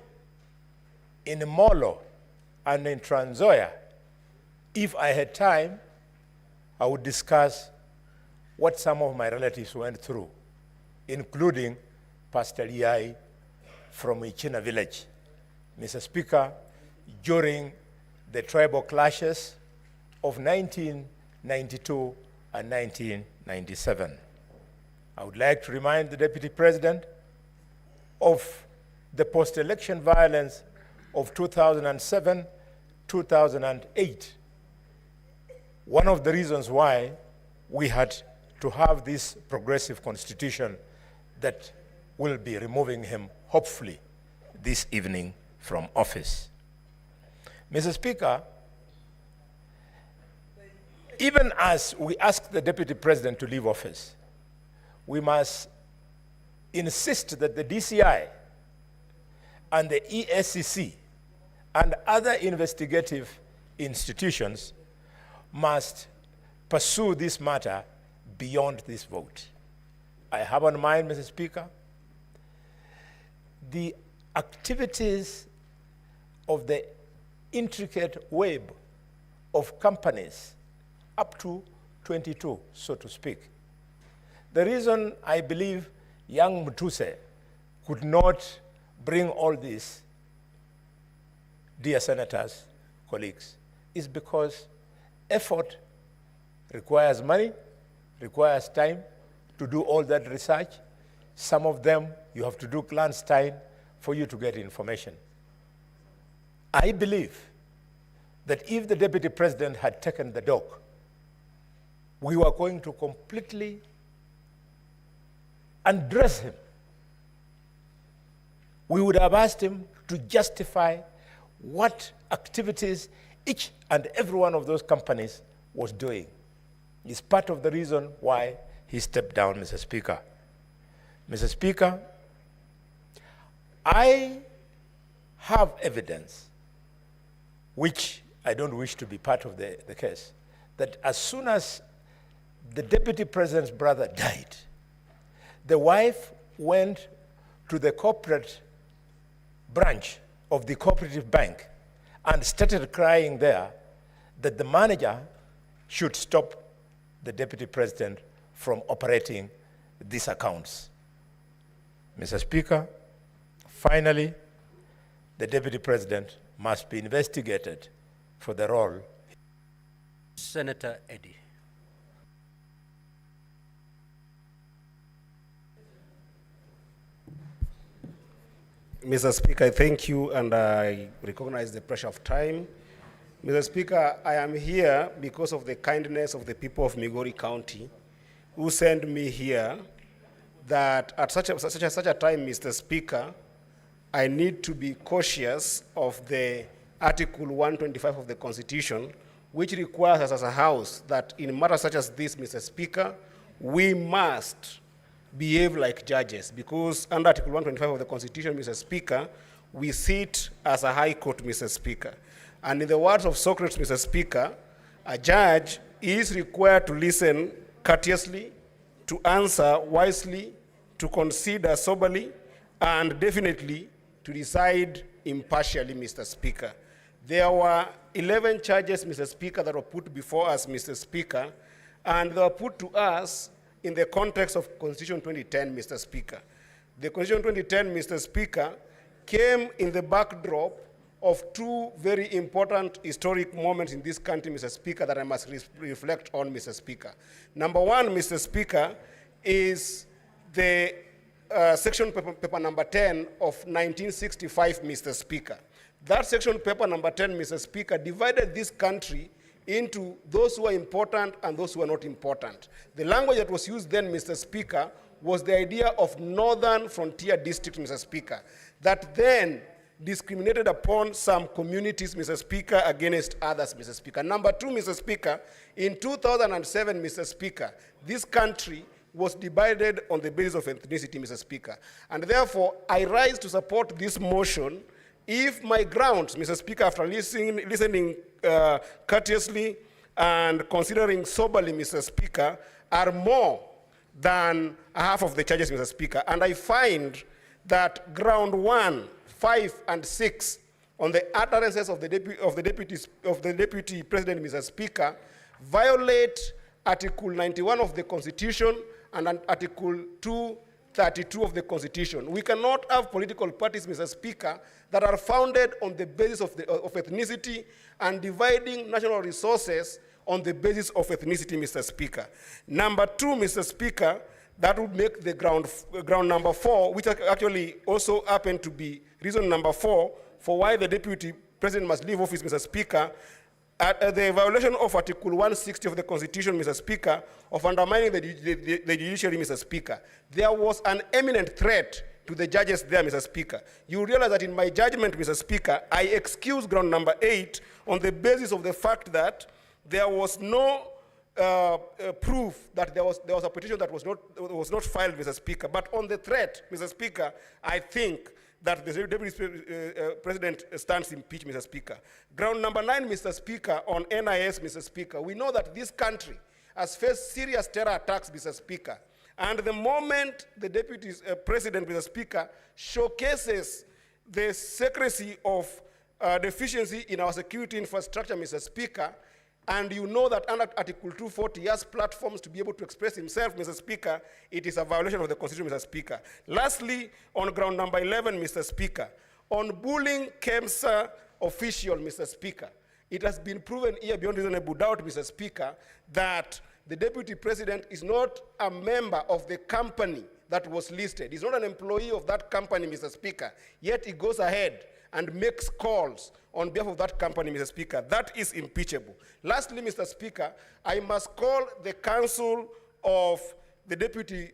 in Molo, and in Trans Nzoia, if I had time, I would discuss what some of my relatives went through, including Pastor Liai from Ichina village. Mr. Speaker, during the tribal clashes of 1992 and 1997. I would like to remind the Deputy President of the post-election violence of 2007, 2008. One of the reasons why we had to have this progressive constitution that will be removing him, hopefully, this evening from office. Mr. Speaker, even as we ask the Deputy President to leave office, we must insist that the DCI and the ESCC and other investigative institutions must pursue this matter beyond this vote. I have on mind, Mr. Speaker, the activities of the intricate web of companies, up to 22, so to speak. The reason I believe young Mutuse could not bring all this, dear senators, colleagues, is because effort requires money, requires time to do all that research. Some of them you have to do clandestine for you to get information. I believe that if the Deputy President had taken the dog, we were going to completely undress him. We would have asked him to justify what activities each and every one of those companies was doing. It's part of the reason why he stepped down, Mr. Speaker. Mr. Speaker, I have evidence, which I don't wish to be part of the case, that as soon as the Deputy President's brother died, the wife went to the corporate branch of the cooperative bank and started crying there that the manager should stop the Deputy President from operating these accounts. Mr. Speaker, finally, the Deputy President must be investigated for the role. Senator Eddy. Mr. Speaker, I thank you, and I recognize the pressure of time. Mr. Speaker, I am here because of the kindness of the people of Migori County who sent me here that at such a time, Mr. Speaker, I need to be cautious of the Article 125 of the Constitution, which requires us as a House that in matters such as this, Mr. Speaker, we must behave like judges, because under Article 125 of the Constitution, Mr. Speaker, we sit as a High Court, Mr. Speaker. And in the words of Socrates, Mr. Speaker, a judge is required to listen courteously, to answer wisely, to consider soberly, and definitely to decide impartially, Mr. Speaker. There were 11 charges, Mr. Speaker, that were put before us, Mr. Speaker, and they were put to us in the context of Constitution 2010, Mr. Speaker. The Constitution 2010, Mr. Speaker, came in the backdrop of two very important historic moments in this country, Mr. Speaker, that I must reflect on, Mr. Speaker. Number one, Mr. Speaker, is the section paper number 10 of 1965, Mr. Speaker. That section paper number 10, Mr. Speaker, divided this country into those who are important and those who are not important. The language that was used then, Mr. Speaker, was the idea of Northern Frontier District, Mr. Speaker, that then discriminated upon some communities, Mr. Speaker, against others, Mr. Speaker. Number two, Mr. Speaker, in 2007, Mr. Speaker, this country was divided on the basis of ethnicity, Mr. Speaker. And therefore, I rise to support this motion if my grounds, Mr. Speaker, after listening courteously and considering soberly, Mr. Speaker, are more than half of the charges, Mr. Speaker. And I find that ground 1, 5, and 6 on the utterances of the Deputy President, Mr. Speaker, violate Article 91 of the Constitution and Article 232 of the Constitution. We cannot have political parties, Mr. Speaker, that are founded on the basis of ethnicity and dividing national resources on the basis of ethnicity, Mr. Speaker. Number two, Mr. Speaker, that would make the ground number 4, which actually also happened to be reason number 4 for why the Deputy President must leave office, Mr. Speaker, the violation of Article 160 of the Constitution, Mr. Speaker, of undermining the judiciary, Mr. Speaker. There was an imminent threat to the judges there, Mr. Speaker. You realize that in my judgment, Mr. Speaker, I excuse ground number 8 on the basis of the fact that there was no proof that there was a petition that was not filed, Mr. Speaker. But on the threat, Mr. Speaker, I think that the Deputy President stands impeached, Mr. Speaker. Ground number 9, Mr. Speaker, on NIS, Mr. Speaker. We know that this country has faced serious terror attacks, Mr. Speaker. And the moment the Deputy President, Mr. Speaker, showcases the secrecy of deficiency in our security infrastructure, Mr. Speaker, and you know that under Article 240 he has platforms to be able to express himself, Mr. Speaker, it is a violation of the Constitution, Mr. Speaker. Lastly, on ground number 11, Mr. Speaker, on bullying KEMSA official, Mr. Speaker, it has been proven here beyond reasonable doubt, Mr. Speaker, that the Deputy President is not a member of the company that was listed. He's not an employee of that company, Mr. Speaker, yet he goes ahead and makes calls on behalf of that company, Mr. Speaker. That is impeachable. Lastly, Mr. Speaker, I must call the Council of the Deputy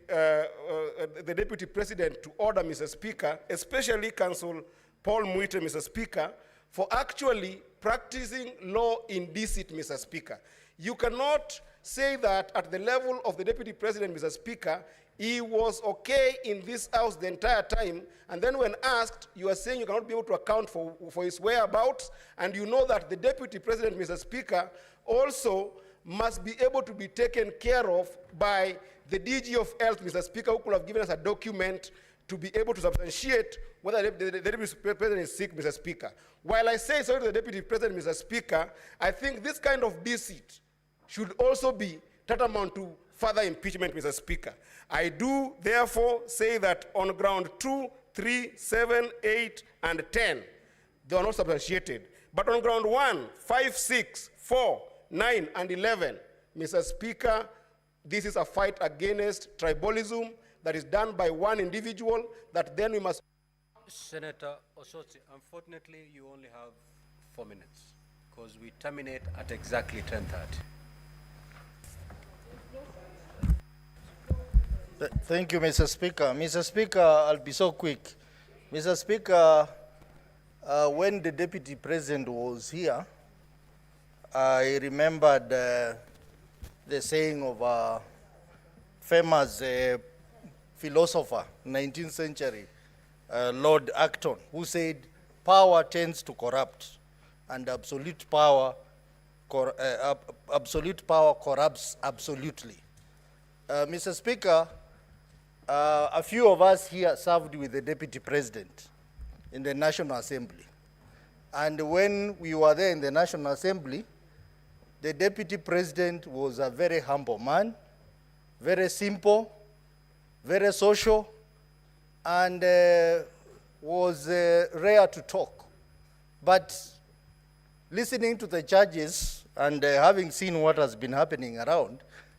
President to order, Mr. Speaker, especially Council Paul Muite, Mr. Speaker, for actually practicing law indecent, Mr. Speaker. You cannot say that at the level of the Deputy President, Mr. Speaker, he was okay in this house the entire time, and then when asked, you are saying you cannot be able to account for his whereabouts, and you know that the Deputy President, Mr. Speaker, also must be able to be taken care of by the DG of Health, Mr. Speaker, who could have given us a document to be able to substantiate whether the Deputy President is sick, Mr. Speaker. While I say sorry to the Deputy President, Mr. Speaker, I think this kind of deceit should also be tantamount to further impeachment, Mr. Speaker. I do therefore say that on ground 2, 3, 7, 8, and 10, they are not substantiated. But on ground 1, 5, 6, 4, 9, and 11, Mr. Speaker, this is a fight against tribalism that is done by one individual that then we must... Senator Osotsi, unfortunately, you only have 4 minutes because we terminate at exactly 10:30. Thank you, Mr. Speaker. Mr. Speaker, I'll be so quick. Mr. Speaker, when the Deputy President was here, I remembered the saying of a famous philosopher, 19th century, Lord Acton, who said, power tends to corrupt, and absolute power corrupts absolutely. Mr. Speaker, a few of us here served with the Deputy President in the National Assembly. And when we were there in the National Assembly, the Deputy President was a very humble man, very simple, very social, and was rare to talk. But listening to the judges and having seen what has been happening around,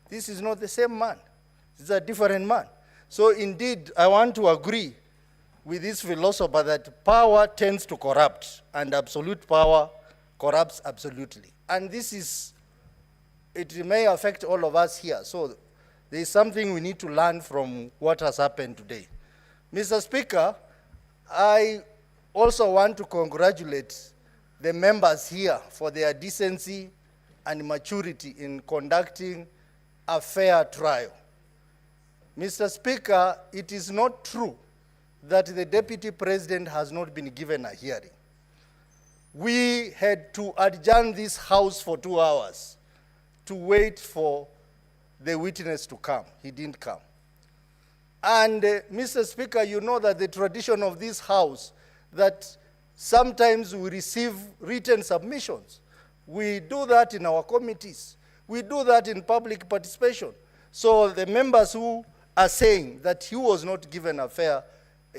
this is not the same man. This is a different man. So indeed, I want to agree with this philosopher that power tends to corrupt, and absolute power corrupts absolutely. And this is, it may affect all of us here. So there is something we need to learn from what has happened today. Mr. Speaker, I also want to congratulate the members here for their decency and maturity in conducting a fair trial. Mr. Speaker, it is not true that the Deputy President has not been given a hearing. We had to adjourn this House for 2 hours to wait for the witness to come. He didn't come. And Mr. Speaker, you know that the tradition of this House, that sometimes we receive written submissions. We do that in our committees. We do that in public participation. So the members who are saying that he was not given a fair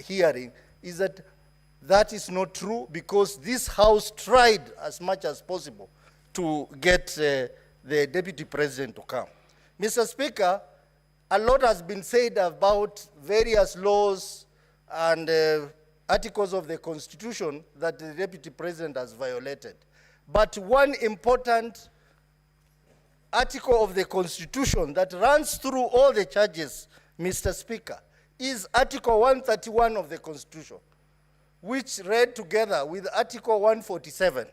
hearing is that is not true, because this House tried as much as possible to get the Deputy President to come. Mr. Speaker, a lot has been said about various laws and articles of the Constitution that the Deputy President has violated. But one important article of the Constitution that runs through all the charges, Mr. Speaker, is Article 131 of the Constitution, which read together with Article 147,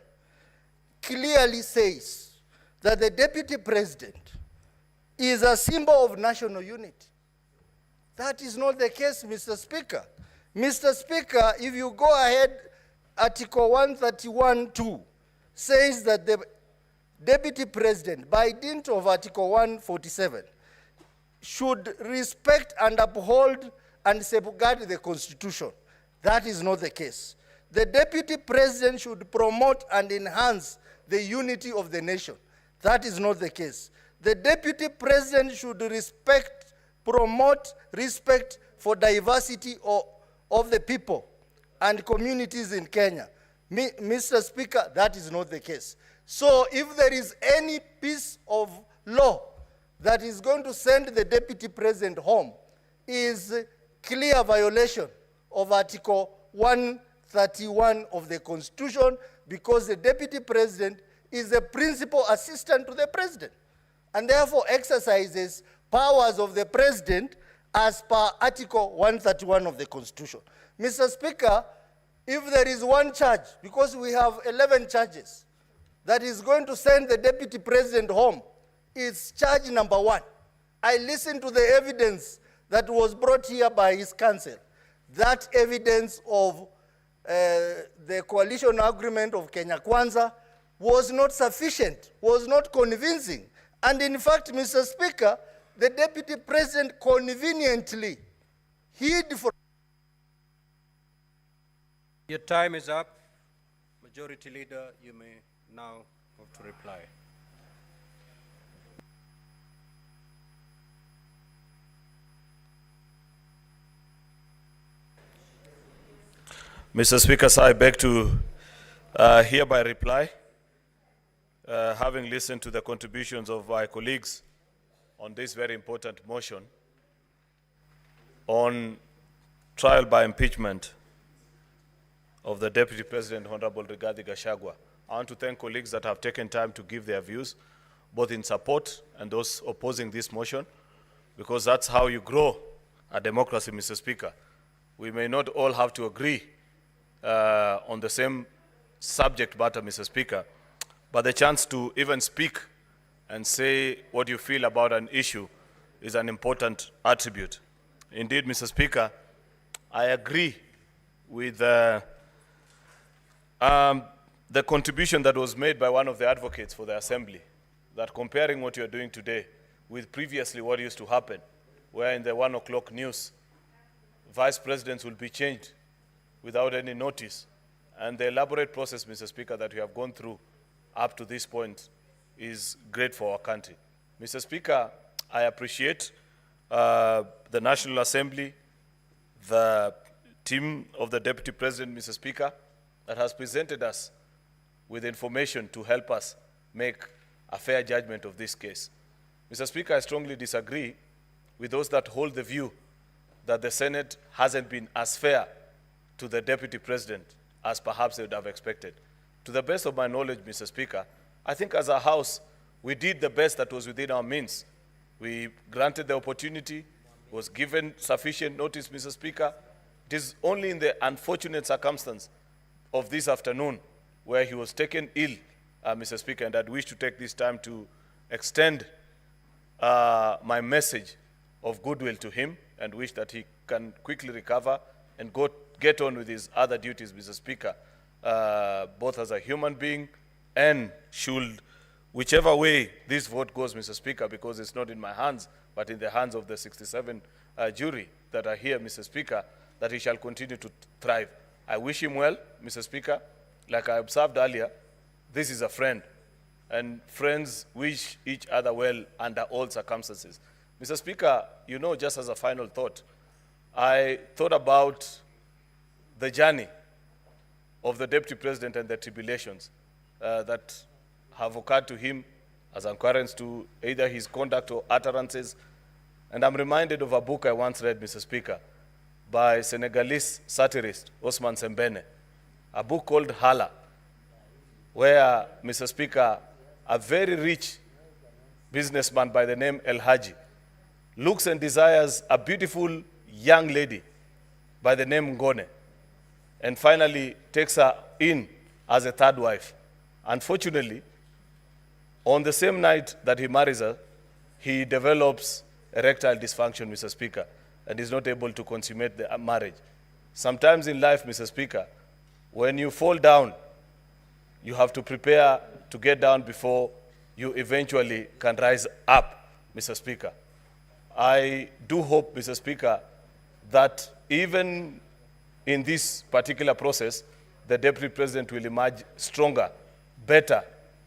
clearly says that the Deputy President is a symbol of national unity. That is not the case, Mr. Speaker. Mr. Speaker, if you go ahead, Article 131(2) says that the Deputy President, by dint of Article 147, should respect and uphold and safeguard the Constitution. That is not the case. The Deputy President should promote and enhance the unity of the nation. That is not the case. The deputy president should promote respect for diversity of the people and communities in Kenya. Mr. Speaker, that is not the case. So if there is any piece of law that is going to send the deputy president home, is clear violation of Article 131 of the Constitution, because the deputy president is the principal assistant to the president and therefore exercises powers of the president as per Article 131 of the Constitution. Mr. Speaker, if there is one charge, because we have 11 charges, that is going to send the deputy president home, it's charge number 1. I listened to the evidence that was brought here by his counsel. That evidence of the coalition agreement of Kenya Kwanza was not sufficient, was not convincing. And in fact, Mr. Speaker, the deputy president conveniently hid for... Your time is up. Majority Leader, you may now move to reply. Mr. Speaker, sir, I beg to hereby reply, having listened to the contributions of my colleagues on this very important motion on trial by impeachment of the Deputy President, Honorable Rigathi Gachagua. I want to thank colleagues that have taken time to give their views, both in support and those opposing this motion, because that's how you grow a democracy, Mr. Speaker. We may not all have to agree on the same subject matter, Mr. Speaker, but the chance to even speak and say what you feel about an issue is an important attribute. Indeed, Mr. Speaker, I agree with the contribution that was made by one of the advocates for the Assembly, that comparing what you're doing today with previously what used to happen, where in the 1 o'clock news, vice presidents will be changed without any notice. And the elaborate process, Mr. Speaker, that we have gone through up to this point is great for our country. Mr. Speaker, I appreciate the National Assembly, the team of the Deputy President, Mr. Speaker, that has presented us with information to help us make a fair judgment of this case. Mr. Speaker, I strongly disagree with those that hold the view that the Senate hasn't been as fair to the Deputy President as perhaps they would have expected. To the best of my knowledge, Mr. Speaker, I think as a House, we did the best that was within our means. We granted the opportunity, was given sufficient notice, Mr. Speaker. It is only in the unfortunate circumstance of this afternoon where he was taken ill, Mr. Speaker, and I'd wish to take this time to extend my message of goodwill to him and wish that he can quickly recover and get on with his other duties, Mr. Speaker, both as a human being and should, whichever way this vote goes, Mr. Speaker, because it's not in my hands, but in the hands of the 67 jury that are here, Mr. Speaker, that he shall continue to thrive. I wish him well, Mr. Speaker. Like I observed earlier, this is a friend, and friends wish each other well under all circumstances. Mr. Speaker, you know, just as a final thought, I thought about the journey of the Deputy President and the tribulations that have occurred to him as occurrence to either his conduct or utterances. And I'm reminded of a book I once read, Mr. Speaker, by Senegalese satirist Osman Sembene, a book called Hala, where, Mr. Speaker, a very rich businessman by the name El Haji looks and desires a beautiful young lady by the name Ngone, and finally takes her in as a third wife. Unfortunately, on the same night that he marries her, he develops erectile dysfunction, Mr. Speaker, and is not able to consummate the marriage. Sometimes in life, Mr. Speaker, when you fall down, you have to prepare to get down before you eventually can rise up, Mr. Speaker. I do hope, Mr. Speaker, that even in this particular process, the Deputy President will emerge stronger, better,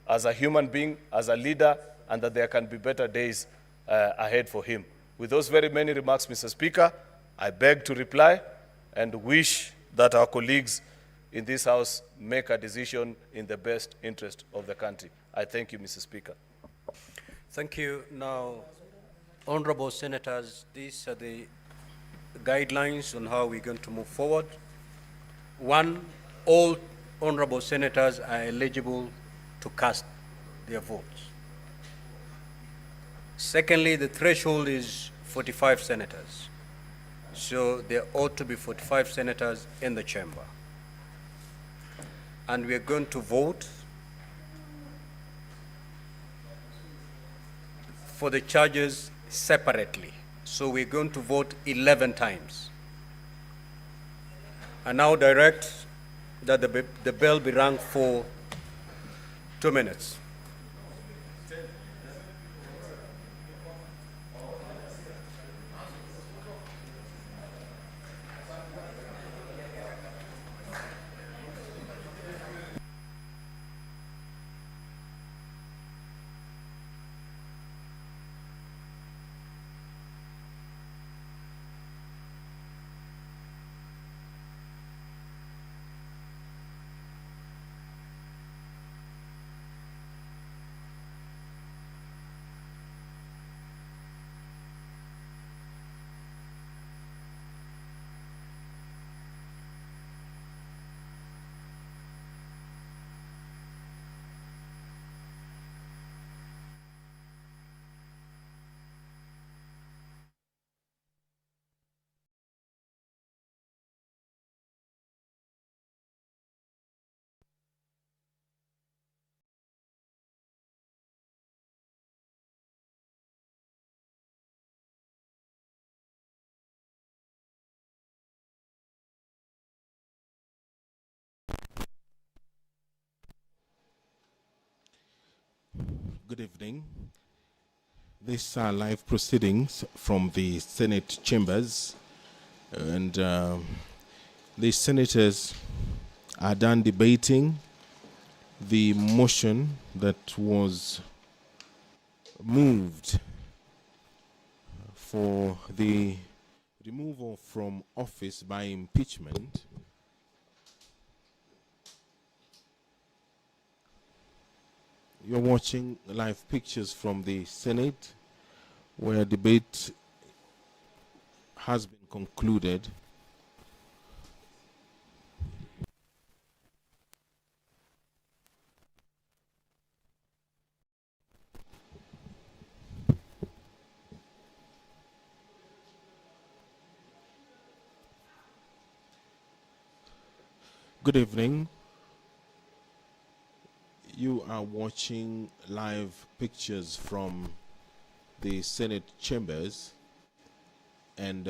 as a human being, as a leader, and that there can be better days ahead for him. With those very many remarks, Mr. Speaker, I beg to reply and wish that our colleagues in this House make a decision in the best interest of the country. I thank you, Mr. Speaker. Thank you. Now, honorable senators, these are the guidelines on how we're going to move forward. One, all honorable senators are eligible to cast their votes. Secondly, the threshold is 45 senators. So there ought to be 45 senators in the chamber. And we are going to vote for the charges separately. So we're going to vote 11 times. I now direct that the bell be rung for 2 minutes. Good evening. These are live proceedings from the Senate chambers, and the senators are done debating the motion that was moved for the removal from office by impeachment . You're watching live pictures from the Senate, where debate has been concluded. Good evening. You are watching live pictures from the Senate chambers, and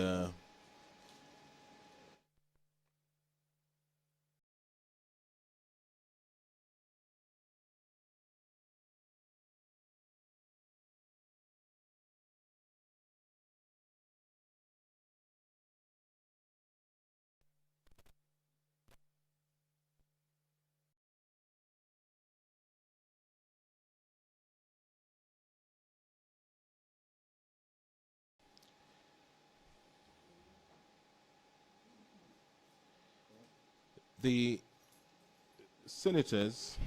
the senators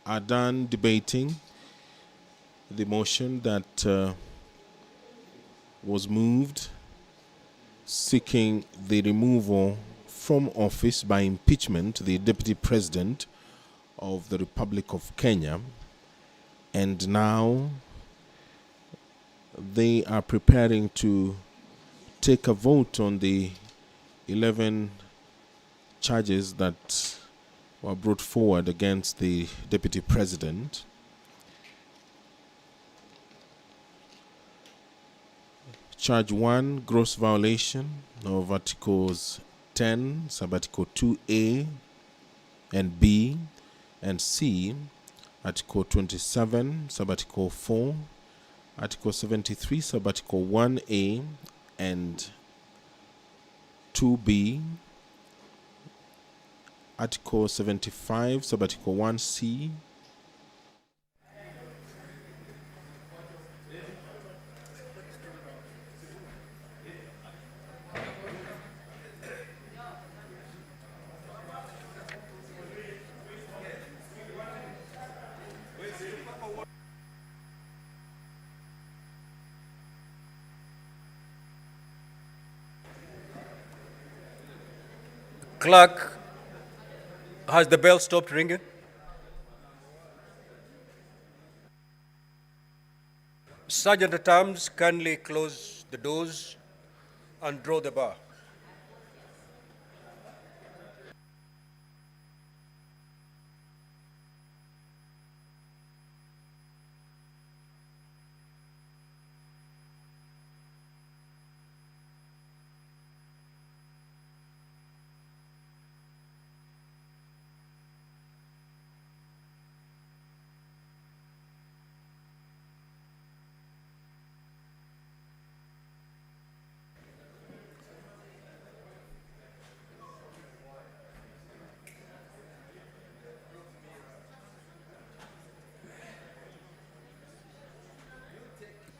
are done debating the motion that was moved seeking the removal from office by impeachment the Deputy President of the Republic of Kenya, and now they are preparing to take a vote on the 11 charges that were brought forward against the Deputy President. Charge 1, gross violation of Articles 10, Subarticle 2A and B and C, Article 27, Subarticle 4, Article 73, Subarticle 1A and 2B, Article 75, Subarticle 1C, Clerk, has the bell stopped ringing? Sergeant at Arms, kindly close the doors and draw the bar.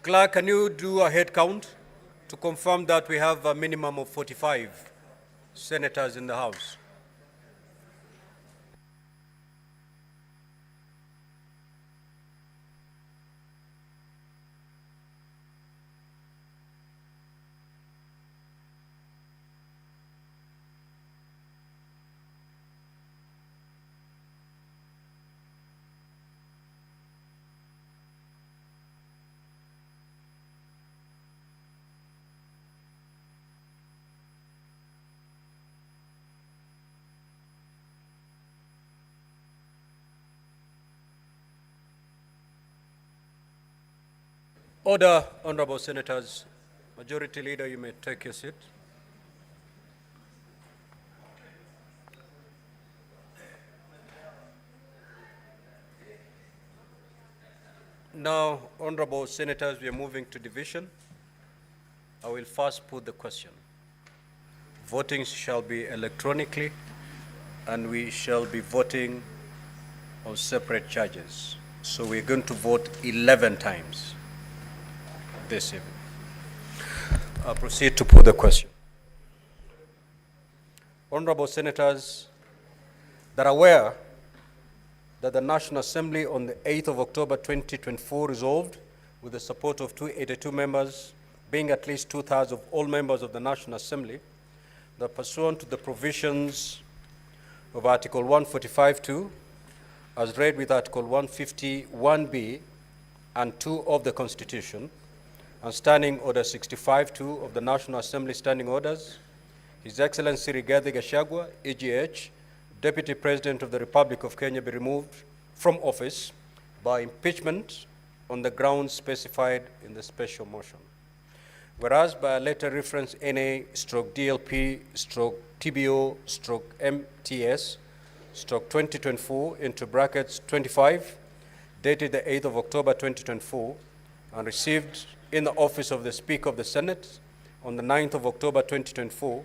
Clerk, can you do a head count to confirm that we have a minimum of 45 senators in the House? Order, honorable senators. Majority Leader, you may take your seat. Now, honorable senators, we are moving to division. I will first put the question. Voting shall be electronically, and we shall be voting on separate charges. So we're going to vote 11 times this evening. I'll proceed to put the question. Honorable senators that are aware that the National Assembly on the 8th of October 2024 resolved, with the support of 282 members, being at least 2/3 of all members of the National Assembly, that pursuant to the provisions of Article 145(2), as read with Article 151(b) and 2 of the Constitution, and Standing Order 65(2) of the National Assembly Standing Orders, His Excellency Rigathi Gachagua, EGH, Deputy President of the Republic of Kenya, be removed from office by impeachment on the grounds specified in the special motion. Whereas by a letter reference NA/DLP/TBO/MTS/2024 into brackets 25, dated the 8th of October 2024, and received in the office of the Speaker of the Senate on the 9th of October 2024,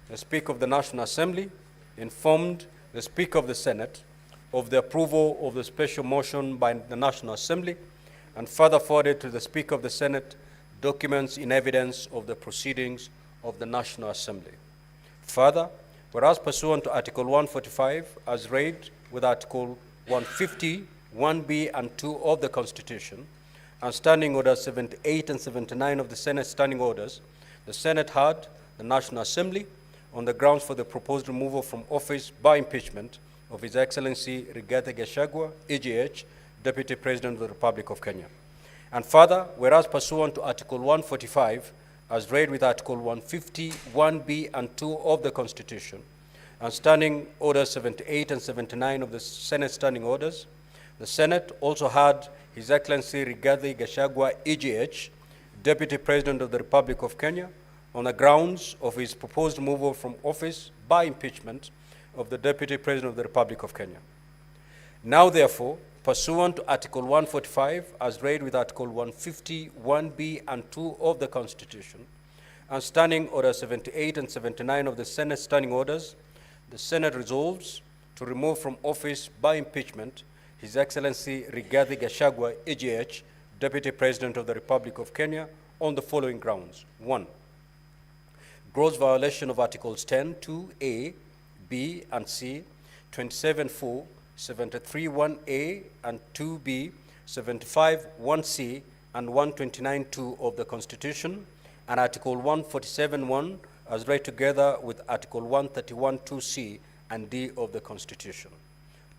the Speaker of the National Assembly informed the Speaker of the Senate of the approval of the special motion by the National Assembly, and further forwarded to the Speaker of the Senate documents in evidence of the proceedings of the National Assembly. Further, whereas pursuant to Article 145, as read with Article 150, 1B and 2 of the Constitution, and Standing Orders 78 and 79 of the Senate Standing Orders, the Senate had the National Assembly on the grounds for the proposed removal from office by impeachment of His Excellency Rigathi Gachagua, EGH, Deputy President of the Republic of Kenya. And further, whereas pursuant to Article 145, as read with Article 150, 1B and 2 of the Constitution, and Standing Orders 78 and 79 of the Senate Standing Orders, the Senate also had His Excellency Rigathi Gachagua, EGH, Deputy President of the Republic of Kenya, on the grounds of his proposed removal from office by impeachment of the Deputy President of the Republic of Kenya. Now, therefore, pursuant to Article 145, as read with Article 150, 1B and 2 of the Constitution, and Standing Order 78 and 79 of the Senate Standing Orders, the Senate resolves to remove from office by impeachment His Excellency Rigathi Gachagua, EGH, Deputy President of the Republic of Kenya, on the following grounds. 1. Gross violation of Articles 10, 2A, B, and C, 27(4), 73(1)A and 2B, 75(1)C, and 129(2) of the Constitution, and Article 147(1), as read together with Article 131(2)(c) and D of the Constitution.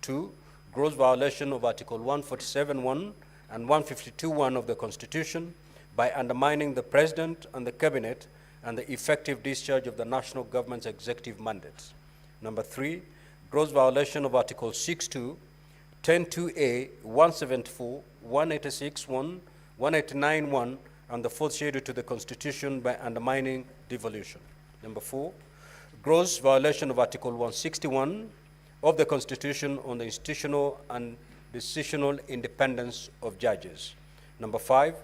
2, gross violation of Article 147(1) and 152(1) of the Constitution by undermining the President and the Cabinet and the effective discharge of the national government's executive mandates. Number 3, gross violation of Article 6(2), 10(2)(a), 174, 186(1), 189(1), and the fourth schedule to the Constitution by undermining devolution. Number 4, gross violation of Article 161 of the Constitution on the institutional and decisional independence of judges. Number 5,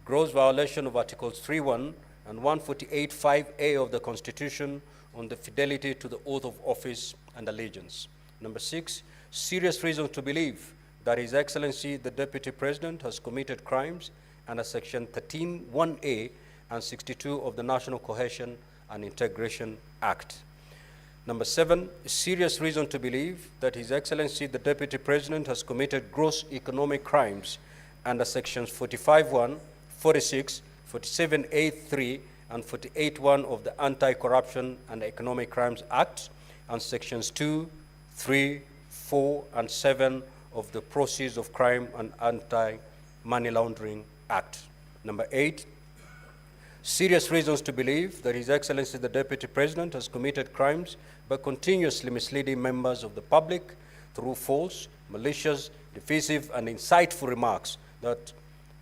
gross violation of Articles 3(1) and 148(5)(a) of the Constitution on the fidelity to the oath of office and allegiance. Number 6, serious reason to believe that His Excellency the Deputy President has committed crimes under Section 13(1)(a) and 62 of the National Cohesion and Integration Act. Number 7, serious reason to believe that His Excellency the Deputy President has committed gross economic crimes under Sections 45(1), 46, 47(a)(3), and 48(1) of the Anti-Corruption and Economic Crimes Act, and Sections 2, 3, 4, and 7 of the Proceeds of Crime and Anti-Money Laundering Act. Number 8, serious reasons to believe that His Excellency the Deputy President has committed crimes by continuously misleading members of the public through false, malicious, divisive, and insightful remarks that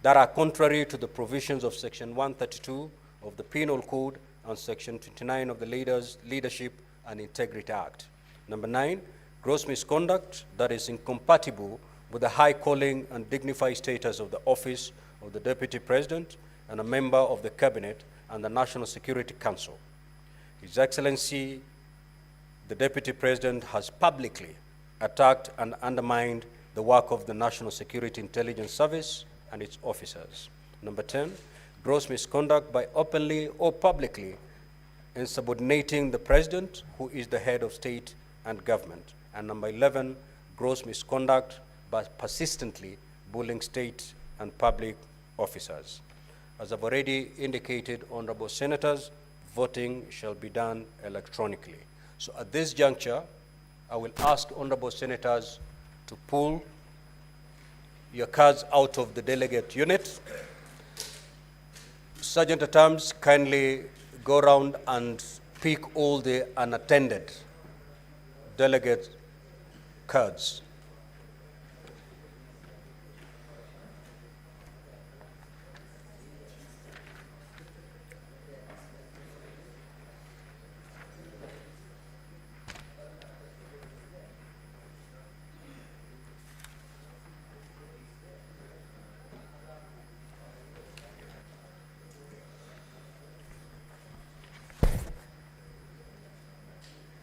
are contrary to the provisions of Section 132 of the Penal Code and Section 29 of the Leadership and Integrity Act. Number 9, gross misconduct that is incompatible with the high calling and dignified status of the office of the Deputy President and a member of the Cabinet and the National Security Council. His Excellency, the Deputy President has publicly attacked and undermined the work of the National Security Intelligence Service and its officers. Number 10, gross misconduct by openly or publicly insubordinating the President, who is the head of state and government. And number 11, gross misconduct by persistently bullying state and public officers. As I've already indicated, honorable senators, voting shall be done electronically. So at this juncture, I will ask honorable senators to pull your cards out of the delegate unit. Sergeant at Arms, kindly go around and pick all the unattended delegate cards.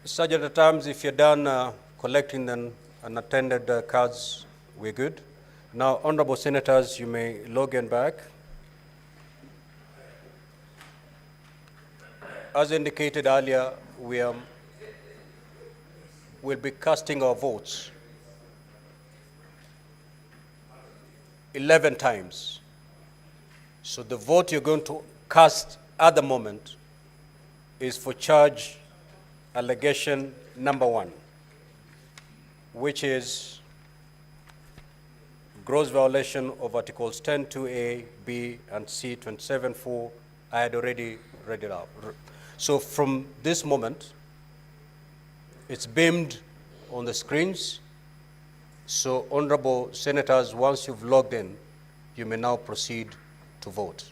Sergeant at Arms, if you're done collecting the unattended cards, we're good. Now, honorable senators, you may log in back. As indicated earlier, we'll be casting our votes 11 times. So the vote you're going to cast at the moment is for charge allegation number 1, which is gross violation of Articles 10(2)(a), B, and C, 27(4). I had already read it out. So from this moment, it's beamed on the screens. So honorable senators, once you've logged in, you may now proceed to vote.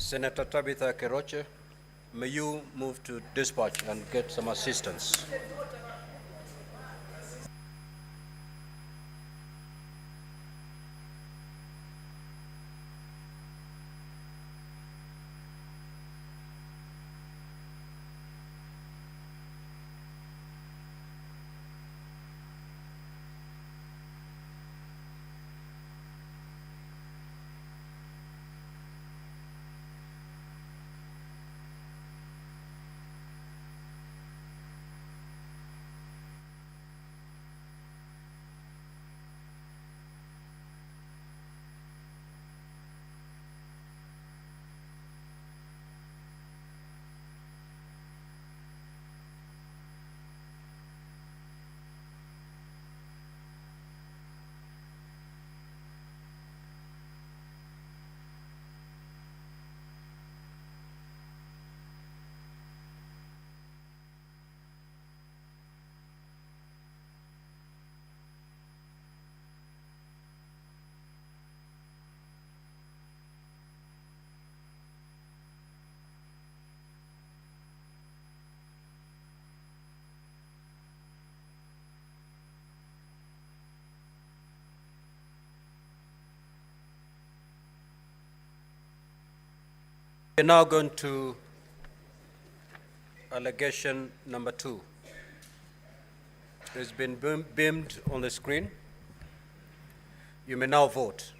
Senator Tabitha Keroche, may you move to dispatch and get some assistance. We're now going to allegation number 2. It's been beamed on the screen. You may now vote.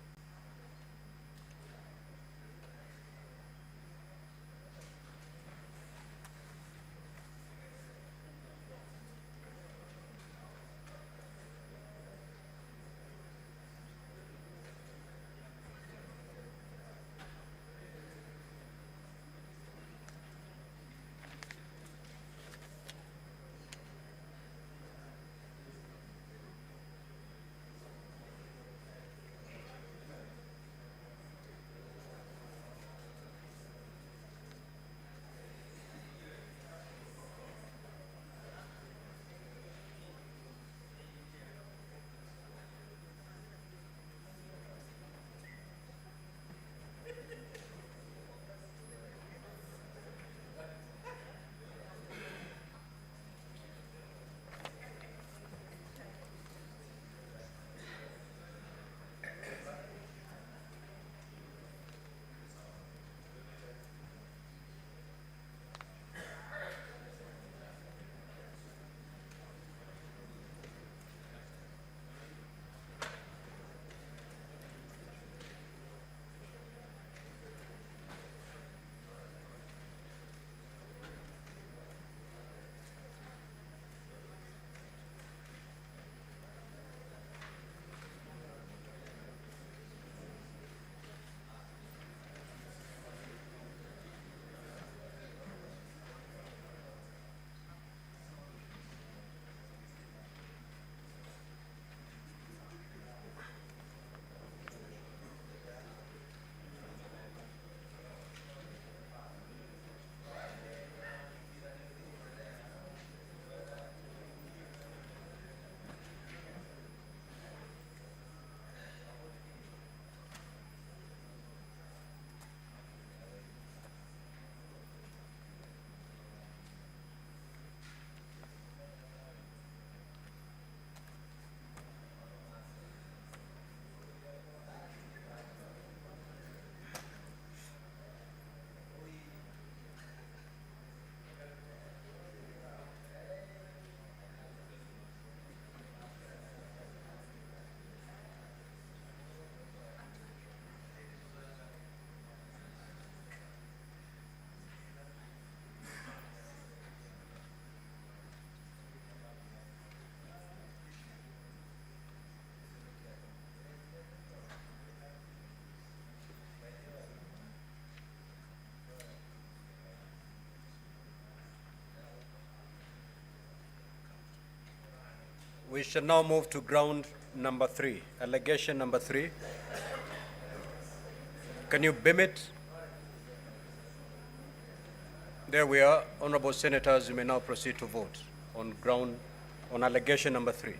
We shall now move to ground number 3, allegation number 3. Can you beam it? There we are. Honorable Senators, you may now proceed to vote on allegation number 3.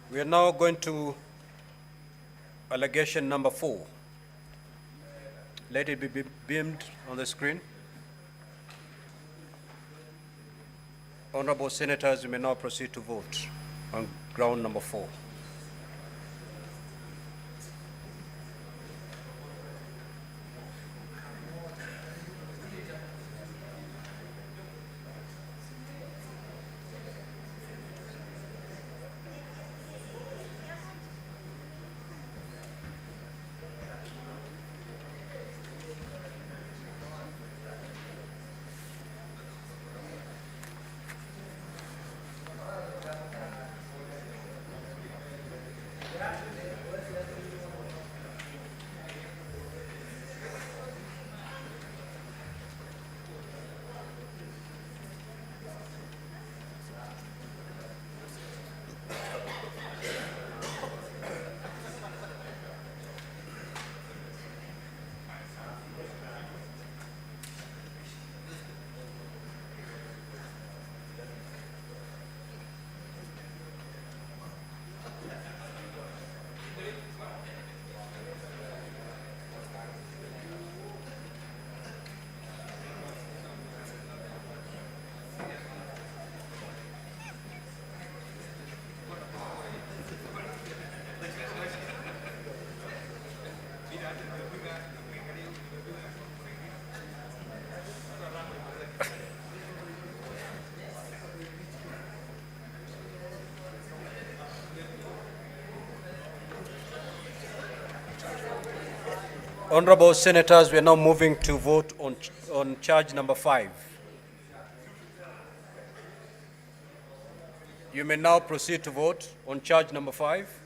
We are now going to allegation number 4. Let it be beamed on the screen. Honorable Senators, you may now proceed to vote on ground number 4. Honorable Senators, we are now moving to vote on charge number 5. You may now proceed to vote on charge number 5.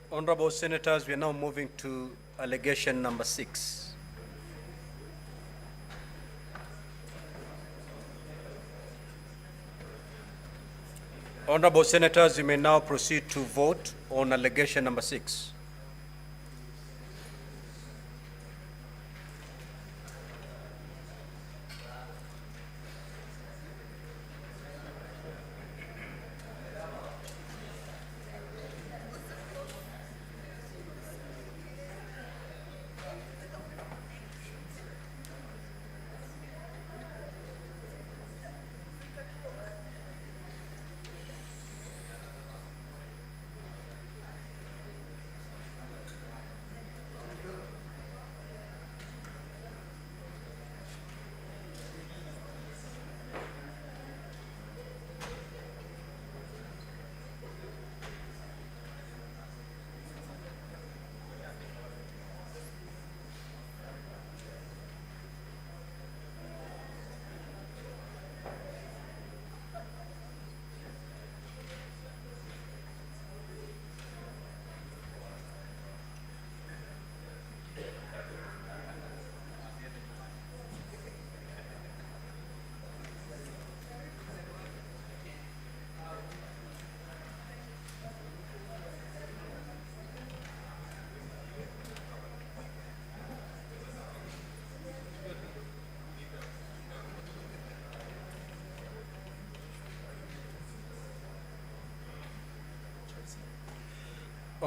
Honorable Senators, we are now moving to allegation number 6. Honorable Senators, you may now proceed to vote on allegation number 6.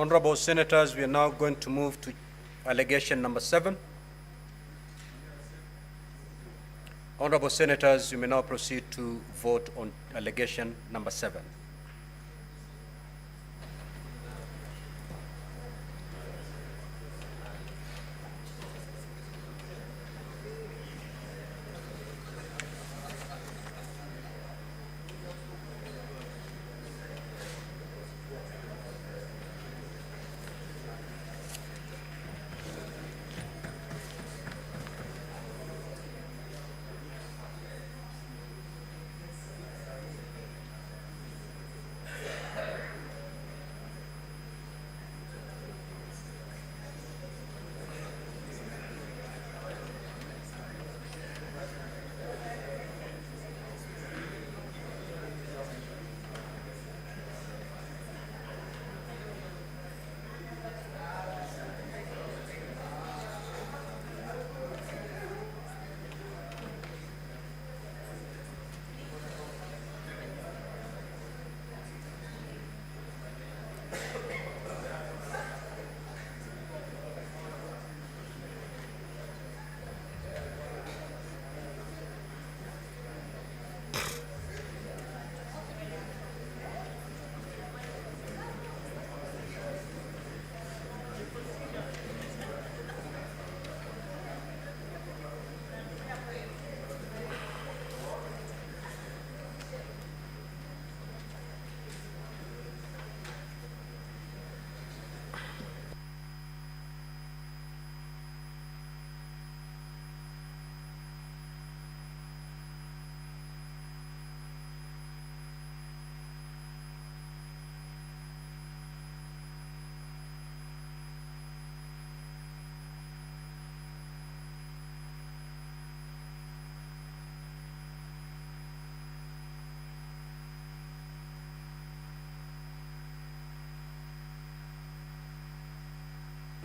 Honorable Senators, we are now going to move to allegation number 7. Honorable Senators, you may now proceed to vote on allegation number 7.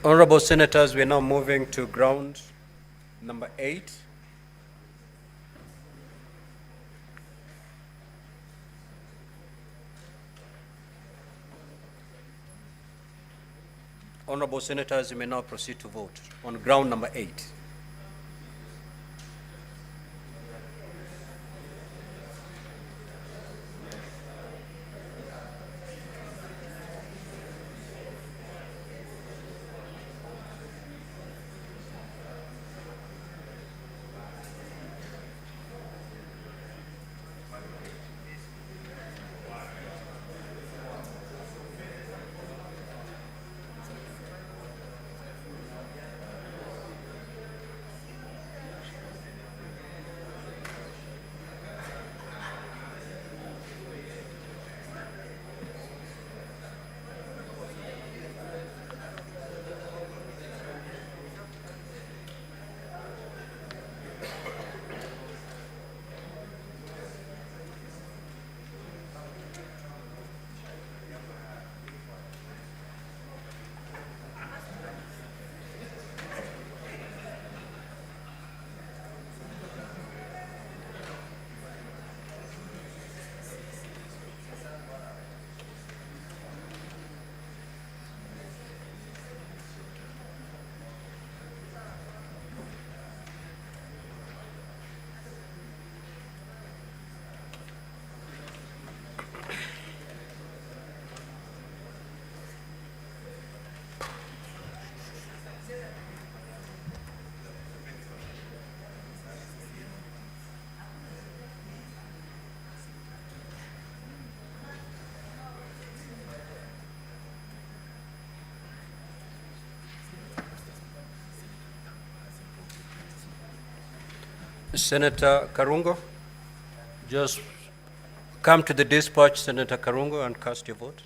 Honorable Senators, we are now moving to ground number 8. Honorable Senators, you may now proceed to vote on ground number 8. Senator Karungo, just come to the dispatch, Senator Karungo, and cast your vote.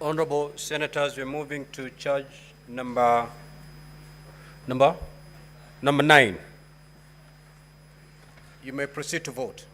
Honorable Senators, we're moving to charge number 9. You may proceed to vote.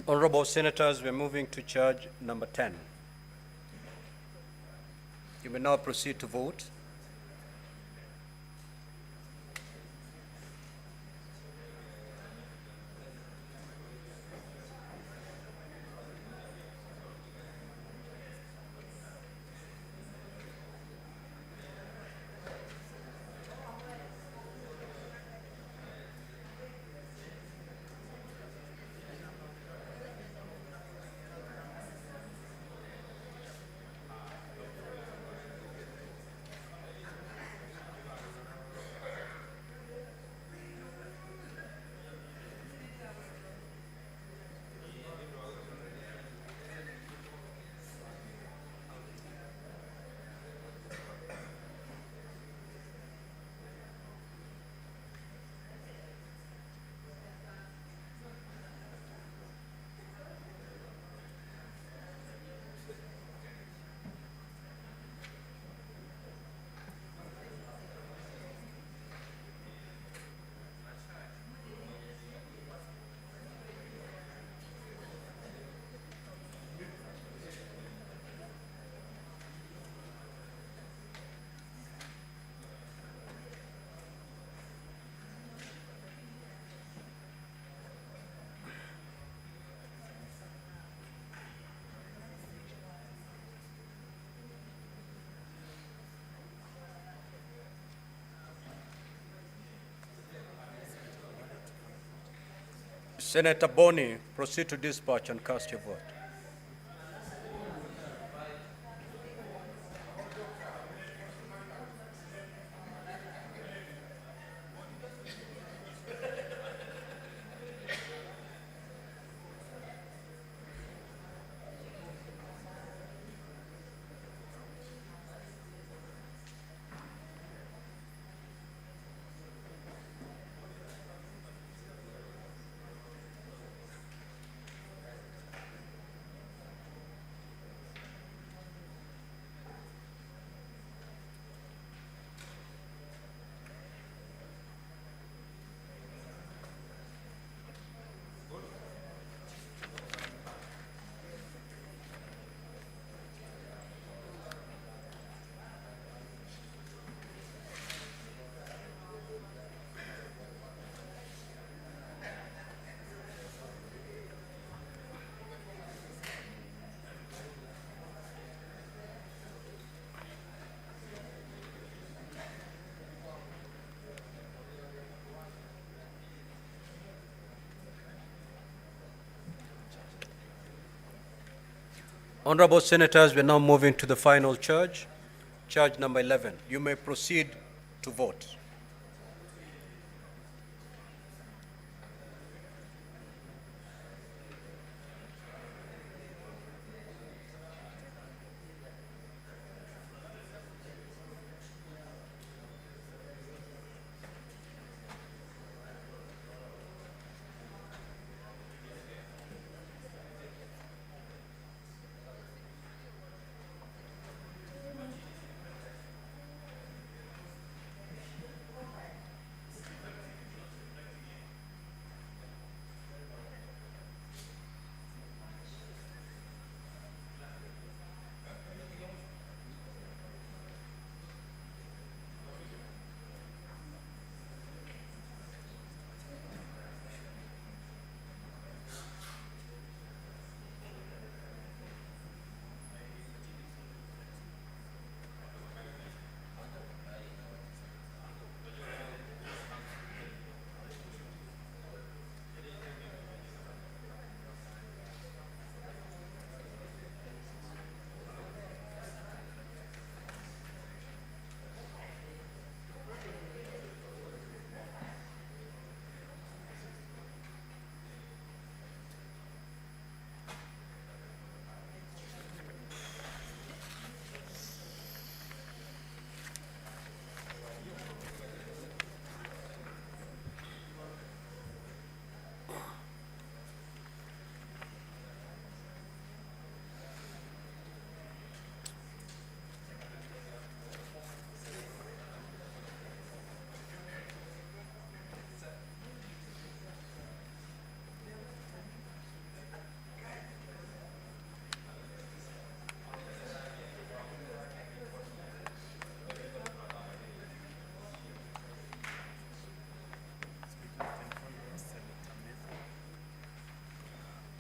Honorable Senators, we're moving to charge number 10. You may now proceed to vote. Senator Boni, proceed to dispatch and cast your vote. Honorable Senators, we are now moving to the final charge, charge number 11. You may proceed to vote.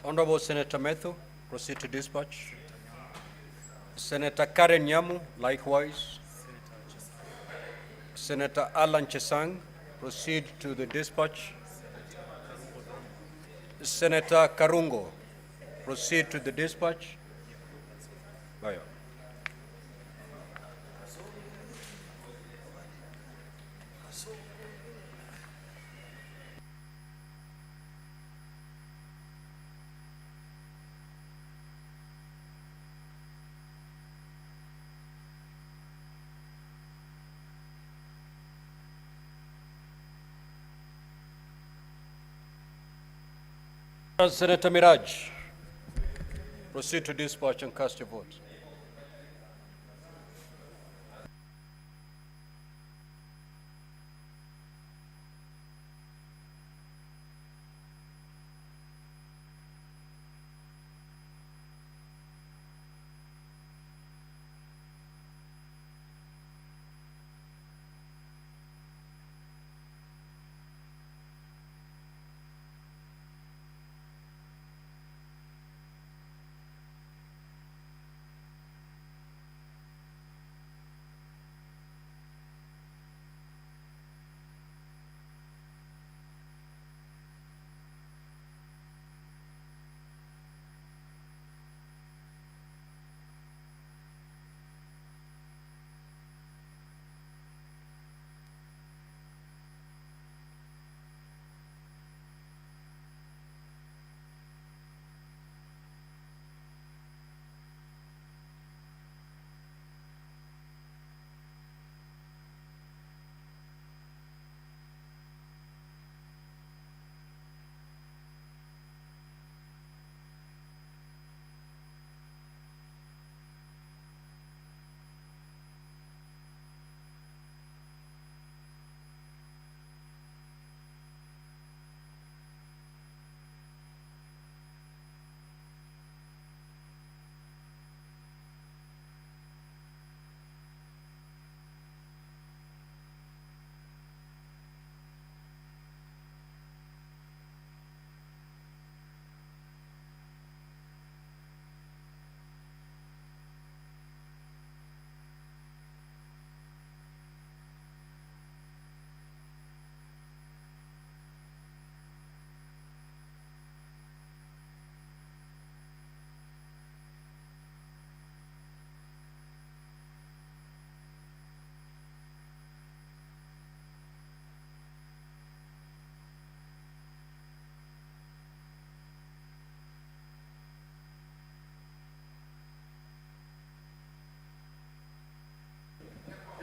Honorable Senator Methu, proceed to dispatch. Senator Karen Nyamu, likewise. Senator Alan Chesang, proceed to the dispatch. Senator Karungo, proceed to the dispatch. Bayo. Senator Miraj, proceed to dispatch and cast your vote.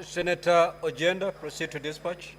Senator Ojenda, proceed to dispatch.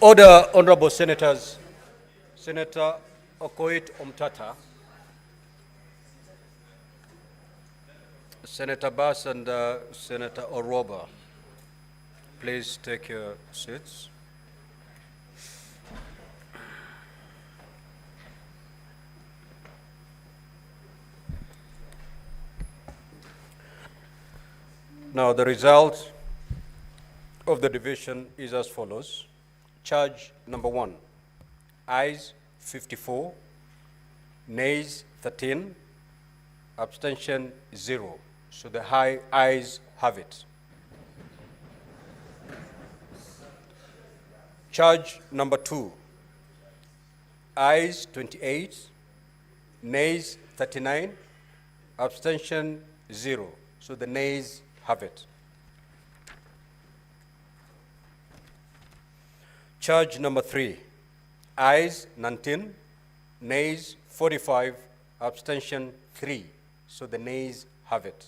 Order, honorable senators. Senator Okoit Omtata, Senator Bass and Senator Oroba. Please take your seats. Now, the result of the division is as follows. Charge number 1, ayes 54, nays 13, abstention 0. So the ayes have it. Charge number 2, ayes 28, nays 39, abstention 0. So the nays have it. Charge number 3, ayes 19, nays 45, abstention 3. So the nays have it.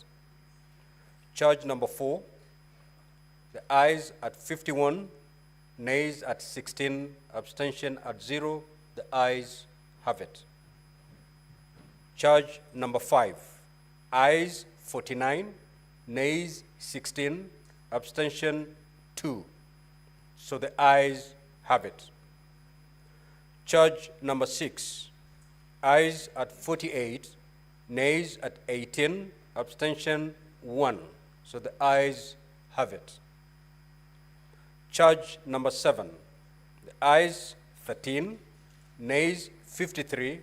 Charge number 4, the ayes at 51, nays at 16, abstention at 0. The ayes have it. Charge number 5, ayes 49, nays 16, abstention 2. So the ayes have it. Charge number 6, ayes at 48, nays at 18, abstention 1. So the ayes have it. Charge number 7, the ayes 13, nays 53,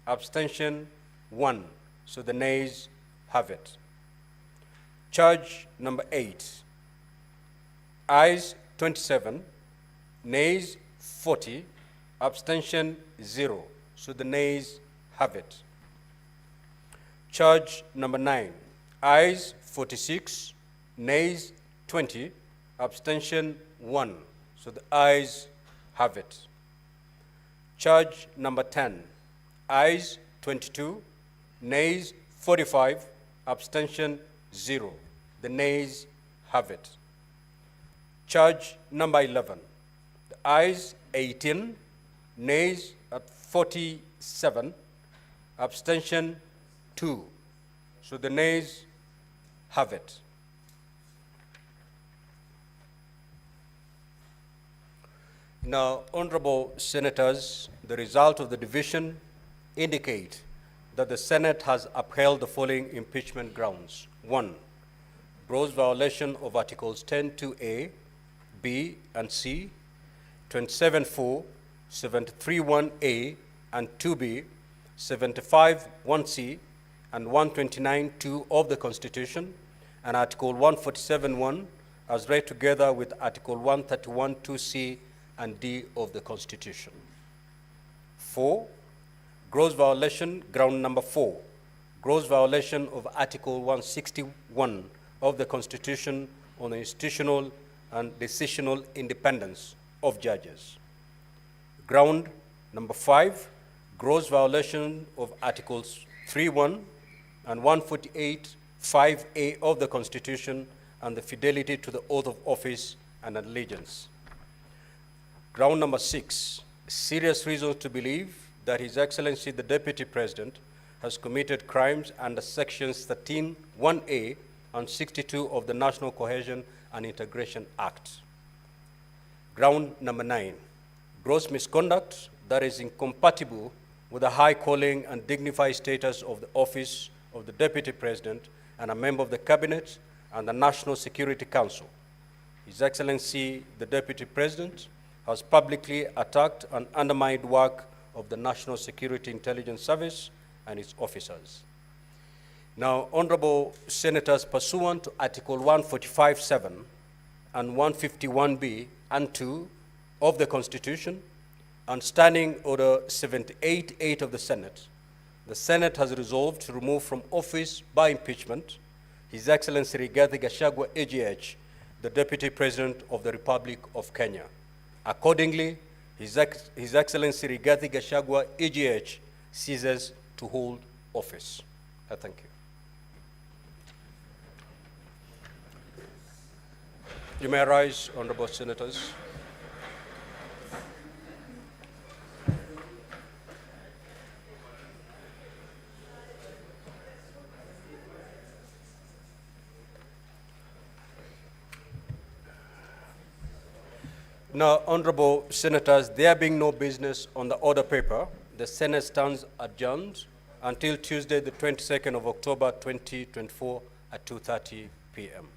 abstention 1. So the nays have it. Charge number 8, ayes 27, nays 40, abstention 0. So the nays have it. Charge number 9, ayes 46, nays 20, abstention 1. So the ayes have it. Charge number 10, ayes 22, nays 45, abstention 0. The nays have it. Charge number 11, the ayes 18, nays at 47, abstention 2. So the nays have it. Now, honorable senators, the result of the division indicate that the Senate has upheld the following impeachment grounds. 1, gross violation of Articles 10(2)(a), B, and C, 27(4), 73(1)(a), and 2B, 75(1)(c), and 129(2) of the Constitution, and Article 147(1) as read together with Article 131(2)(c) and D of the Constitution. 4, gross violation, ground number 4, gross violation of Article 161 of the Constitution on the institutional and decisional independence of judges. Ground number 5, gross violation of Articles 3(1) and 148(5)(a) of the Constitution and the fidelity to the oath of office and allegiance. Ground number 6, serious reasons to believe that His Excellency the Deputy President has committed crimes under Sections 13(1)(a) and 62 of the National Cohesion and Integration Act. Ground number 9, gross misconduct that is incompatible with the high calling and dignified status of the office of the Deputy President and a member of the Cabinet and the National Security Council. His Excellency the Deputy President has publicly attacked and undermined work of the National Security Intelligence Service and its officers. Now, honorable senators, pursuant to Article 145(7) and 151(b) and 2 of the Constitution and Standing Order 78(8) of the Senate has resolved to remove from office by impeachment His Excellency Rigathi Gachagua, AGH, the Deputy President of the Republic of Kenya. Accordingly, His Excellency Rigathi Gachagua, AGH, ceases to hold office. I thank you. You may rise, honorable senators. Now, honorable senators, there being no business on the order paper, the Senate stands adjourned until Tuesday, the 22nd of October, 2024 at 2:30 p.m.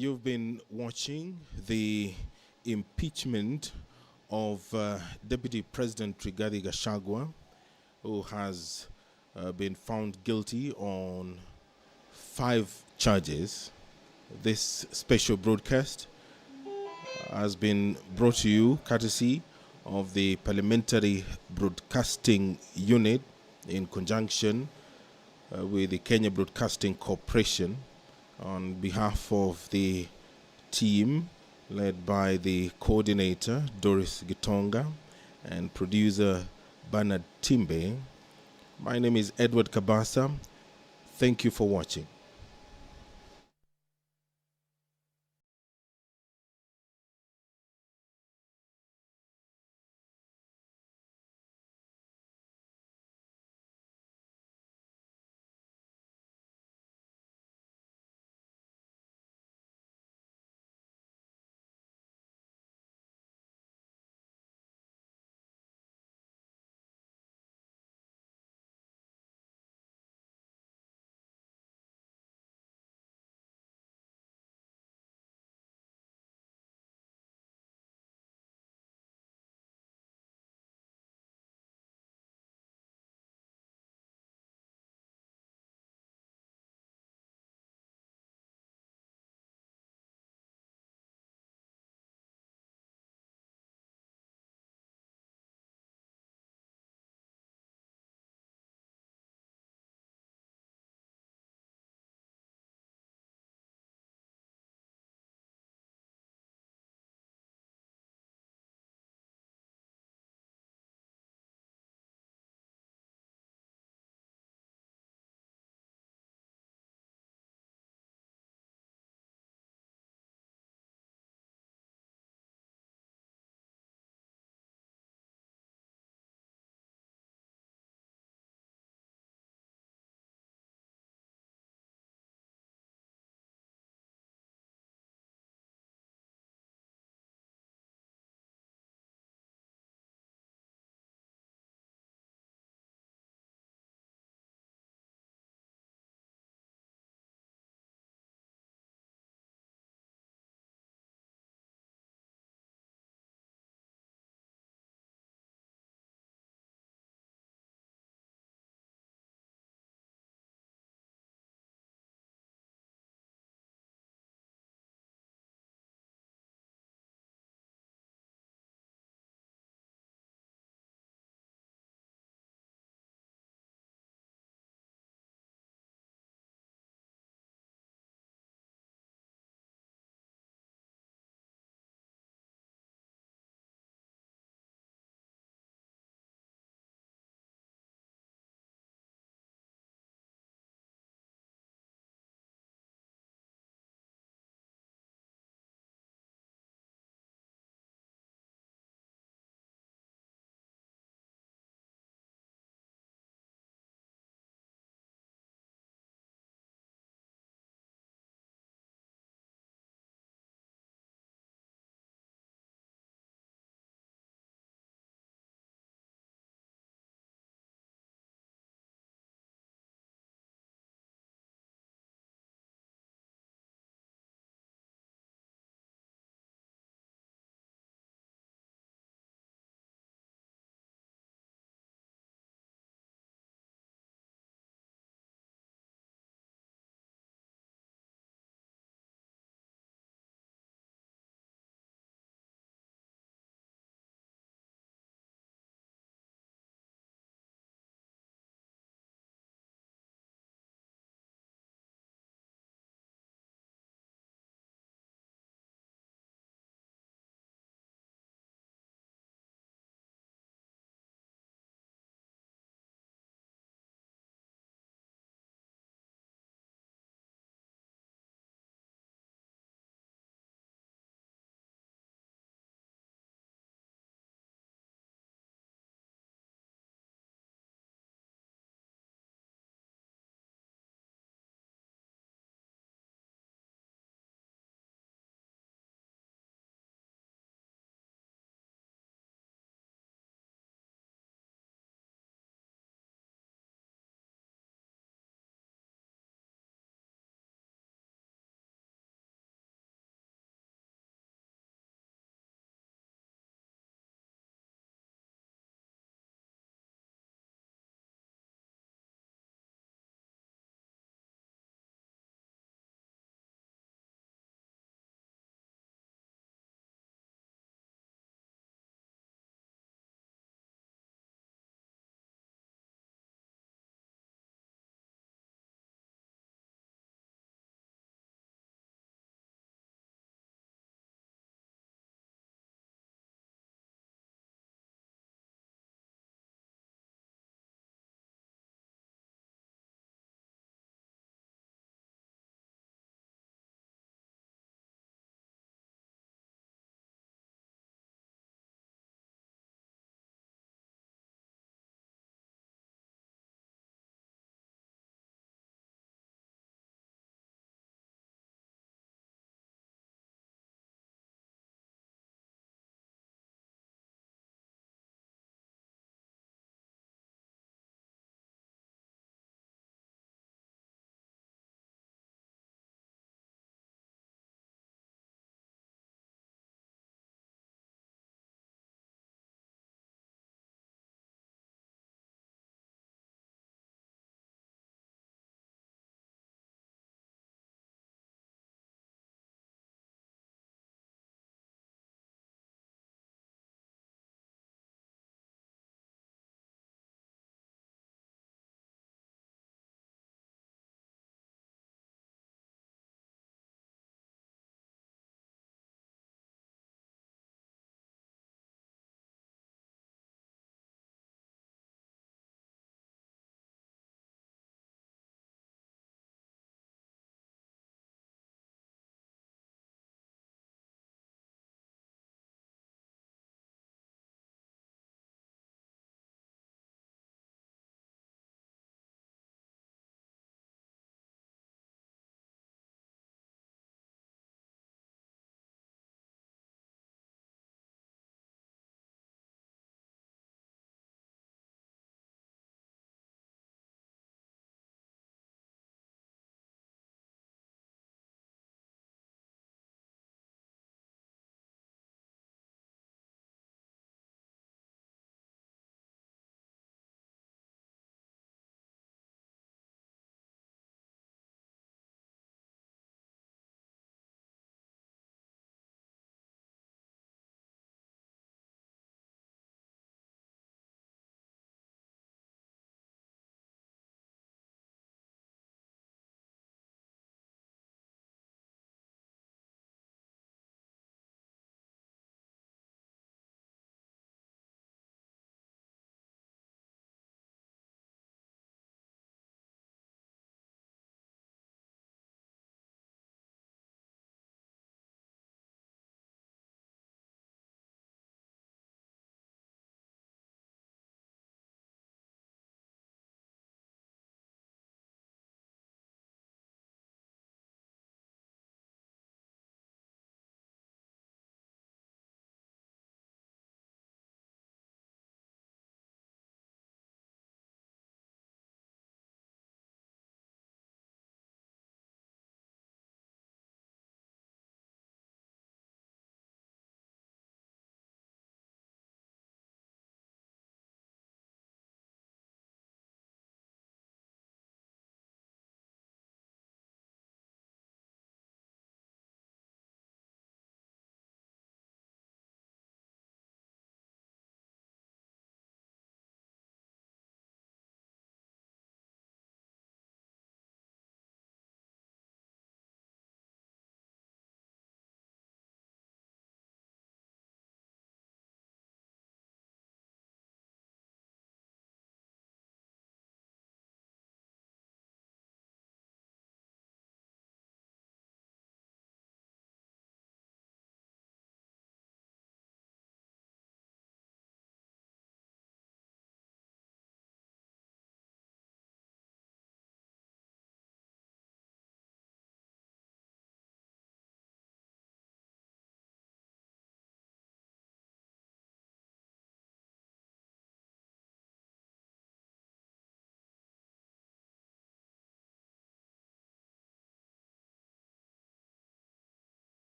You've been watching the impeachment of Deputy President Rigathi Gachagua, who has been found guilty on 5 charges. This special broadcast has been brought to you courtesy of the Parliamentary Broadcasting Unit in conjunction with the Kenya Broadcasting Corporation, on behalf of the team led by the coordinator Doris Gitonga and producer Bernard Timbe. My name is Edward Kabasa. Thank you for watching.